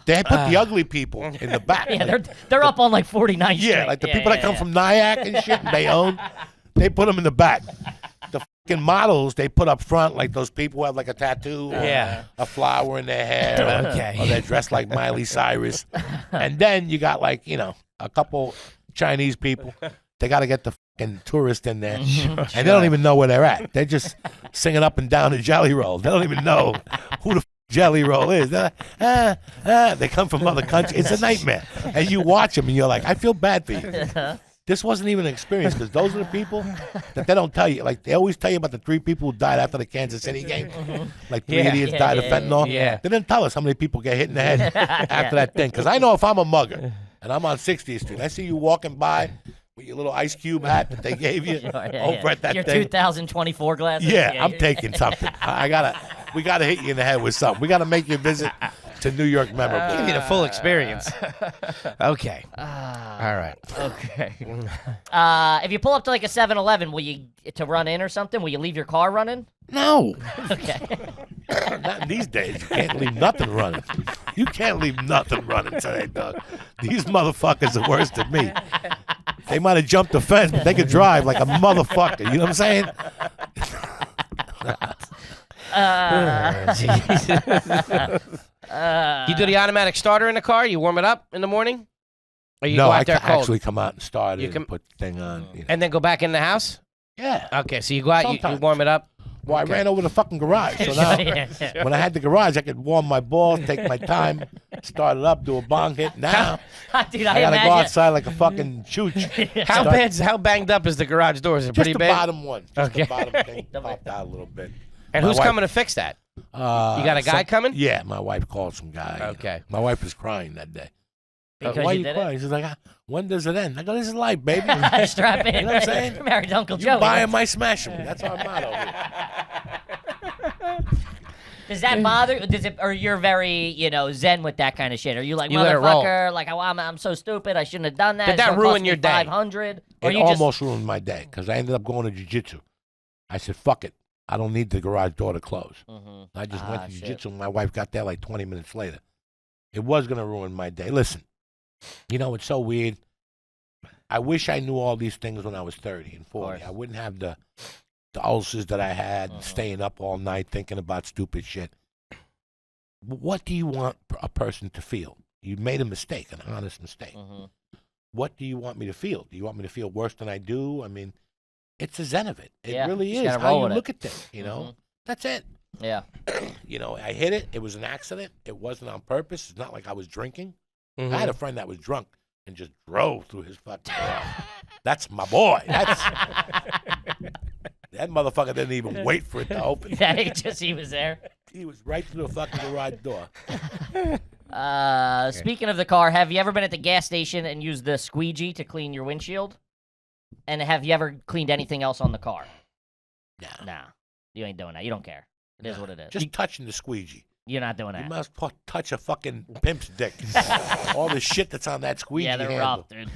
They put the ugly people in the back. Yeah, Like, they're up on like 49th Street. yeah, like the people that come from Nyack and shit, and they own, they put them in the back. The fucking models they put up front, like those people who have like a tattoo, or Yeah. a flower in their hair, Okay. or they're dressed like Miley Cyrus. And then you got like, you know, a couple Chinese people. They got to get the fucking tourist in there, and they don't even know where they're at. They're just singing up and down the Jelly Roll. They don't even know who the Jelly Roll is. They're like, They come from other countries. It's a nightmare. And you watch them, and you're like, I feel bad for you. This wasn't even an experience, because those are the people that they don't tell you. Like, they always tell you about the 3 people who died after the Kansas City game. Like, 3 idiots died of fentanyl. yeah. They didn't tell us how many people get hit in the head after that thing. Because I know if I'm a mugger, and I'm on 60th Street, I see you walking by with your little ice cube hat that they gave you over at that Your thing. 2024 glasses. Yeah, I'm taking something. We gotta hit you in the head with something. We gotta make your visit to New York memorable. Give you the full experience. Okay. All right. Okay. If you pull up to like a 7-Eleven, will you to run in or something? Will you leave your car running? No, Okay. not in these days. You can't leave nothing running. You can't leave nothing running today, dog. These motherfuckers are worse than me. They might have jumped the fence, but they could drive like a motherfucker. You know what I'm saying? You do the automatic starter in the car? You warm it up in the morning? Or you No, go I out there can cold? actually come out and start You it can- and put the thing on. You know. And then go back in the house? Yeah. Okay, so you go out, you Sometimes. warm it up. Well, I ran over the fucking garage. So now, when I had the garage, I could warm my balls, take my time, start it up, do a bong hit. Now, Dude, I gotta go outside like a fucking chooch. How banged up is the garage door? Is it Just pretty the bad? bottom one. Just Okay. the bottom thing popped out a little bit. And My who's wife- coming to fix that? You got a guy coming? Yeah, my wife called some guy. Okay. My wife was crying that day. Because Why you you did crying? She's like, when does it end? I go, this is life, baby. Strap in. You know what I'm saying? Married to Uncle You Joey. buy him, I smash him. That's our motto here. Does that bother? Does it? Or you're very, zen with that kind of shit? Are you like, You let it roll. motherfucker? Like, I'm so stupid. I shouldn't have done that. Did that ruin your day? 500. Or It you just almost ruined my day because I ended up going to jiu-jitsu. I said, fuck it. I don't need the garage door to close. I just went to shit. jiu-jitsu and my wife got there like 20 minutes later. It was going to ruin my day. Listen, it's so weird. I wish I knew all these things when I was 30 and 40. I wouldn't have the ulcers that I had, staying up all night thinking about stupid shit. What do you want a person to feel? You made a mistake, an honest mistake. What do you want me to feel? Do you want me to feel worse than I do? I mean, it's a zen of it. It Yeah, really just is gotta how roll you with it. look at things, That's it. Yeah. I hit it. It was an accident. It wasn't on purpose. It's not like I was drinking. I had a friend that was drunk and just drove through his fucking garage. That's my boy. That motherfucker didn't even wait for it to open. He was there. He was right through the fucking garage door. Speaking of the car, have you ever been at the gas station and used the squeegee to clean your windshield? And have you ever cleaned anything else on the car? Nah. You ain't doing that. You don't care. It is what it is. Just touching the squeegee. You're not doing You that. must touch a fucking pimp's dick. All the shit that's on that squeegee Yeah, they're handle. rough, dude.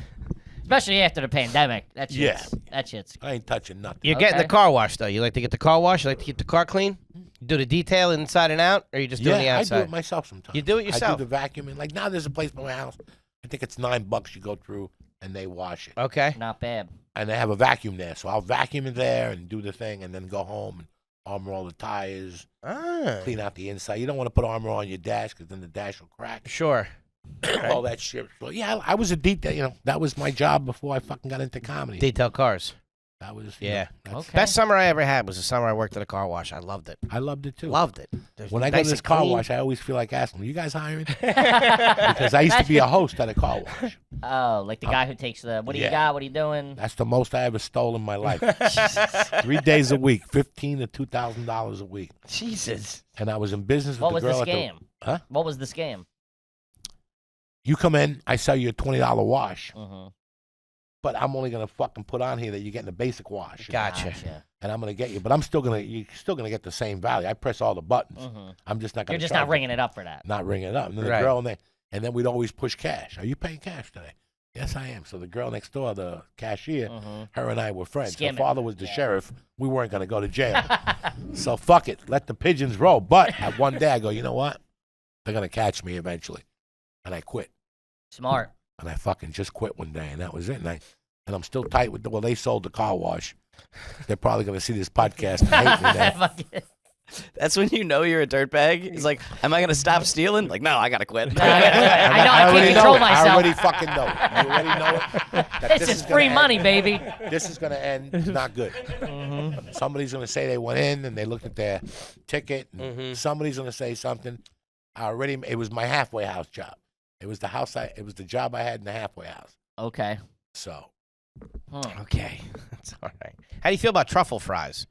Especially after the pandemic. That shit's. I ain't touching nothing. You're getting the Okay. car wash, though. You like to get the car wash? You like to keep the car clean? You do the detail inside and out? Or you just doing the I outside? do it myself sometimes. You do it I yourself? do the vacuuming. Like now there's a place by my house. I think it's $9 you go through and they wash it. Okay. Not bad. And they have a vacuum there. So I'll vacuum it there and do the thing and then go home and armor all the tires, clean out the inside. You don't want to put armor on your dash because then the dash will crack. Sure. All that shit. So yeah, I was a detail. That was my job before I fucking got into comedy. Detail cars. That was Yeah. that's- Okay. Best summer I ever had was the summer I worked at a car wash. I loved it. I loved it too. Loved it. There's When I go nice to this and car clean. wash, I always feel like asking, "You guys hiring?" Because I used to be a host at a car wash. Oh, like the guy who takes the, what do you Yeah. got? What are you doing? That's the most I ever stole in my life. 3 days a week, $1,500 to $2,000 a week, Jesus. and I was in business with What the was the girl at scam? Huh? What was the scam? You come in, I sell you a $20 wash, Mm-hmm. but I'm only gonna fucking put on here that you're getting a basic wash. Gotcha. And I'm gonna get you, but you're still gonna get the same value. I press all the buttons. I'm just not gonna. You're just charge not you. ringing it up for that. Not ringing it up. And then Right. the girl and then we'd always push cash. Are you paying cash today? Yes, I am. So the girl next door, the cashier, her and I were friends. Skimming. Her father was the sheriff. We weren't going to go to jail. So fuck it. Let the pigeons roll. But at one day I go, you know what? They're going to catch me eventually. And I quit. Smart. And I fucking just quit one day. And that was it. And I'm still tight with they sold the car wash. They're probably going to see this podcast and hate me now. Fuck it. That's when you know you're a dirtbag. It's like, am I gonna stop stealing? Like, no, I gotta quit. I know I already can't control know it. I myself. already fucking know it. You already know it. That This is gonna free end. money, baby. This is going to end not good. Somebody's going to say they went in and they looked at their ticket. And somebody's going to say something. It was my halfway house job. It was the job I had in the halfway house. Okay. So Okay. That's all right. How do you feel about truffle fries?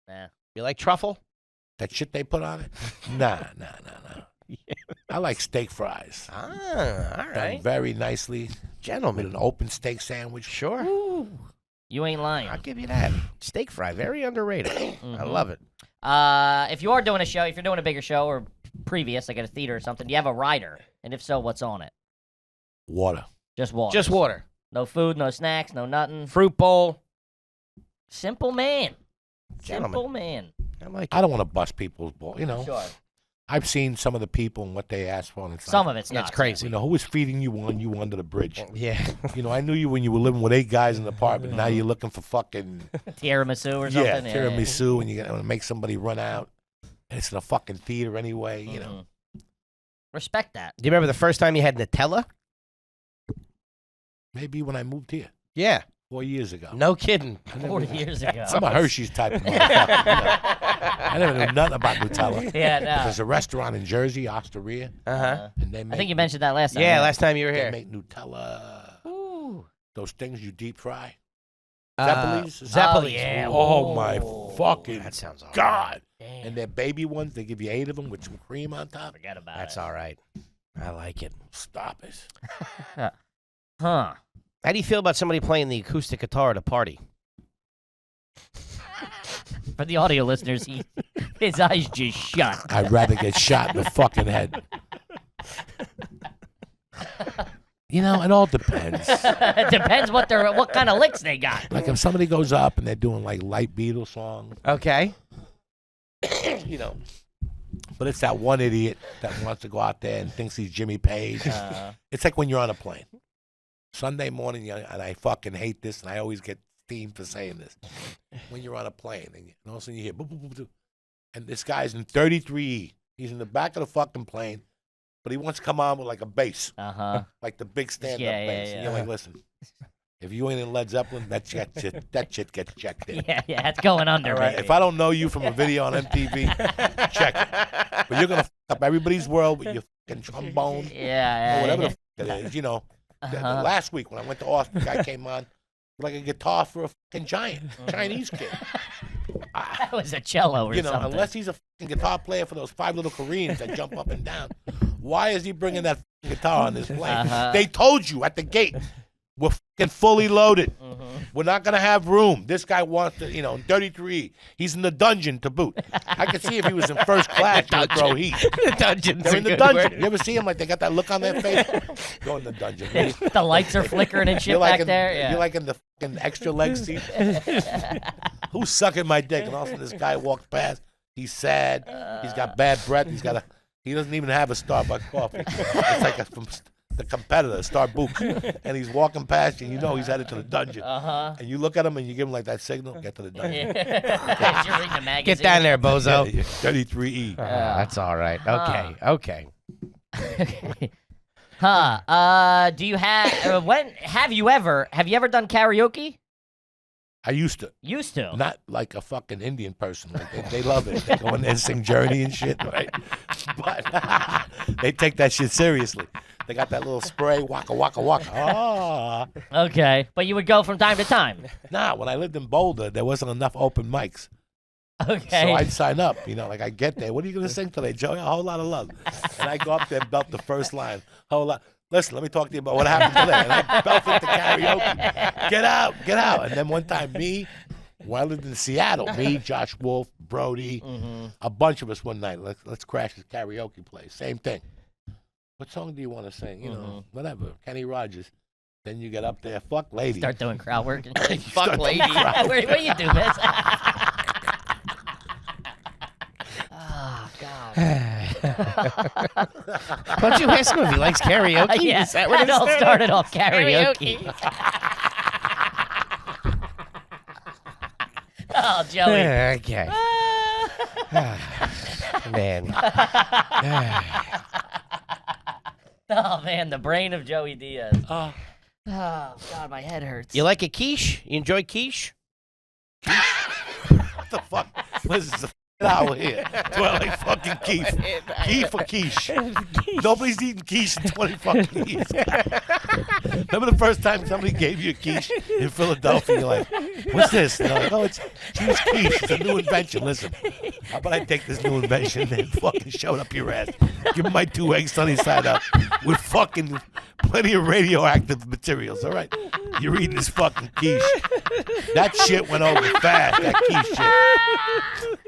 Nah. You like truffle? that shit they put on it, nah. I like steak fries. Ah, all Done right. very nicely with Gentlemen. an open steak sandwich. Sure. You ain't lying. I'll give you that. Steak fry, very underrated. I love it. If you are doing a show, if you're doing a bigger show or previous, like at a theater or something, do you have a rider? And if so, what's on it? Water. Just water. Just water. No food, no snacks, no nothing. Fruit bowl. Simple man. Gentlemen. Simple man. I like it. I don't want to bust people's ball. Sure. I've seen some of the people and what they ask for. And it's Some like, of it's That's not. crazy. who was feeding you under the bridge? Yeah. I knew you when you were living with 8 guys in the apartment. Now you're looking for fucking Tiramisu or something. tiramisu, and you're gonna make somebody run out. And it's in a fucking theater anyway. You know, Respect that. Do you remember the first time you had Nutella? maybe when I moved here. Yeah. 4 years ago. No kidding. 4 years ago. I'm a Hershey's type of motherfucker. I never knew nothing about Nutella. Yeah, no. There's a restaurant in Jersey, Osteria, Uh-huh. and they make, I think you mentioned that last time. Yeah, right? last time you were they here. make Nutella. Those things you deep fry. Uh, Zeppelis? Zeppelis. Oh, yeah. Oh, my fucking That sounds all right. God. Damn. And they're baby ones. They give you 8 of them with some cream on top. Forget about That's it. all right. I like it. Stop it. Huh. How do you feel about somebody playing the acoustic guitar at a party? For the audio listeners, his eyes just shut. I'd rather get shot in the fucking head. You know, it all depends. It depends what kind of licks they got. Like if somebody goes up and they're doing like light Beatles songs, Okay. you know. But it's that one idiot that wants to go out there and thinks he's Jimmy Page. It's like when you're on a plane. Sunday morning, and I fucking hate this, and I always get steamed for saying this. When you're on a plane, and all of a sudden you hear, boop, boop, boop, boop, and this guy's in 33E. He's in the back of the fucking plane, but he wants to come on with like a bass, like the big stand-up Yeah, bass. yeah, And you're like, listen, if you ain't in Led Zeppelin, that shit gets checked in. Yeah, it's going under. All right, baby. if I don't know you from a video on MTV, check it. But you're gonna fuck up everybody's world with your fucking trombone yeah, or whatever yeah. the fuck it is. You know, the last week when I went to Austin, the guy came on with like a guitar for a fucking giant Chinese kid. That was a cello or You know, something. unless he's a fucking guitar player for those 5 little Koreans that jump up and down, why is he bringing that fucking guitar on this plane? They told you at the gate. We're fucking fully loaded. We're not going to have room. This guy wants to, in 33. He's in the dungeon to boot. I could see if he was in first class, he would throw heat. The dungeon's They're a in the good dungeon. word. You ever see them like they got that look on their face? Go in the dungeon. The lights are flickering and shit You're like back there. Yeah. You're like in the fucking extra leg seat. Who's sucking my dick? And all of a sudden this guy walks past. He's sad. He's got bad breath. He doesn't even have a Starbucks coffee. It's like from the competitor, Starbucks, and he's walking past you, and you know he's headed to the dungeon. And you look at him and you give him like that signal, get to the dungeon. As you're reading the magazine. Get down there, bozo. Yeah, 33E. That's all right. Okay. Do you have have you ever done karaoke? I used to. Used to. Not like a fucking Indian person. Like they love it. They go in there and sing Journey and shit, right? But they take that shit seriously. They got that little spray, waka, waka, waka. Ah. Okay, but you would go from time to time. Nah, when I lived in Boulder, there wasn't enough open mics. Okay. So I'd sign up, like I get there. What are you going to sing today, Joey? A whole lot of love. And I go up there and belt the first line. Whole lot. Listen, let me talk to you about what happened today. And I belt into karaoke. Get out. And then one time, when I lived in Seattle, Josh Wolf, Brody, a bunch of us one night, let's crash this karaoke place. Same thing. What song do you want to sing? Whatever. Kenny Rogers. Then you get up there. Fuck lady. Start doing crowd work. Fuck lady. What you do, miss? Oh, God. Why don't you ask him if he likes karaoke? Yeah, Is that what it all is? started off karaoke. Oh, Joey. Okay. Man. Oh, man, the brain of Joey Diaz. Oh, God, my head hurts. You like a quiche? You enjoy quiche? What the fuck? This is a hour here. Do I like fucking quiche? Quiche or quiche? Nobody's eating quiche in 20 fucking years. Remember the first time somebody gave you a quiche in Philadelphia? You're like, what's this? And they're like, oh, it's cheese quiche. It's a new invention. Listen, how about I take this new invention and fucking shove it up your ass? Give me my 2 eggs sunny side up with fucking plenty of radioactive materials, all right? You're eating this fucking quiche. That shit went over fast, that quiche shit.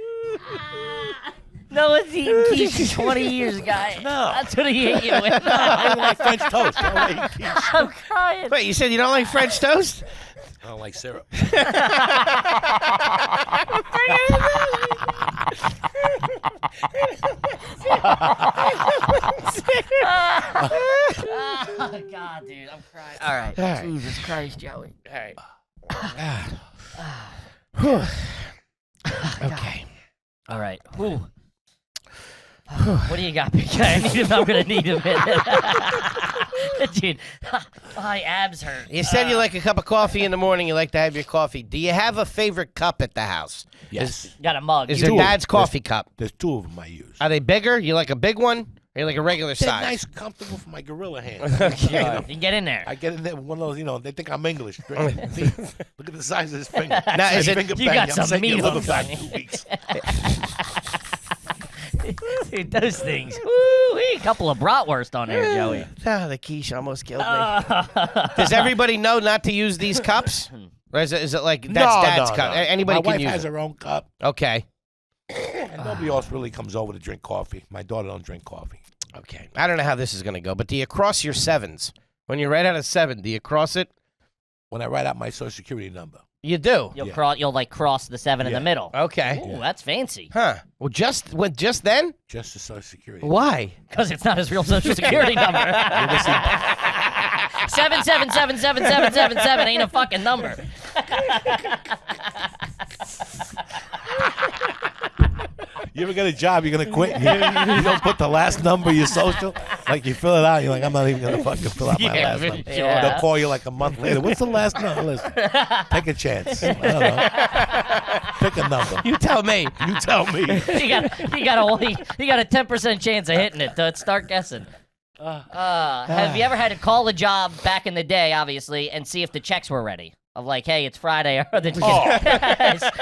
No one's eaten quiche in 20 years, guy. No. That's what he hit you with. I don't like French toast. I don't like quiche. I'm crying. Wait, you said you don't like French toast? I don't like syrup. Oh, God, dude, I'm crying. All right. Jesus Christ, Joey. All right. Okay. All right. Whew. What do you got, big guy? I'm gonna need a minute. Dude, my abs hurt. You said you like a cup of coffee in the morning. You like to have your coffee. Do you have a favorite cup at the house? Yes. Got a mug. Is You- it Dad's coffee cup? There's two of them I use. Are they bigger? You like a big one? Or you like a regular They're size? nice, comfortable for my gorilla hands. You can get in there. I get in there with one of those, they think I'm English. Look at the size of his finger. Now, is it- Finger You bang, got I'm some saying your meat liver on back you. 2 weeks. Dude, those things. Woo, a couple of bratwurst on there, Joey. Oh, the quiche almost killed me. Does everybody know not to use these cups? Or is it like that's Dad's cup? Anybody My can wife use has it. her own cup, Okay. and nobody else really comes over to drink coffee. My daughter don't drink coffee. Okay. I don't know how this is going to go, but do you cross your sevens? When you write out a 7, do you cross it? When I write out my Social Security number, You do. You'll Yeah. you'll like cross the 7 in the Yeah. middle. Okay. Ooh, that's fancy. Huh. Well, just then? just the Social Security. Why? Because it's not his real social security number. 7777777 ain't a fucking number. You ever get a job, you're gonna quit. You don't put the last number of your social. Like you fill it out, you're like, I'm not even gonna fucking fill out my last number. Yeah. They'll call you like a month later. What's the last number? Listen, take a chance. I don't know. Pick a number. You tell me. You tell me. you got a 10% chance of hitting it. Start guessing. Have you ever had to call a job back in the day, obviously, and see if the checks were ready? Of like, hey, it's Friday. Or the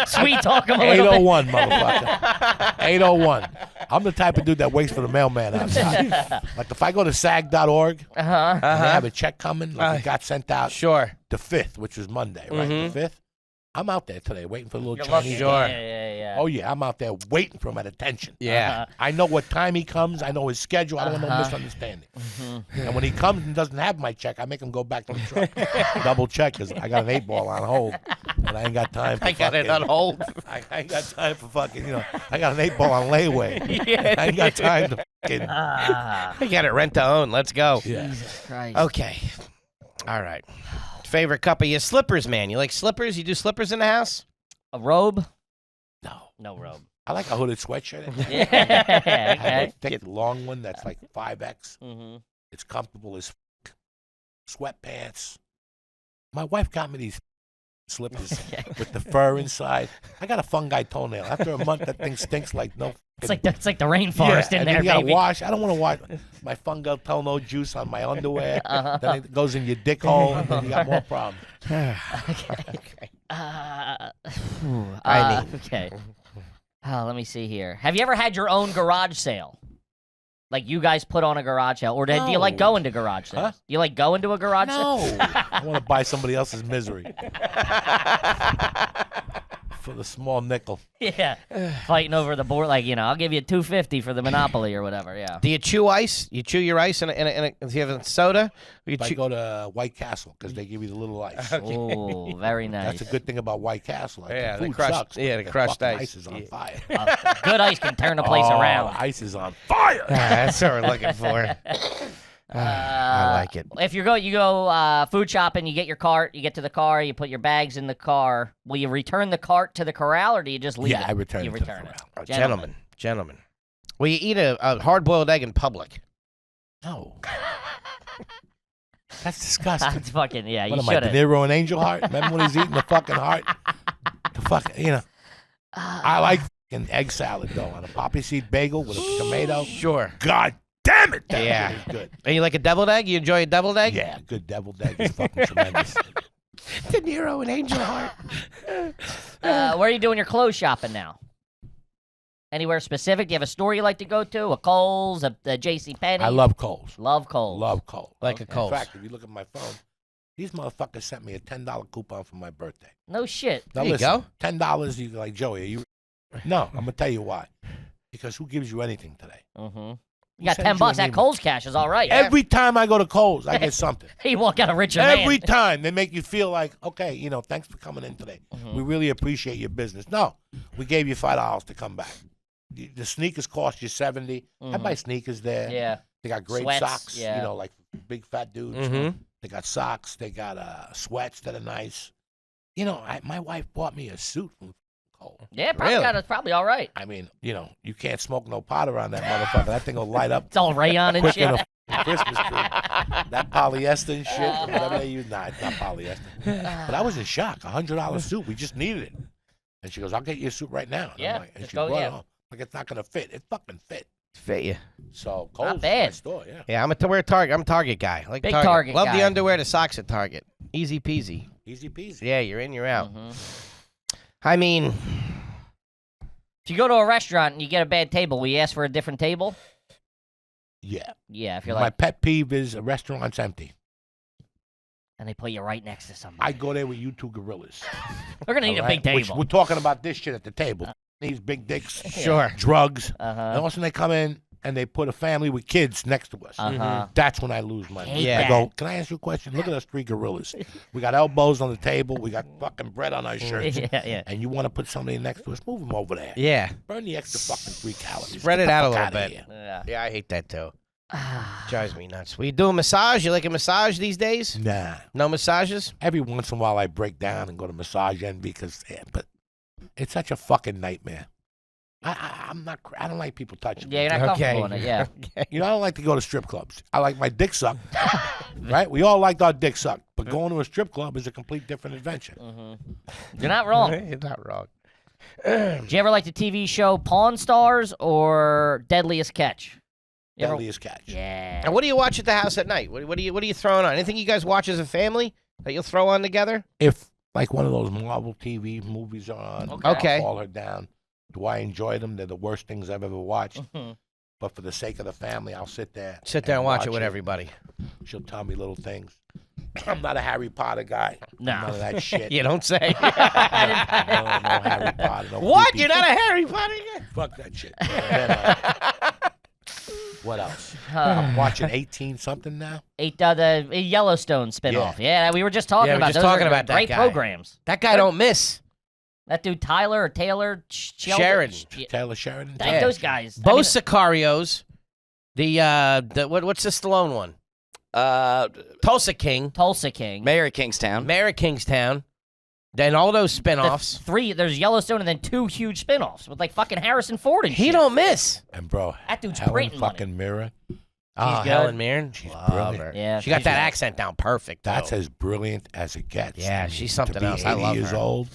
sweet talk them a little bit. 801, motherfucker. 801. I'm the type of dude that waits for the mailman outside. Like if I go to sag.org and they have a check coming, like it got sent out Sure. the 5th, which was Monday, right? The 5th. I'm out there today waiting for the little You're Chinese lucky. guy. Yeah. Oh, yeah, I'm out there waiting for him at attention. Yeah. I know what time he comes. I know his schedule. I don't want no misunderstanding. And when he comes and doesn't have my check, I make him go back to the truck. Double check because I got an 8-ball on hold. And I ain't got time for I got it on hold. I ain't got time for fucking, I got an 8-ball on layaway. I ain't got time to fucking. I got it rent to own. Let's go. Yeah. Jesus Christ. Okay. All right. Favorite cup of your slippers, man. You like slippers? You do slippers in the house? A robe? No. No robe. I like a hooded sweatshirt. Yeah. I have Okay. a thick, long one that's like 5X. Mm-hmm. It's comfortable as sweatpants. My wife got me these slippers with the fur inside. I got a fungi toenail. After a month, that thing stinks like no. It's like the rainforest in and there, then you gotta baby. wash. I don't want to wash my fungal toenail juice on my underwear. Then it goes in your dick hole, and then you got more problems. Okay. Let me see here. Have you ever had your own garage sale? Like you guys put on a garage sale, or do you like No. going to garage sales? Huh? Do you like going to a garage sale? No, I want to buy somebody else's misery for the small nickel. Yeah, fighting over the board. Like I'll give you $2.50 for the Monopoly or whatever. Yeah. Do you chew ice? You chew your ice in a if you have a soda? You If I chew- go to White Castle because they give you the little ice. Oh, very nice. That's a good thing about White Castle. Like, Yeah, the the food crushed- sucks. yeah, the but crushed fucking ice. is on Yeah. fire. Good ice can turn a place Oh, around. Ice is on fire. That's what we're looking for. I like it. If you go food shopping, you get your cart, you get to the car, you put your bags in the car. Will you return the cart to the corral, or do you just leave it? Yeah, I return You it to the return it. corral. Gentlemen. Will you eat a hard-boiled egg in public? No. That's disgusting. That's fucking What you am I, De shouldn't. Niro and Angel Heart? Remember when he's eating the fucking heart? The fucking, I like fucking egg salad, though, on a poppy seed bagel with a tomato. Sure. God damn it, that Yeah. shit is good. And you like a deviled egg? You enjoy a deviled egg? Yeah, good deviled egg is fucking tremendous. De Niro and Angel Heart. Where are you doing your clothes shopping now? Anywhere specific? Do you have a store you like to go to? A Kohl's, a J.C. Penney? I love Kohl's. Love Kohl's. Love Kohl's. Like a Kohl's. In fact, if you look at my phone, these motherfuckers sent me a $10 coupon for my birthday. No shit. Now There you listen, go. $10, you like, Joey, are you? No, I'm going to tell you why. Because who gives you anything today? Mm-hmm. Who You got sends $10. an That email? Kohl's cash is all right. Every time I go to Kohl's, I get something. You walk out a richer man. Every time they make you feel like, okay, thanks for coming in today. We really appreciate your business. No, we gave you $5 to come back. The sneakers cost you $70. I buy sneakers there. Yeah. They got great Sweats, socks. yeah. Like big fat dudes. Mhm. They got socks. They got sweats that are nice. My wife bought me a suit from Kohl's. Yeah, probably Really? probably all right. I mean, you can't smoke no pot around that motherfucker. That thing will light up It's all rayon and quick shit. in a Christmas tree. That polyester and shit, whatever they use. Nah, it's not polyester. But I was in shock. $100 suit. We just needed it. And she goes, "I'll get you a suit right now." And Yeah, I'm like, and just she go, brought yeah. it home. Like, it's not gonna fit. It fucking fit. Fit you. So Kohl's is bad. my store. Yeah. Yeah, wear Target. I'm a Target guy. I like Big Target. Target Love guy. the underwear, the socks at Target. Easy peasy. Easy peasy. Yeah, you're in, you're out. Mm-hmm. I mean, If you go to a restaurant and you get a bad table, will you ask for a different table? Yeah. Yeah, if you're My like, pet peeve is a restaurant's empty. and they put you right next to somebody. I go there with you two gorillas. We're gonna need all a big right? Which table. we're talking about this shit at the table. These big dicks, sure. drugs. And Uh-huh. all of a sudden they come in and they put a family with kids next to us. Uh-huh. That's when I lose my Hate Yeah. I that. go, "Can I ask you a question? Look at us 3 gorillas. We got elbows on the table. We got fucking bread on our shirts. Yeah. And you want to put somebody next to us? Move them over there. Yeah. Burn the extra fucking 3 calories. Spread Get it the out a fuck little outta bit. here. Yeah. Yeah, I hate that too. Drives me nuts. We do a massage? You like a massage these days? Nah. No massages? Every once in a while I break down and go to massage envy but it's such a fucking nightmare. I'm not. I don't like people touching me. Yeah, you're not comfortable in it. Yeah. You know, I don't like to go to strip clubs. I like my dick sucked. Right? We all liked our dick sucked. But going to a strip club is a complete different adventure. You're not wrong. You're not wrong. Did you ever like the TV show Pawn Stars or Deadliest Catch? You ever- Deadliest catch. Yeah. And what do you watch at the house at night? What are you throwing on? Anything you guys watch as a family that you'll throw on together? If like one of those Marvel TV movies are on, Okay. I'll call her down. Do I enjoy them? They're the worst things I've ever watched. Mhm. But for the sake of the family, I'll sit there. Sit there and watch it with everybody. She'll tell me little things. I'm not a Harry Potter guy. No. None of that shit. You don't say. No Harry Potter. No What? creepy- You're not a Harry Potter guy? Fuck that shit. And then, what else? I'm watching 18 something now. The Yellowstone spinoff. Yeah, we were just talking Yeah, we were about just those. talking are about that great guy. programs. That guy don't miss. That dude Tyler or Taylor Sheridan. Yeah, Taylor Sheridan. those guys. Both Sicarios. What's the Stallone one? Tulsa King. Tulsa King. Mayor of Kingstown. Mayor of Kingstown. Then all those spinoffs. There's Yellowstone and then 2 huge spinoffs with like fucking Harrison Ford and He shit. don't miss. And bro, That dude's Helen printing money. fucking Mirror. Oh, good. Helen Mirren. She's Love brilliant. her. Yeah, She got she's that good. accent down perfect. That's though. as brilliant as it gets. Yeah, I mean, she's something to be else. I 80 love years her. old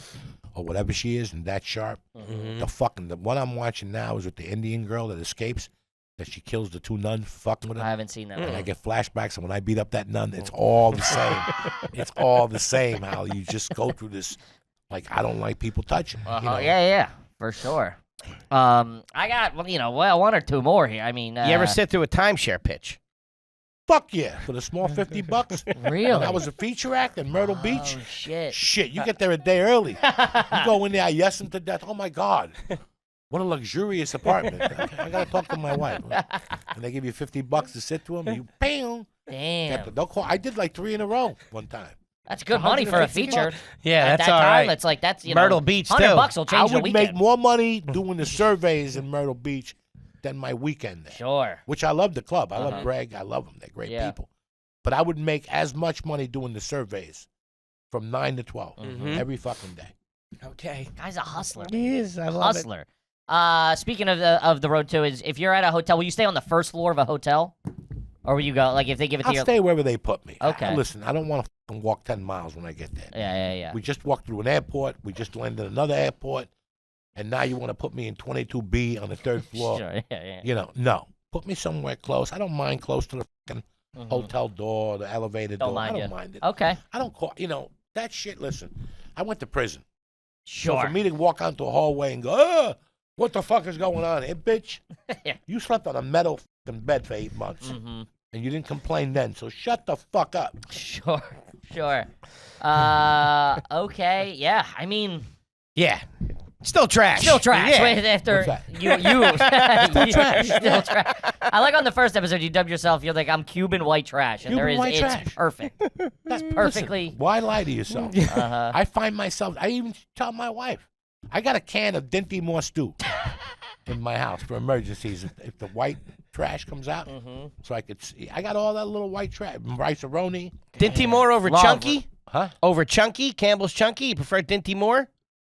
or whatever she is and that sharp. Mhm. The one I'm watching now is with the Indian girl that escapes, that she kills the 2 nuns fucking with her. I haven't seen that And I one. get flashbacks, and when I beat up that nun, it's all the same. It's all the same. How you just go through this, like I don't like people touching. You know? Yeah, for sure. I got 1 or 2 more here. I mean, You ever sit through a timeshare pitch? Fuck yeah, for the small $50. really? And that was a feature act in Myrtle Beach. Oh shit! Shit, you get there a day early. You go in there, I yes them to death. Oh my God. What a luxurious apartment. I gotta talk to my wife. And they give you $50 to sit to them, and you bam. Damn, Don't call. I did like 3 in a row one time. that's good money for a feature. Yeah, At that's that all time, right. it's like that's Myrtle Beach, $100 too. will I change the would weekend. make more money doing the surveys in Myrtle Beach than my weekend there. Sure. Which I love the club. I Uh-huh. love Greg. I love them. They're great Yeah. people. But I would make as much money doing the surveys from 9 to 12 Mhm. every fucking day. Okay. Guy's a hustler. He is. I love it. Hustler. Speaking of the road too, is if you're at a hotel, will you stay on the first floor of a hotel, or will you go like if they give it to I'll you? stay wherever they put me. Okay. Listen, I don't want to walk 10 miles when I get there. Yeah. We just walked through an airport. We just landed another airport. And now you want to put me in 22B on the 3rd floor. Sure. Yeah. You know, no. Put me somewhere close. I don't mind close to the fucking Mhm. hotel door, the elevator Don't door. mind I you. don't mind it. Okay. I don't call, that shit, listen, I went to prison. Sure. So for me to walk onto a hallway and go, what the fuck is going on here, bitch? Yeah. You slept on a metal fucking bed for 8 months. Mhm. And you didn't complain then, so shut the fuck up. Sure. Okay. Yeah. I mean, Yeah. Still trash. still trash. Yeah. Wait, after What's you still trash. Still trash. I like on the first episode you dubbed yourself. You're like I'm Cuban white trash, and Cuban white it's trash. perfect. That's perfectly. Listen, why lie to yourself? Uh-huh. I find myself, I even tell my wife, I got a can of Dinty Moore stew in my house for emergencies. If the white trash comes out, so I could see. I got all that little white trash. Rice-a-roni. Dinty Moore over Love Chunky? Huh? Over Chunky? Campbell's Chunky? You prefer Dinty Moore?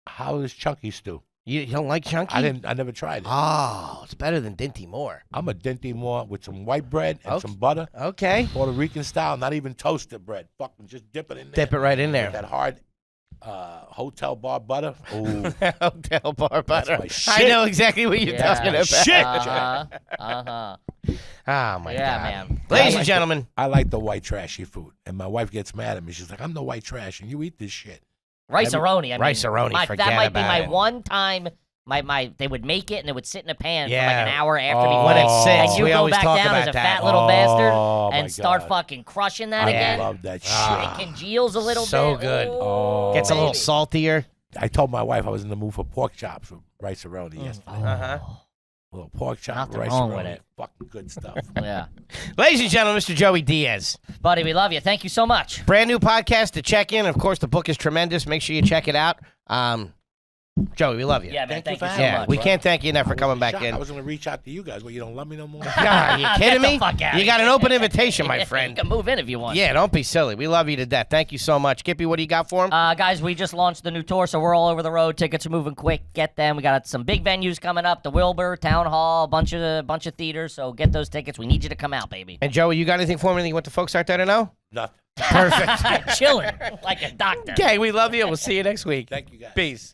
How is Chunky stew? You don't like chunky? I never tried it. Oh, it's better than Dinty Moore. I'm a Dinty Moore with some white bread and Okay. some butter. Okay. Puerto Rican style, not even toasted bread. Fucking just dip it in there. Dip it right in there. That hard hotel bar butter. Ooh. Hotel bar butter. my I shit. know exactly what you're talking about. Shit. Uh-huh. Oh, my Yeah, God. man. Ladies and gentlemen. I like the white trashy food. And my wife gets mad at me. She's like, I'm the white trash and you eat this shit. Rice-a-roni. I mean, Rice-a-roni, forget that might be about my it. one time. They would make it and it would sit in a pan for like Yeah. an hour after Oh. before When they it sits, and you we go always back talk down about as a that. fat little bastard Oh, my and start God. fucking crushing that I again. love that shit. Ah. It congeals a little So bit. good. Ooh, Gets a little baby. saltier. I told my wife I was in the mood for pork chops with rice-a-roni yesterday. Uh-huh. A little pork chop, Nothing rice wrong and with roni. it. Fucking good stuff. Yeah. Ladies and gentlemen, Mr. Joey Diaz. Buddy, we love you. Thank you so much. Brand new podcast to check in. Of course, the book is tremendous. Make sure you check it out. Joey, we love you. Yeah, man. Thank you so Yeah, much. we can't thank you enough for coming back Shocked. in. I was going to reach out to you guys, but you don't love me no more. Are you kidding me? Get the fuck outta You got an here. open invitation, my You friend. can move in if you want. Yeah, don't be silly. We love you to death. Thank you so much. Kippy, what do you got for him? Guys, we just launched the new tour, so we're all over the road. Tickets are moving quick. Get them. We got some big venues coming up: the Wilbur, Town Hall, bunch of theaters. So get those tickets. We need you to come out, baby. And Joey, you got anything for me that you want the folks out there to know? Nothing. Perfect. Chilling like a doctor. Okay, we love you. We'll see you next week. Thank you, guys. Peace.